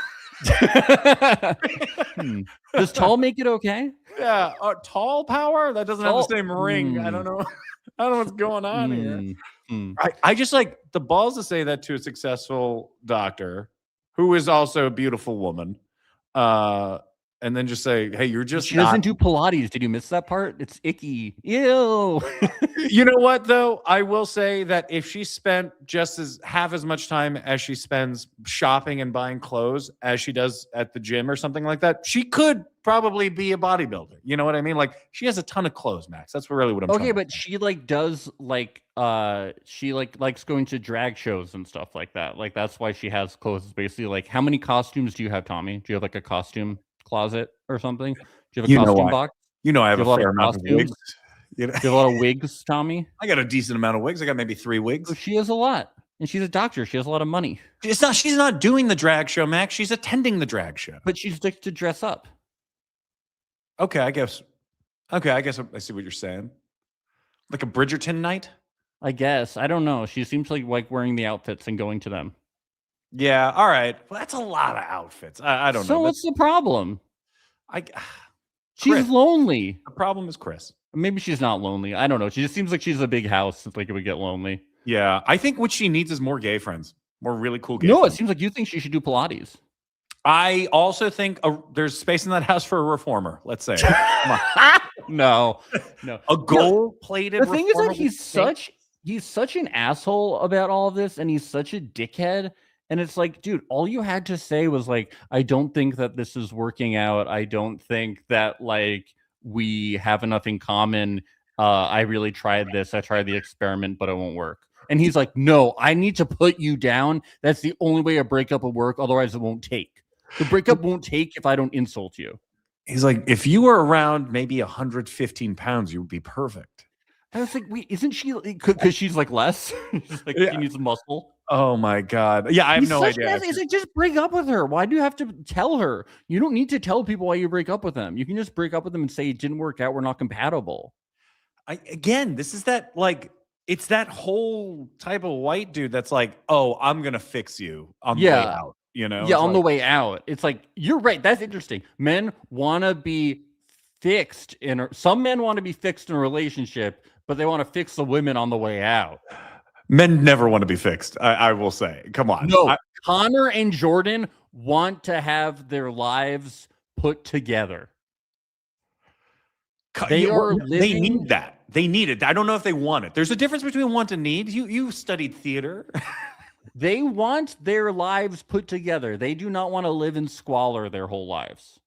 Does tall make it okay? Yeah, tall power? That doesn't have the same ring. I don't know. I don't know what's going on here. I just like the balls to say that to a successful doctor who is also a beautiful woman. And then just say, hey, you're just She doesn't do Pilates. Did you miss that part? It's icky. Ew. You know what, though? I will say that if she spent just half as much time as she spends shopping and buying clothes as she does at the gym or something like that, she could probably be a bodybuilder. You know what I mean? Like, she has a ton of clothes, Max. That's really what I'm trying to but she does she likes going to drag shows and stuff like that. Like, that's why she has clothes. It's basically like, how many costumes do you have, Tommy? Do you have like a costume closet or something? Do you have a costume box? I have a fair amount of wigs. Do you have a lot of wigs, Tommy? I got a decent amount of wigs. I got maybe 3 wigs. So she has a lot. And she's a doctor. She has a lot of money. She's not doing the drag show, Max. She's attending the drag show. But she's like to dress up. Okay, I guess I see what you're saying. Like a Bridgerton night? I guess. I don't know. She seems like wearing the outfits and going to them. Yeah, all right. Well, that's a lot of outfits. I don't know. So what's the problem? She's Chris. lonely. The problem is Chris. Maybe she's not lonely. I don't know. She just seems like she's a big house. It's like it would get lonely. Yeah, I think what she needs is more gay friends. More really cool gay No, friends. it seems like you think she should do Pilates. I also think there's space in that house for a reformer. Let's say Come on. No. A gold-plated. The thing is reformer that he's such an asshole about all of this, and he's such a dickhead. And it's like, dude, all you had to say was like, I don't think that this is working out. I don't think that like we have enough in common. I really tried this. I tried the experiment, but it won't work. And he's like, no, I need to put you down. That's the only way a breakup will work. Otherwise, it won't take. The breakup won't take if I don't insult you. He's like, if you were around maybe 115 pounds, you would be perfect. I was like, wait, isn't she? Because she's like less. She's like, she needs muscle. Oh my God. Yeah, I have no idea. It's like, just break up with her. Why do you have to tell her? You don't need to tell people why you break up with them. You can just break up with them and say it didn't work out. We're not compatible. This is that like, it's that whole type of white dude that's like, oh, I'm going to fix you on the way out. You know? Yeah, on the way out. It's like, you're right. That's interesting. Men want to be fixed some men want to be fixed in a relationship, but they want to fix the women on the way out. Men never want to be fixed. I will say, come on. No, Connor and Jordan want to have their lives put together. They need that. They need it. I don't know if they want it. There's a difference between want and need. You studied theater. They want their lives put together. They do not want to live in squalor their whole lives.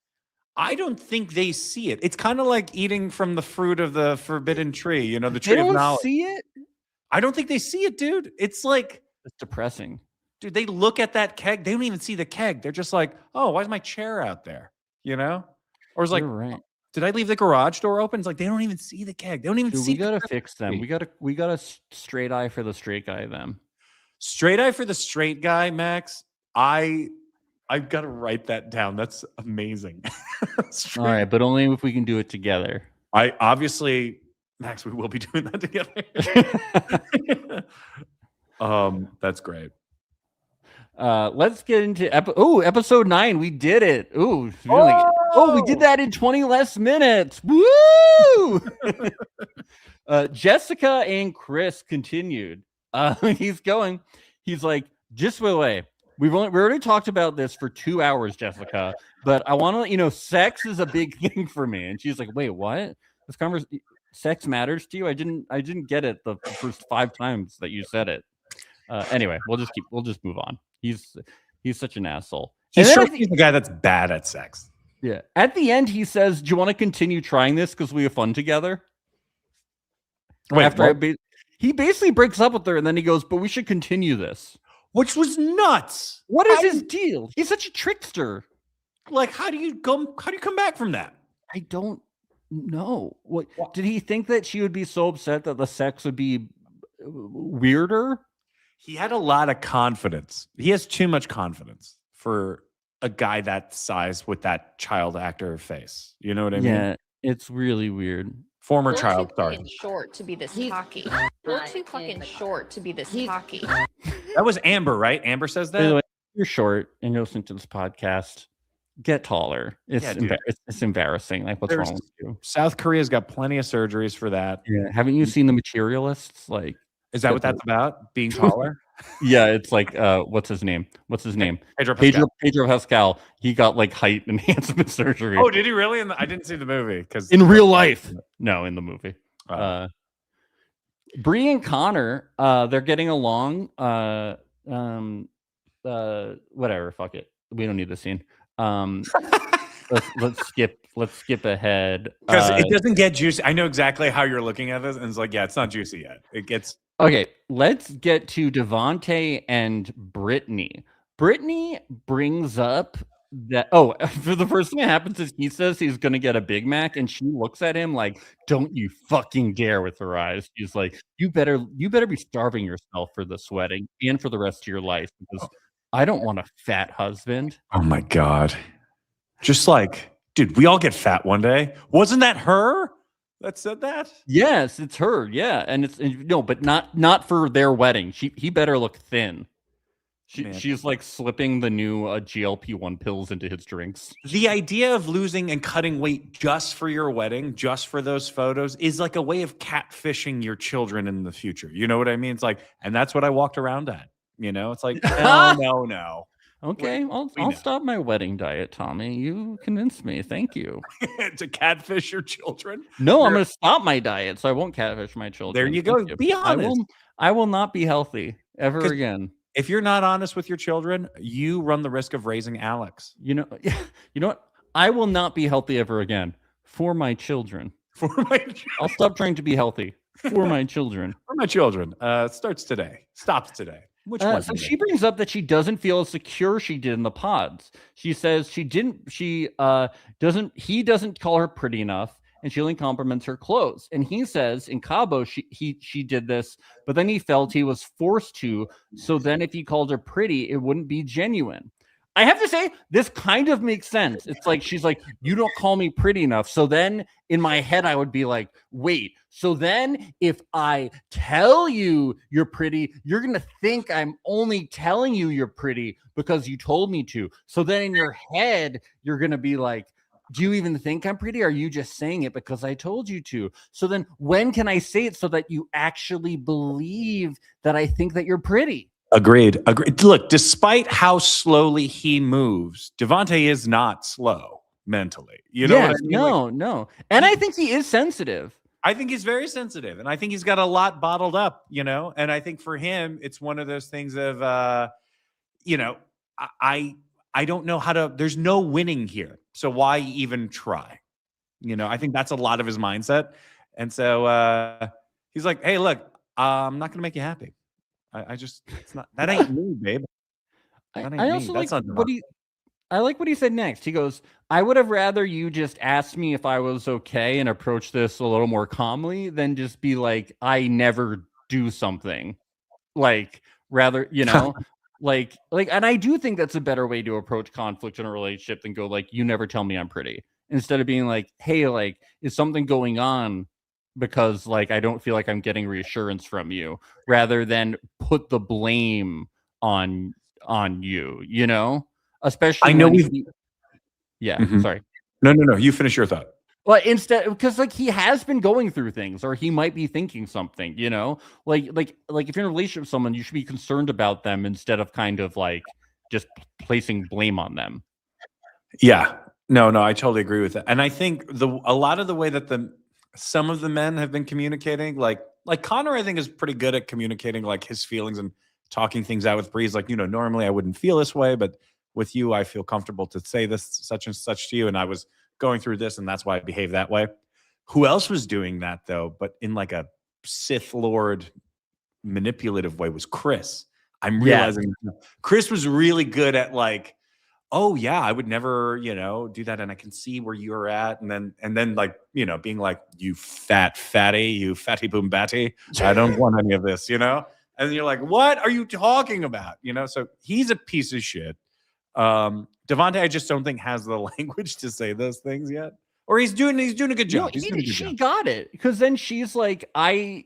I don't think they see it. It's kind of like eating from the fruit of the forbidden tree, you know, the tree of knowledge. They don't see it? I don't think they see it, dude. It's like... It's depressing. Dude, they look at that keg. They don't even see the keg. They're just like, oh, why is my chair out there? You know? Or it's like, right. Did I leave the garage door open? It's like, they don't even see the keg. They don't even see. We got to fix them. We got a straight eye for the straight guy, them. Straight eye for the straight guy, Max. I've got to write that down. That's amazing. All right, but only if we can do it together. I obviously, Max, we will be doing that together. That's great. Let's get into episode 9. We did it. We did that in 20 less minutes. Woo! Jessica and Chris continued. He's like, just by the way, we already talked about this for 2 hours, Jessica, but I want to let you know sex is a big thing for me. And she's like, wait, what? Sex matters to you? I didn't get it the first 5 times that you said it. Anyway, we'll just move on. He's such an asshole. He's the guy that's bad at sex. Yeah. At the end, he says, do you want to continue trying this because we have fun together? Wait, he basically breaks up with her and then he goes, but we should continue this. Which was nuts. What is his deal? He's such a trickster. Like, how do you come back from that? I don't know. What did he think that she would be so upset that the sex would be weirder? He had a lot of confidence. He has too much confidence for a guy that size with that child actor face. You know what I mean? Yeah, it's really weird. Former child star. Short to be this cocky. You're too fucking short to be this cocky. That was Amber, right? Amber says that. By the way, you're short and you're listening to this podcast. Get taller. It's embarrassing. Like, what's wrong with you? South Korea's got plenty of surgeries for that. Yeah. Haven't you seen The Materialists? Like, is that what that's about? Being taller? Yeah, it's like what's his name? Pedro Pascal. He got like height enhancement surgery. Oh, did he really? I didn't see the movie because in real life. No, in the movie. Bree and Connor, they're getting along. Whatever. Fuck it. We don't need the scene. Let's skip ahead because it doesn't get juicy. I know exactly how you're looking at this, and it's like, yeah, it's not juicy yet. It gets okay. Let's get to Devonte and Britney. Britney brings up that for the first thing that happens is he says he's gonna get a Big Mac, and she looks at him like, "Don't you fucking dare!" with her eyes. She's like, "You better be starving yourself for this wedding and for the rest of your life because I don't want a fat husband." Oh my God. Just like, dude, we all get fat one day. Wasn't that her that said that? Yes, it's her. Yeah, and but not for their wedding. He better look thin. She's like slipping the new GLP-1 pills into his drinks. The idea of losing and cutting weight just for your wedding, just for those photos, is like a way of catfishing your children in the future. You know what I mean? It's like, and that's what I walked around at. You know, it's like, no. Okay, I'll stop my wedding diet, Tommy. You convinced me. Thank you. To catfish your children? No, I'm going to stop my diet, so I won't catfish my children. There you go. Be honest. I will not be healthy ever again. If you're not honest with your children, you run the risk of raising Alex. You know what? I will not be healthy ever again for my children. For my children. I'll stop trying to be healthy for my children. For my children. Starts today. Stops today. Which one? So she brings up that she doesn't feel as secure she did in the pods. She says he doesn't call her pretty enough, and she only compliments her clothes. And he says in Cabo she did this, but then he felt he was forced to. So then if he called her pretty, it wouldn't be genuine. I have to say, this kind of makes sense. It's like she's like, you don't call me pretty enough. So then in my head, I would be like, wait, so then if I tell you you're pretty, you're going to think I'm only telling you you're pretty because you told me to. So then in your head, you're going to be like, do you even think I'm pretty? Or are you just saying it because I told you to? So then when can I say it so that you actually believe that I think that you're pretty? Agreed. Look, despite how slowly he moves, Devonte is not slow mentally. You know what I mean? No. And I think he is sensitive. I think he's very sensitive, and I think he's got a lot bottled up, and I think for him, it's one of those things of, I don't know how to, there's no winning here. So why even try? I think that's a lot of his mindset. And so he's like, hey, look, I'm not going to make you happy. It's not, that ain't me, babe. I also like what he said next. He goes, I would have rather you just asked me if I was okay and approach this a little more calmly than just be like, I never do something. Like, rather, and I do think that's a better way to approach conflict in a relationship than go like, you never tell me I'm pretty. Instead of being like, hey, like, is something going on? Because like I don't feel like I'm getting reassurance from you, rather than put the blame on you, especially I know sorry. No, you finish your thought. Well, instead, because like he has been going through things, or he might be thinking something, like if you're in a relationship with someone, you should be concerned about them instead of kind of like just placing blame on them. Yeah, no, I totally agree with that. And I think a lot of the way that some of the men have been communicating, like Connor, I think is pretty good at communicating like his feelings and talking things out with Breeze. Like, normally I wouldn't feel this way, but with you, I feel comfortable to say this such and such to you. And I was going through this and that's why I behave that way. Who else was doing that though? But in like a Sith Lord manipulative way was Chris. I'm realizing Chris was really good at like, oh yeah, I would never, do that. And I can see where you're at. And then like, being like, you fatty boom batty. I don't want any of this, and you're like, what are you talking about? So he's a piece of shit. Devonte, I just don't think has the language to say those things yet. Or he's doing a good job. She got it, because then she's like, you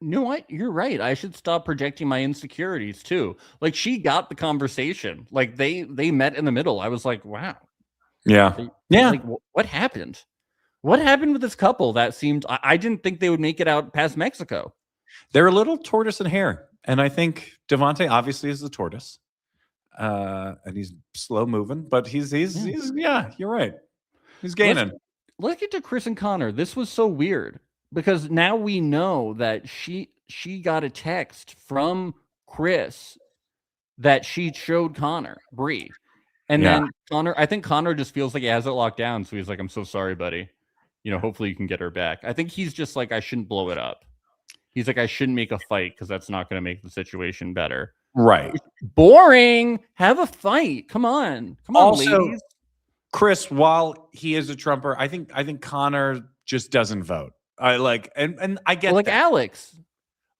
know what? You're right. I should stop projecting my insecurities too. Like she got the conversation. Like they met in the middle. I was like, wow. Yeah. Like what happened? What happened with this couple? That seemed, I didn't think they would make it out past Mexico. They're a little tortoise and hare, and I think Devonte obviously is the tortoise, and he's slow moving, but he's yeah, you're right. He's gaining. Let's get to Chris and Connor. This was so weird because now we know that she got a text from Chris that she showed Bree. And then I think Connor just feels like he has it locked down. So he's like, I'm so sorry, buddy. Hopefully you can get her back. I think he's just like, I shouldn't blow it up. He's like, I shouldn't make a fight because that's not going to make the situation better. Right. Boring. Have a fight. Come on, also, ladies. Chris, while he is a Trumper, I think Connor just doesn't vote. And I get that. Alex.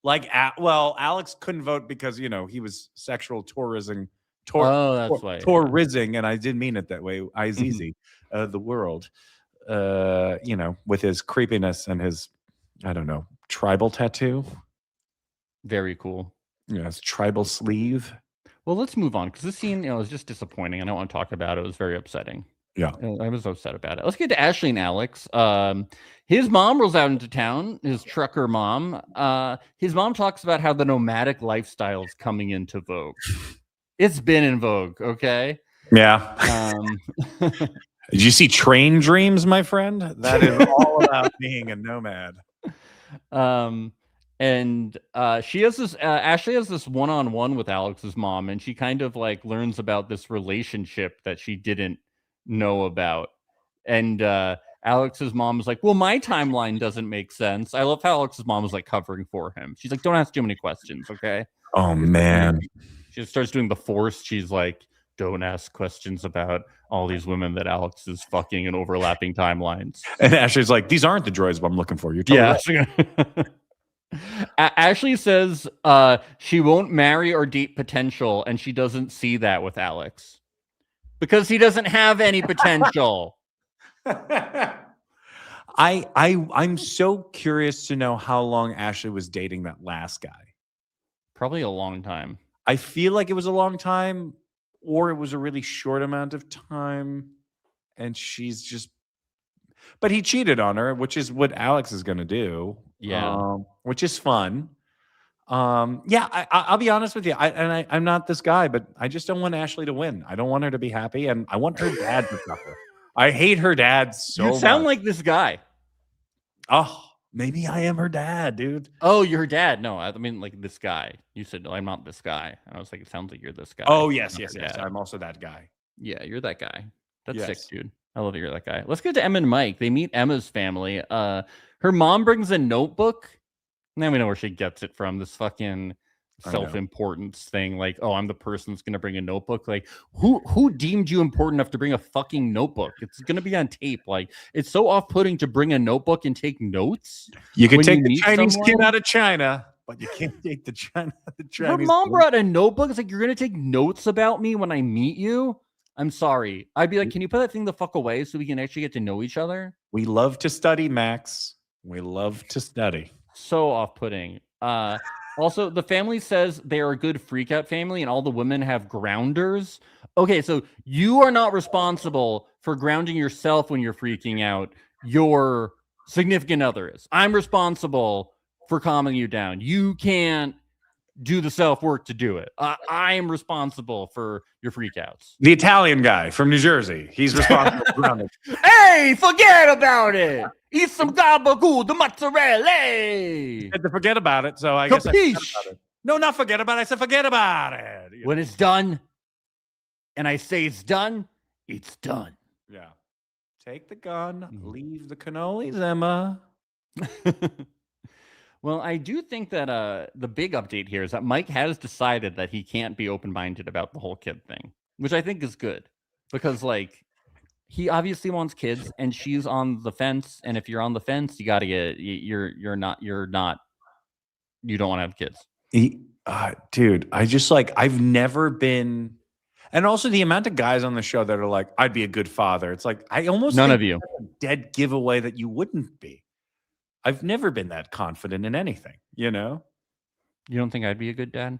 Alex couldn't vote because he was sexual tourism. That's why. Tourism, and I didn't mean it that way. Izizi, the world, with his creepiness and his, I don't know, tribal tattoo. Very cool. Yeah, his tribal sleeve. Well, let's move on because this scene, was just disappointing. I don't want to talk about it. It was very upsetting. Yeah, I was upset about it. Let's get to Ashley and Alex. His mom rolls out into town. His trucker mom. His mom talks about how the nomadic lifestyle is coming into vogue. It's been in vogue, okay? Yeah. Did you see Train Dreams, my friend? That is all about being a nomad. And she has this Ashley has this one-on-one with Alex's mom, and she kind of like learns about this relationship that she didn't know about. And Alex's mom is like, well, my timeline doesn't make sense. I love how Alex's mom was like covering for him. She's like, don't ask too many questions, okay? Oh man. She starts doing the force. She's like, don't ask questions about all these women that Alex is fucking in overlapping timelines. And Ashley's like, these aren't the droids I'm looking for. You're totally right. Ashley says she won't marry or date potential, and she doesn't see that with Alex because he doesn't have any potential. I'm so curious to know how long Ashley was dating that last guy. Probably a long time. I feel like it was a long time, or it was a really short amount of time, and she's just. But he cheated on her, which is what Alex is going to do. Yeah, which is fun. Yeah, I'll be honest with you. I'm not this guy, but I just don't want Ashley to win. I don't want her to be happy, and I want her dad to suffer. I hate her dad so much. You sound like this guy. Oh, maybe I am her dad, dude. Oh, you're her dad. No, I mean like this guy. You said, no, I'm not this guy. And I was like, it sounds like you're this guy. Oh, yes. I'm also that guy. Yeah, you're that guy. That's Yes. sick, dude. I love that you're that guy. Let's get to Emma and Mike. They meet Emma's family. Her mom brings a notebook. Now we know where she gets it from. This fucking self-importance thing. Like, oh, I'm the person that's gonna bring a notebook. Like, who deemed you important enough to bring a fucking notebook? It's gonna be on tape. Like, it's so off-putting to bring a notebook and take notes. You can when take you the meet Chinese someone. kid out of China, but you can't take the Chinese. Her mom brought a notebook. It's like, you're gonna take notes about me when I meet you. I'm sorry. I'd be like, can you put that thing the fuck away so we can actually get to know each other? We love to study, Max. We love to study. So off-putting. Also, the family says they are a good freak-out family and all the women have grounders. Okay, so you are not responsible for grounding yourself when you're freaking out. Your significant other is. I'm responsible for calming you down. You can't do the self-work to do it. I am responsible for your freakouts. The Italian guy from New Jersey. He's responsible for grounding. Hey, forget about it. Eat some gabagool, the mozzarella. I had to forget about it, so I guess I forget about it. No, not forget about it. I said forget about it. When it's done, and I say it's done, it's done. Yeah. Take the gun, leave the cannolis, Emma. Well, I do think that the big update here is that Mike has decided that he can't be open-minded about the whole kid thing, which I think is good because, like, he obviously wants kids, and she's on the fence. And if you're on the fence, you got to get you don't want to have kids. Dude, I just I've never been. And also the amount of guys on the show that are like, I'd be a good father. It's like, I almost none think of you that's a dead giveaway that you wouldn't be. I've never been that confident in anything, you know? You don't think I'd be a good dad?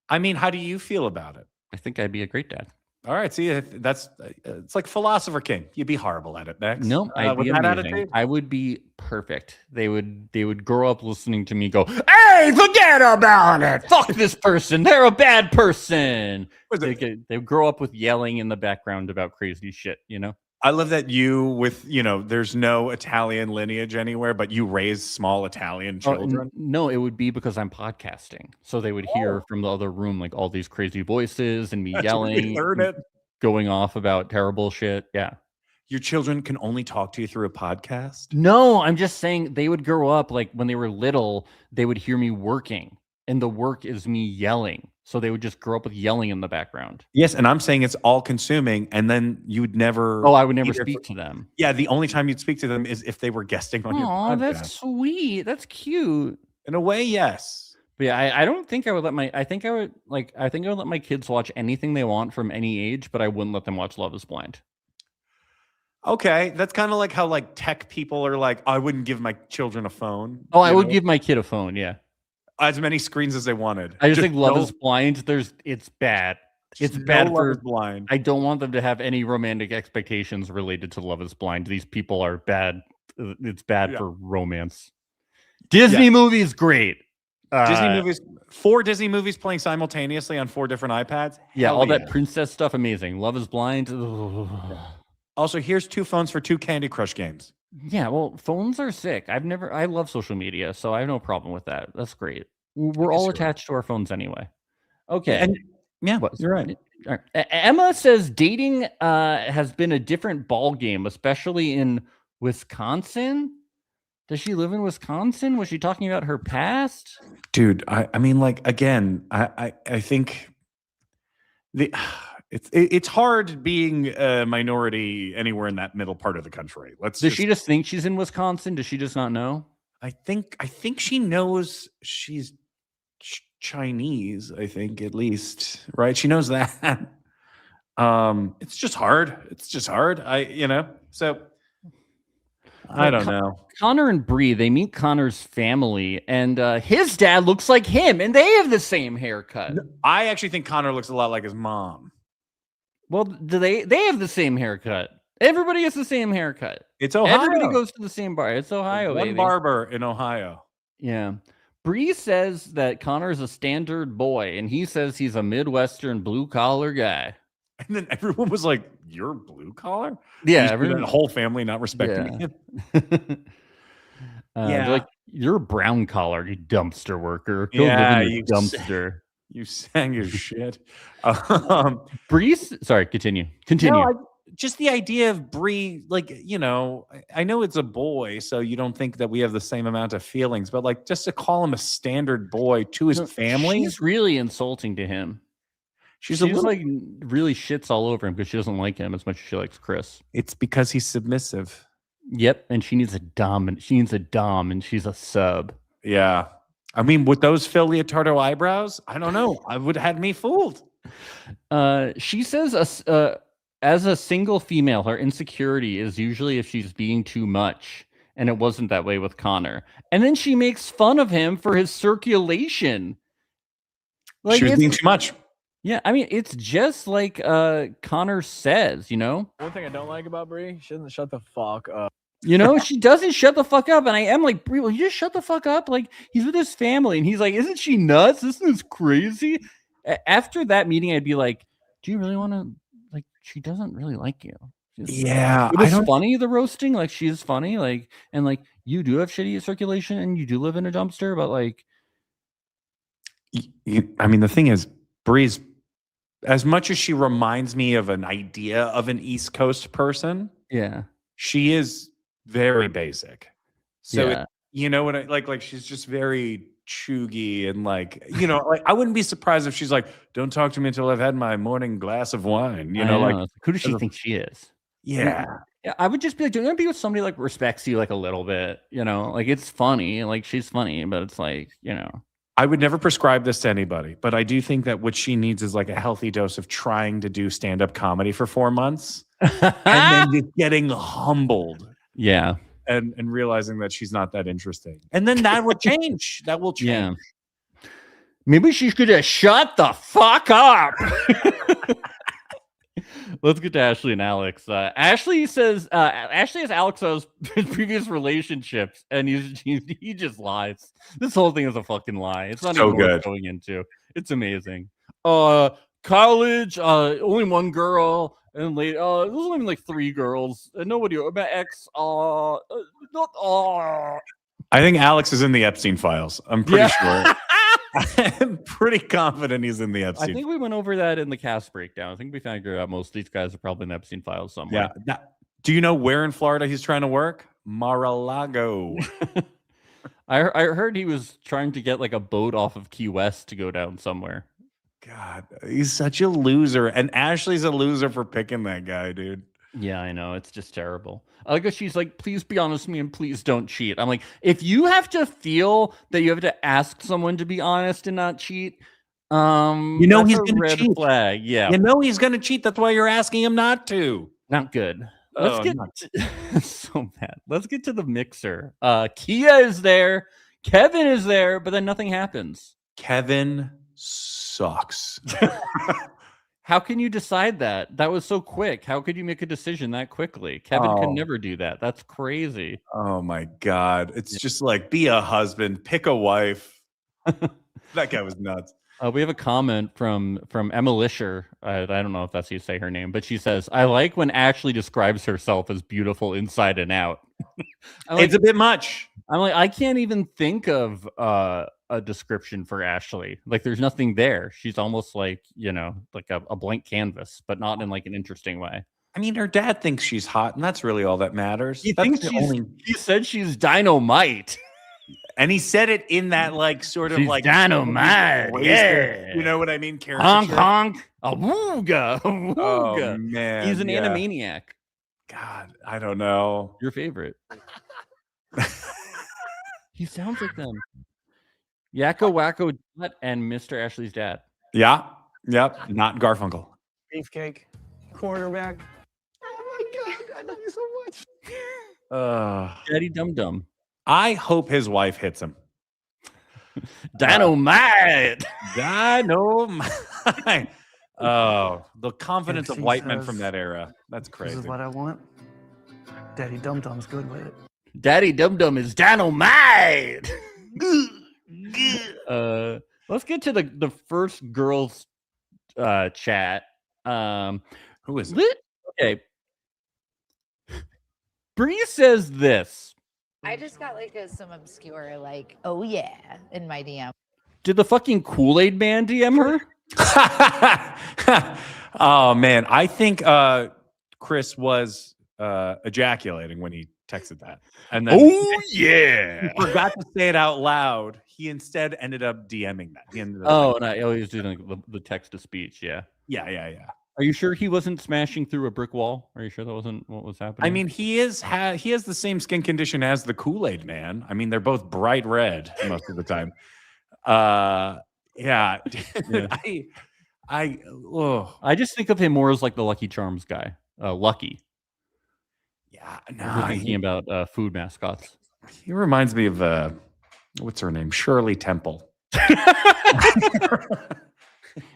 I mean, how do you feel about it? I think I'd be a great dad. All right, see, it's like Philosopher King. You'd be horrible at it, Max. No, I'd be that amazing. attitude? I would be perfect. They would grow up listening to me go, hey, forget about it. Fuck this person. They're a bad person. They would grow up with yelling in the background about crazy shit, you know? I love that there's no Italian lineage anywhere, but you raise small Italian children. No, it would be because I'm podcasting. So they would hear from the other room like all these crazy voices and me yelling, going off about terrible shit. Yeah. Your children can only talk to you through a podcast? No, I'm just saying they would grow up like when they were little, they would hear me working, and the work is me yelling. So they would just grow up with yelling in the background. Yes, and I'm saying it's all consuming, and then you'd never. Oh, I would never speak to them. Yeah, the only time you'd speak to them is if they were guesting on your podcast. Oh, that's sweet. That's cute. In a way, yes. But yeah, I don't think I would let I think I would let my kids watch anything they want from any age, but I wouldn't let them watch Love is Blind. Okay, that's kind of like how tech people are like, I wouldn't give my children a phone. Oh, I would give my kid a phone, yeah. As many screens as they wanted. I just think Love is Blind. It's bad. It's bad for Love is Blind. I don't want them to have any romantic expectations related to Love is Blind. These people are bad. It's bad for romance. Disney movies, great. Disney movies, 4 Disney movies playing simultaneously on 4 different iPads. Yeah, Hell all that princess stuff, amazing. Love is Blind. Also, here's 2 phones for 2 Candy Crush games. Yeah, well, phones are sick. I love social media, so I have no problem with that. That's great. We're all attached to our phones anyway. Okay. And yeah, What? you're right. All right. Emma says dating has been a different ball game, especially in Wisconsin. Does she live in Wisconsin? Was she talking about her past? Dude, I mean, like, again, I think it's hard being a minority anywhere in that middle part of the country. Does she just think she's in Wisconsin? Does she just not know? I think she knows she's Chinese, I think, at least, right? She knows that. It's just hard. So I don't know. Connor and Bree, they meet Connor's family, and his dad looks like him, and they have the same haircut. I actually think Connor looks a lot like his mom. Well, do they have the same haircut? Everybody has the same haircut. It's Ohio. Everybody goes to the same bar. It's Ohio. One baby. barber in Ohio. Yeah. Bree says that Connor is a standard boy, and he says he's a Midwestern blue-collar guy. And then everyone was like, "You're blue collar?" Yeah, the whole family not respecting him. Yeah, like, you're a brown collar, you dumpster worker. Go Yeah, live in a dumpster. You sang your shit. Sorry, continue. No, just the idea of Bree, like, I know it's a boy, so you don't think that we have the same amount of feelings, but like, just to call him a standard boy to his family, she's really insulting to him. She's like really shits all over him because she doesn't like him as much as she likes Chris. It's because he's submissive. Yep, and she needs a dom, and she's a sub. Yeah, I mean, with those Phil Leotardo eyebrows, I don't know. I would have had me fooled. She says, as a single female, her insecurity is usually if she's being too much, and it wasn't that way with Connor. And then she makes fun of him for his circulation. Like, she was being too much. Yeah, I mean, it's just like Connor says, One thing I don't like about Brie, she doesn't shut the fuck up. She doesn't shut the fuck up. And I am like, Brie, will you just shut the fuck up? Like, he's with his family. And he's like, isn't she nuts? Isn't this crazy? After that meeting, I'd be like, do you really want to, like, she doesn't really like you. Yeah. It was funny, the roasting. Like, she is funny. Like, and like, you do have shitty circulation and you do live in a dumpster. But like, I mean, the thing is, Brie's, as much as she reminds me of an idea of an East Coast person, yeah, she is very basic. So yeah. You know what I like she's just very chuggy and like, like, I wouldn't be surprised if she's like, don't talk to me until I've had my morning glass of wine. Like, who does she think she is? Yeah. Yeah, I would just be like, do you want to be with somebody like respects you like a little bit? Like, it's funny, like she's funny, but it's like, I would never prescribe this to anybody, but I do think that what she needs is like a healthy dose of trying to do stand-up comedy for 4 months and then just getting humbled. Yeah. And realizing that she's not that interesting. And then that would change. That will change. Yeah. Maybe she should have shut the fuck up. Let's get to Ashley and Alex. Ashley says, Ashley has Alex's previous relationships, and he just lies. This whole thing is a fucking lie. It's not so even good worth going into. It's amazing. College, only one girl, and late. There's only like 3 girls, and nobody. My ex. I think Alex is in the Epstein files. I'm pretty sure. I'm pretty confident he's in the Epstein. I think we went over that in the cast breakdown. I think we figured out most of these guys are probably in the Epstein files somewhere. Yeah. Do you know where in Florida he's trying to work? Mar-a-Lago. I heard he was trying to get like a boat off of Key West to go down somewhere. God, he's such a loser. And Ashley's a loser for picking that guy, dude. Yeah, I know. It's just terrible. I guess she's like, please be honest with me and please don't cheat. I'm like, if you have to feel that you have to ask someone to be honest and not cheat, he's gonna cheat. Flag. Yeah. He's gonna cheat. That's why you're asking him not to. Not good. So bad. Let's get to the mixer. Kia is there, Kevin is there, but then nothing happens. Kevin sucks. How can you decide that? That was so quick. How could you make a decision that quickly? Kevin could never do that. That's crazy. Oh my God. It's just like, be a husband, pick a wife. That guy was nuts. We have a comment from Emma Lisher. I don't know if that's how you say her name, but she says, "I like when Ashley describes herself as beautiful inside and out." It's a bit much. I'm like, I can't even think of a description for Ashley. Like, there's nothing there. She's almost like, like a blank canvas, but not in like an interesting way. I mean, her dad thinks she's hot, and that's really all that matters. He said she's dynamite. And he said it in that like sort of She's like dynamite. Yeah. You know what I mean? Honk honk. A wooga. A wooga. Oh, man. He's an yeah. animaniac. God, I don't know. Your favorite. He sounds like them. Yakko Wacko and Mr. Ashley's dad. Yeah. Yep. Not Garfunkel. Beefcake. Quarterback. Oh my God, I love you so much. Daddy Dum Dum. I hope his wife hits him. Dynamite. Dynamite. Oh, the confidence of white men from that era. That's crazy. This is what I want. Daddy Dum Dum's good with it. Daddy Dum Dum is dynamite. Let's get to the first girls chat. Who is it? Okay. Bree says this. I just got like some obscure oh yeah in my DM. Did the fucking Kool-Aid man DM her? Oh man, I think Chris was ejaculating when he texted that, and then he forgot to say it out loud. He instead ended up DMing that. He ended up he was doing the text to speech. Yeah. Yeah. Are you sure he wasn't smashing through a brick wall? Are you sure that wasn't what was happening? I mean, he has the same skin condition as the Kool-Aid man. I mean, they're both bright red most of the time. Yeah. I just think of him more as like the Lucky Charms guy. Lucky. Yeah. No, thinking about food mascots. He reminds me of what's her name? Shirley Temple.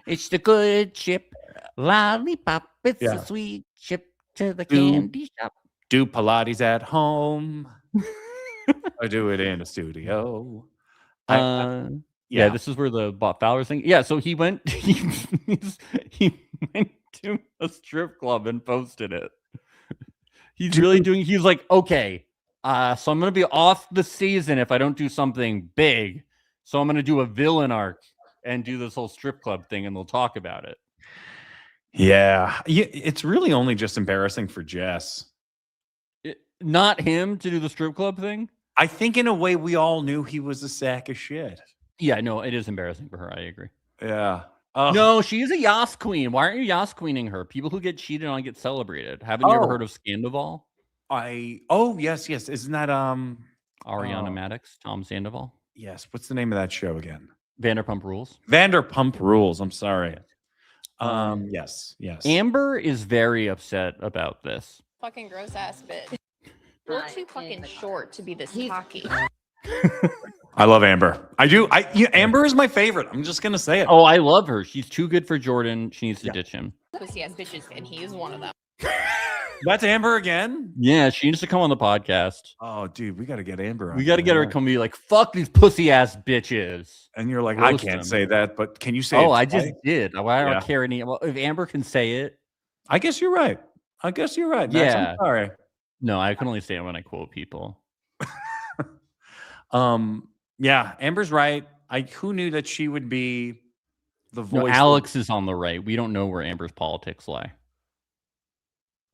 It's the good chip lollipop. It's a sweet chip to the candy shop. Do Pilates at home or do it in a studio? Yeah, this is where the Bob Fowler thing. Yeah, so he went. He went to a strip club and posted it. He's really doing. He's like, okay, so I'm gonna be off the season if I don't do something big. So I'm gonna do a villain arc and do this whole strip club thing, and they'll talk about it. Yeah, it's really only just embarrassing for Jess. Not him to do the strip club thing. I think in a way we all knew he was a sack of shit. Yeah, no, it is embarrassing for her. I agree. Yeah. No, she's a Yas queen. Why aren't you Yas queening her? People who get cheated on get celebrated. Haven't you ever heard of Scandival? Yes. Isn't that Ariana Maddox, Tom Sandoval? Yes. What's the name of that show again? Vanderpump Rules. Vanderpump Rules. I'm sorry. Yes. Amber is very upset about this. Fucking gross ass bitch. You're too fucking short to be this cocky. I love Amber. I do. Amber is my favorite. I'm just gonna say it. Oh, I love her. She's too good for Jordan. She needs to ditch him. Pussy ass bitches, and he is one of them. That's Amber again? Yeah, she needs to come on the podcast. Oh, dude, we got to get Amber on. We got to get her to come be like, fuck these pussy ass bitches. And you're like, I can't say that, but can you say it? Oh, I just did. I don't care any. Well, if Amber can say it. I guess you're right. Max, yeah. I'm sorry. No, I can only say it when I quote people. Yeah, Amber's right. Who knew that she would be the voice? No, Alex is on the right. We don't know where Amber's politics lie.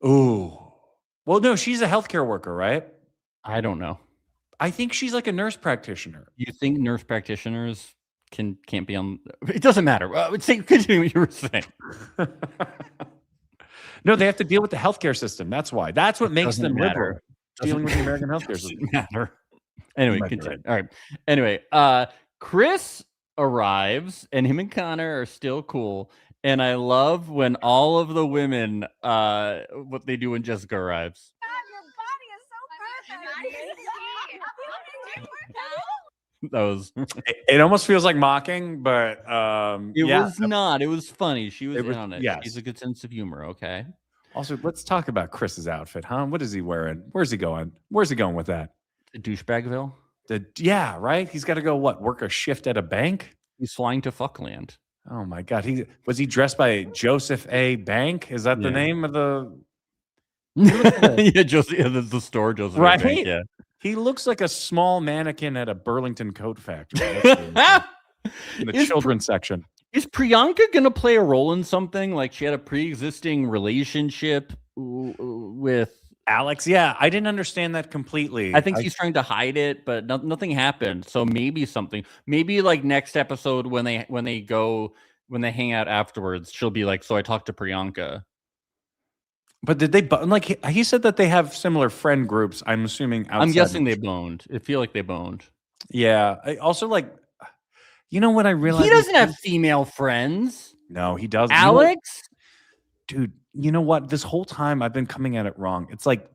Ooh. Well, no, she's a healthcare worker, right? I don't know. I think she's like a nurse practitioner. You think nurse practitioners can't be on? It doesn't matter. Continue what you were saying. No, they have to deal with the healthcare system. That's why. That's what makes them matter. Dealing with the American healthcare system. Matter. Anyway, continue. All right. Anyway, Chris arrives, and him and Connor are still cool. And I love when all of the women, what they do when Jessica arrives. That was. It almost feels like mocking, but it was not. It was funny. She was in on it. Yes. She's a good sense of humor. Okay. Also, let's talk about Chris's outfit, huh? What is he wearing? Where's he going? Where's he going with that? Douchebagville. Yeah, right. He's got to go work a shift at a bank. He's flying to Fuckland. Oh my God. He dressed by Joseph A. Bank? Is that the name of the yeah, the store Joseph A. Bank, yeah. He looks like a small mannequin at a Burlington coat factory. That's in the children's section. Is Priyanka gonna play a role in something? Like she had a pre-existing relationship with Alex? Yeah, I didn't understand that completely. I think he's trying to hide it, but nothing happened. So maybe something. Maybe like next episode when they hang out afterwards, she'll be like, "So I talked to Priyanka." But did they like? He said that they have similar friend groups. I'm assuming. I'm guessing they boned. I feel like they boned. Yeah. I also like. You know what I realized? He doesn't have female friends. No, he doesn't. Alex, dude. You know what? This whole time I've been coming at it wrong. It's like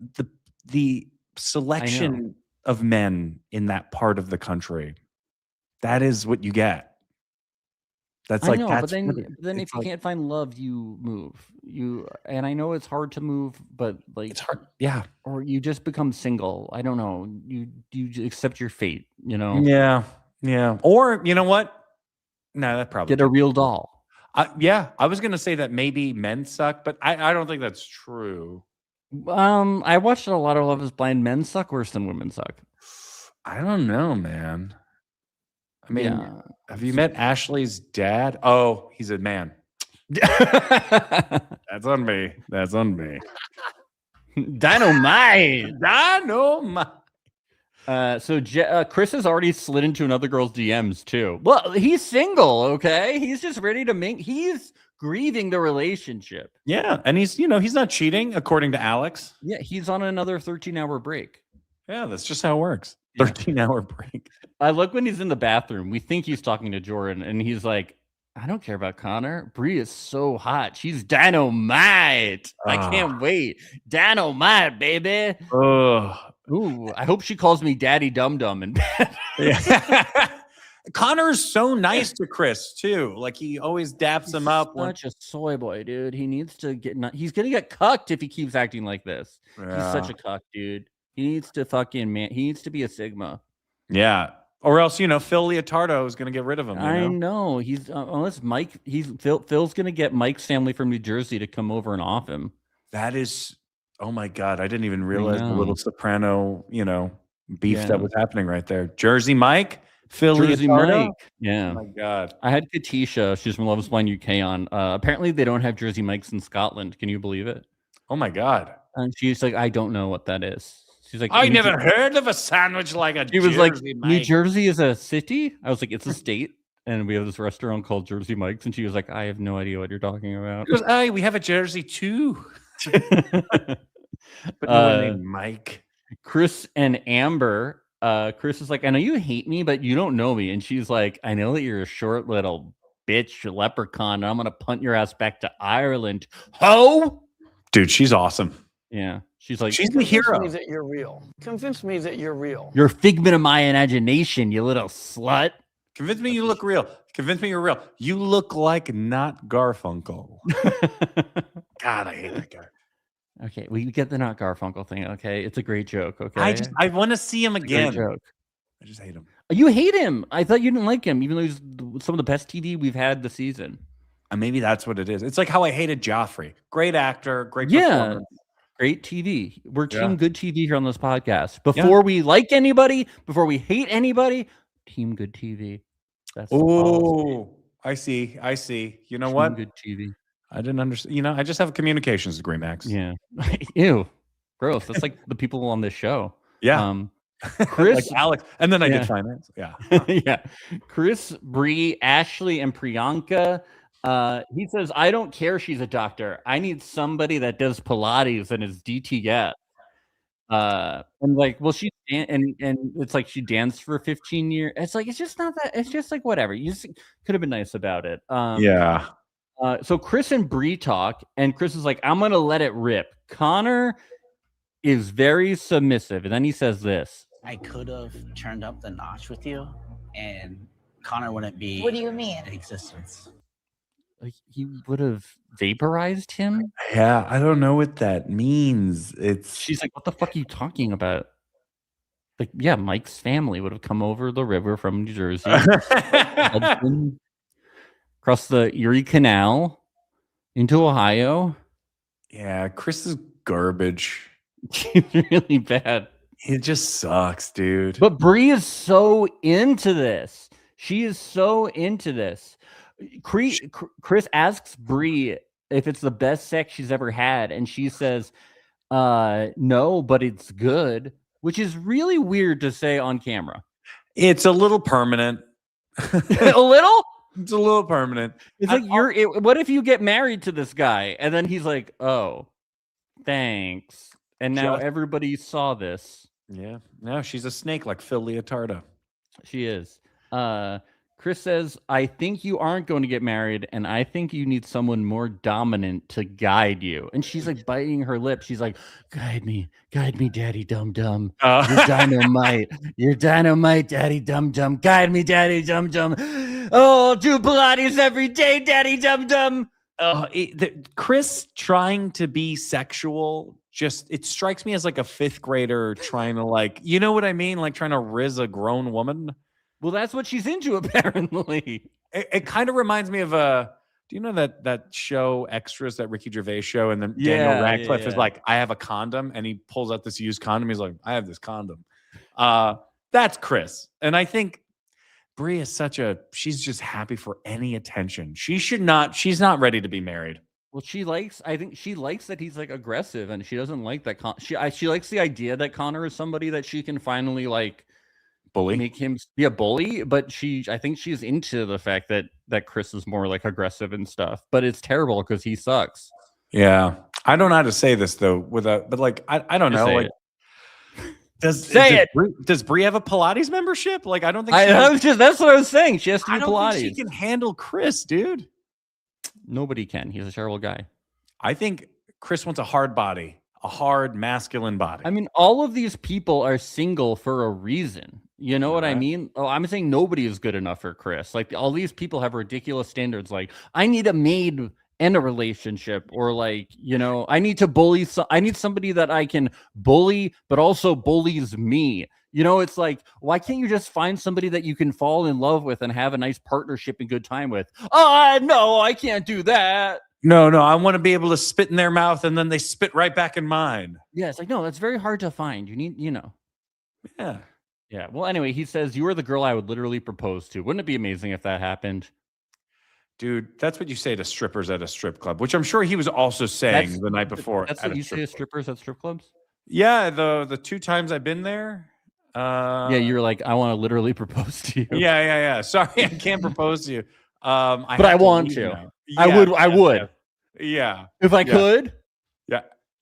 the selection of men in that part of the country. That is what you get. That's like but then if you can't find love, you move. And I know it's hard to move, but like it's hard. Yeah. Or you just become single. I don't know. You accept your fate, Yeah. Yeah. Or you know what? No, that probably get a real doll. Yeah. I was gonna say that maybe men suck, but I don't think that's true. I watched a lot of Love is Blind. Men suck worse than women suck. I don't know, man. I mean, have you met Ashley's dad? Oh, he's a man. That's on me. That's on me. Dynamite. Dynamite. So Chris has already slid into another girl's DMs too. Well, he's single, okay? He's just ready to make. He's grieving the relationship. Yeah, and he's not cheating according to Alex. Yeah, he's on another 13-hour break. Yeah, that's just how it works. 13-hour break. I look when he's in the bathroom. We think he's talking to Jordan, and he's like, "I don't care about Connor. Bree is so hot. She's dynamite. I can't wait. Dynamite, baby." Ooh, I hope she calls me Daddy Dum Dum in bed. Yeah. Connor's so nice to Chris too. Like he always daps him up. Such a soy boy, dude. He needs to he's gonna get cucked if he keeps acting like this. Yeah. He's such a cuck, dude. He needs to he needs to be a Sigma. Yeah. Or else, Phil Leotardo is gonna get rid of him. I know. He's unless Mike, Phil's gonna get Mike's family from New Jersey to come over and off him. That is, oh my God, I didn't even realize the little soprano, beef that was happening right there. Jersey Mike, Phil Jersey Leotardo? Mike. Yeah. Oh my God. I had Katisha, she's from Love is Blind UK on. Apparently they don't have Jersey Mikes in Scotland. Can you believe it? Oh my God. And she's like, I don't know what that is. She's like, I never heard of a sandwich like a She was Jersey like, Mike. New Jersey is a city? I was like, it's a state. And we have this restaurant called Jersey Mike's. And she was like, I have no idea what you're talking about. She goes, hey, we have a Jersey too. But no name Mike. Chris and Amber. Chris is like, I know you hate me, but you don't know me. And she's like, I know that you're a short little bitch leprechaun. And I'm going to punt your ass back to Ireland. Ho! Dude, she's awesome. Yeah. She's like, she's the hero. Convince me that you're real. Convince me that you're real. You're a figment of my imagination, you little slut. Convince me you look real. Convince me you're real. You look like not Garfunkel. God, I hate that guy. Okay, we get the not Garfunkel thing. Okay, it's a great joke. Okay, I want to see him again. Joke. I just hate him. You hate him. I thought you didn't like him, even though he's some of the best TV we've had this season. And maybe that's what it is. It's like how I hated Joffrey. Great actor, great performance. Great TV. We're team good TV here on this podcast. Before we like anybody, before we hate anybody, team good TV. That's oh, I see. You know team what? Good TV. I didn't understand. I just have a communications degree, Max. Yeah. Ew. Gross. That's like the people on this show. Yeah. Chris, like Alex, and then I did finance. Yeah. Yeah. Chris, Bree, Ashley, and Priyanka. He says, I don't care she's a doctor. I need somebody that does Pilates and is DTF. And like, well, she and it's like she danced for 15 years. It's like, it's just not that, it's just like whatever. You just could have been nice about it. Yeah. So Chris and Bree talk, and Chris is like, I'm gonna let it rip. Connor is very submissive, and then he says this. I could have turned up the notch with you, and Connor wouldn't be. What do you mean? In existence. Like he would have vaporized him. Yeah, I don't know what that means. She's like, what the fuck are you talking about? Like, yeah, Mike's family would have come over the river from New Jersey, Hudson, across the Erie Canal into Ohio. Yeah, Chris is garbage. He's really bad. It just sucks, dude. But Bree is so into this. She is so into this. Chris asks Bree if it's the best sex she's ever had, and she says, no, but it's good, which is really weird to say on camera. It's a little permanent. A little? It's a little permanent. It's like what if you get married to this guy and then he's like, oh, thanks. And now everybody saw this. Yeah. No, she's a snake like Phil Leotardo. She is. Chris says, I think you aren't going to get married, and I think you need someone more dominant to guide you. And she's like biting her lip. She's like, guide me, daddy dum dum. You're dynamite. You're dynamite, daddy dum dum. Guide me, daddy dum dum. Oh, do Pilates every day, daddy dum dum. Chris trying to be sexual, it strikes me as like a 5th grader trying to, like, you know what I mean? Like trying to riz a grown woman. Well, that's what she's into, apparently. It kind of reminds me of do you know that show Extras, that Ricky Gervais show? And then Daniel Radcliffe is like, I have a condom, and he pulls out this used condom. He's like, I have this condom. That's Chris. And I think Brie is she's just happy for any attention. She's not ready to be married. Well, I think she likes that he's like aggressive, and she doesn't like that. She likes the idea that Connor is somebody that she can finally like bully, make him be a bully. But I think she's into the fact that Chris is more like aggressive and stuff. But it's terrible because he sucks. Yeah, I don't know how to say this though. But like I don't know. Like, does Brie have a Pilates membership? Like, I don't think that's what I was saying. She has to do Pilates. Think she can handle Chris, dude. Nobody can. He's a terrible guy. I think Chris wants a hard body, a hard masculine body. I mean, all of these people are single for a reason. You know what I mean? Oh, I'm saying nobody is good enough for Chris. Like, all these people have ridiculous standards. Like, I need a maid and a relationship, or like, you know, I need to bully. I need somebody that I can bully, but also bullies me. You know, it's like, why can't you just find somebody that you can fall in love with and have a nice partnership and good time with? No, I can't do that. No, I want to be able to spit in their mouth and then they spit right back in mine. Yeah, it's like, no, that's very hard to find. You need, you know. Yeah. Yeah. Well, anyway, he says, you are the girl I would literally propose to. Wouldn't it be amazing if that happened? Dude, that's what you say to strippers at a strip club, which I'm sure he was also saying the night before. That's what you say to strippers at strip clubs? Yeah, the 2 times I've been there. Yeah, you're like, I want to literally propose to you. Yeah. Sorry, I can't propose to you. But I want to. I would. Yeah. If I could.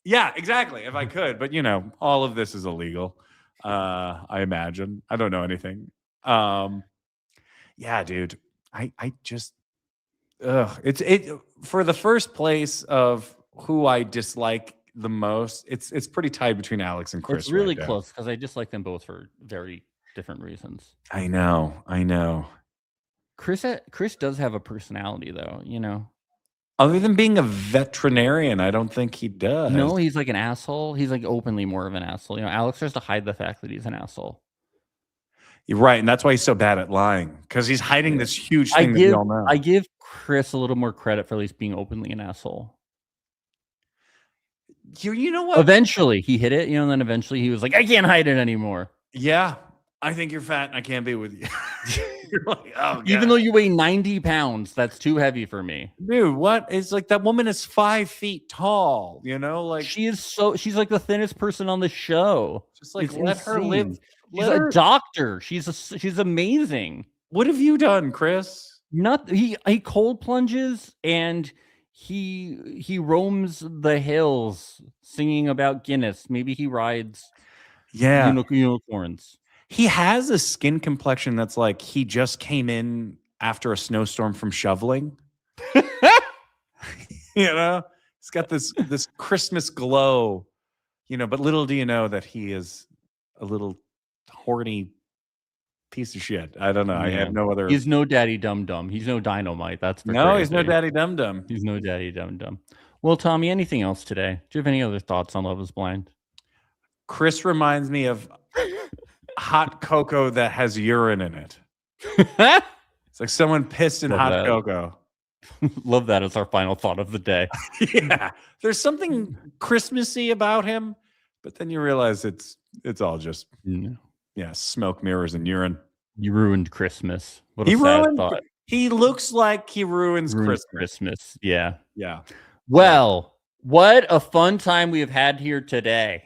Yeah, exactly. If I could. But, you know, all of this is illegal. I imagine. I don't know anything. Yeah, dude. I just it's for the first place of who I dislike the most. It's pretty tied between Alex and Chris. It's really close because I dislike them both for very different reasons. I know. Chris does have a personality, though. You know, other than being a veterinarian, I don't think he does. No, he's like an asshole. He's like openly more of an asshole. You know, Alex tries to hide the fact that he's an asshole. You're right, and that's why he's so bad at lying, because he's hiding this huge thing that we all know. I give Chris a little more credit for at least being openly an asshole. You know what? Eventually, he hit it, you know, and then eventually he was like, I can't hide it anymore. Yeah, I think you're fat and I can't be with you. You're like, oh, God. Even though you weigh 90 pounds, that's too heavy for me. Dude, what? It's like that woman is 5 feet tall, you know? Like, she's like the thinnest person on the show. Just like, let her live. She's a doctor. She's amazing. What have you done, Chris? He cold plunges and he roams the hills singing about Guinness. Maybe he rides unicorns. He has a skin complexion that's like he just came in after a snowstorm from shoveling. You know, he's got this Christmas glow, you know, but little do you know that he is a little horny piece of shit. I don't know. Yeah. I have no other. He's no daddy dum dum. He's no dynamite. That's for no. crazy. He's no daddy dum dum. He's no daddy dum dum. Well, Tommy, anything else today? Do you have any other thoughts on Love Is Blind? Chris reminds me of hot cocoa that has urine in it. It's like someone pissed in Love hot that. cocoa. Love that as our final thought of the day. Yeah. There's something Christmassy about him, but then you realize it's all just smoke, mirrors, and urine. You ruined Christmas. What a He sad ruined. thought. He looks like he ruins Christmas. Yeah. Yeah. Well, what a fun time we have had here today.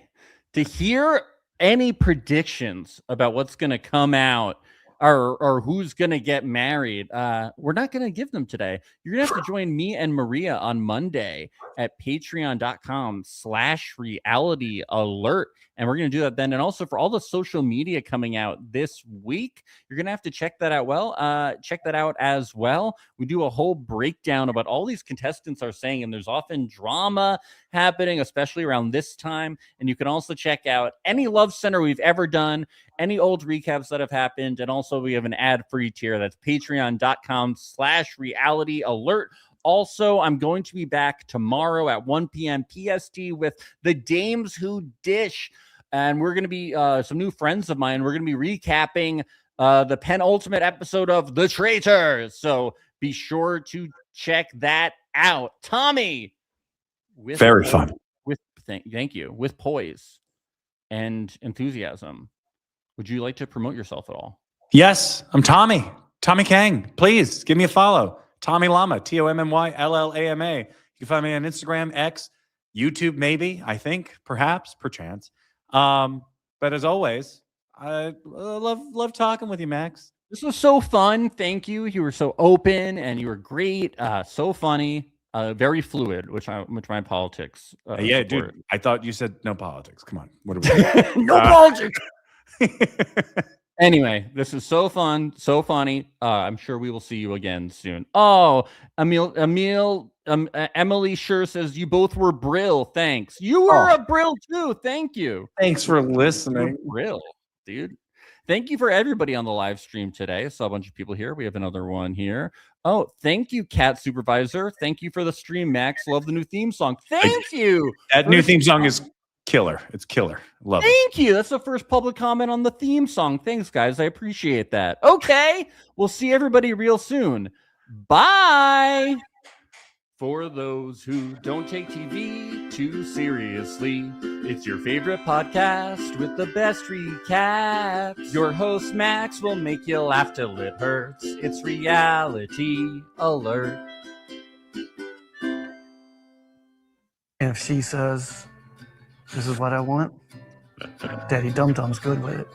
To hear any predictions about what's going to come out or who's going to get married, we're not going to give them today. You're going to have to join me and Maria on Monday at patreon.com/reality alert. And we're going to do that then. And also for all the social media coming out this week, you're going to have to check that out. Check that out as well. We do a whole breakdown about all these contestants are saying, and there's often drama happening, especially around this time. And you can also check out any Love Center we've ever done, any old recaps that have happened. And also we have an ad-free tier. That's patreon.com/reality alert. Also, I'm going to be back tomorrow at 1 p.m. PST with the Dames Who Dish. And we're going to be some new friends of mine. We're going to be recapping the penultimate episode of The Traitors. So be sure to check that out. Tommy. Very fun. Thank you. With poise and enthusiasm. Would you like to promote yourself at all? Yes, I'm Tommy. Tommy Kang. Please give me a follow. Tommy Llama, TOMMYLLAMA. You can find me on Instagram, X, YouTube, maybe, I think, perhaps, perchance. But as always, I love talking with you, Max. This was so fun. Thank you. You were so open and you were great. So funny. Very fluid, which my politics. Yeah, support. dude. I thought you said no politics. Come on. What are we No politics. Anyway, this is so fun, so funny. I'm sure we will see you again soon. Oh, Emily sure says you both were Brill. Thanks. You were a Brill too. Thank you. Thanks for listening. Brill, dude. Thank you for everybody on the live stream today. I saw a bunch of people here. We have another one here. Oh, thank you, Cat Supervisor. Thank you for the stream, Max. Love the new theme song. Thank you. That new theme song is killer. It's killer. Love it. Thank you. That's the first public comment on the theme song. Thanks, guys. I appreciate that. Okay. We'll see everybody real soon. Bye. For those who don't take TV too seriously, it's your favorite podcast with the best recaps. Your host, Max, will make you laugh till it hurts. It's Reality Alert. And if she says, this is what I want, Daddy Dum Dum's good with it.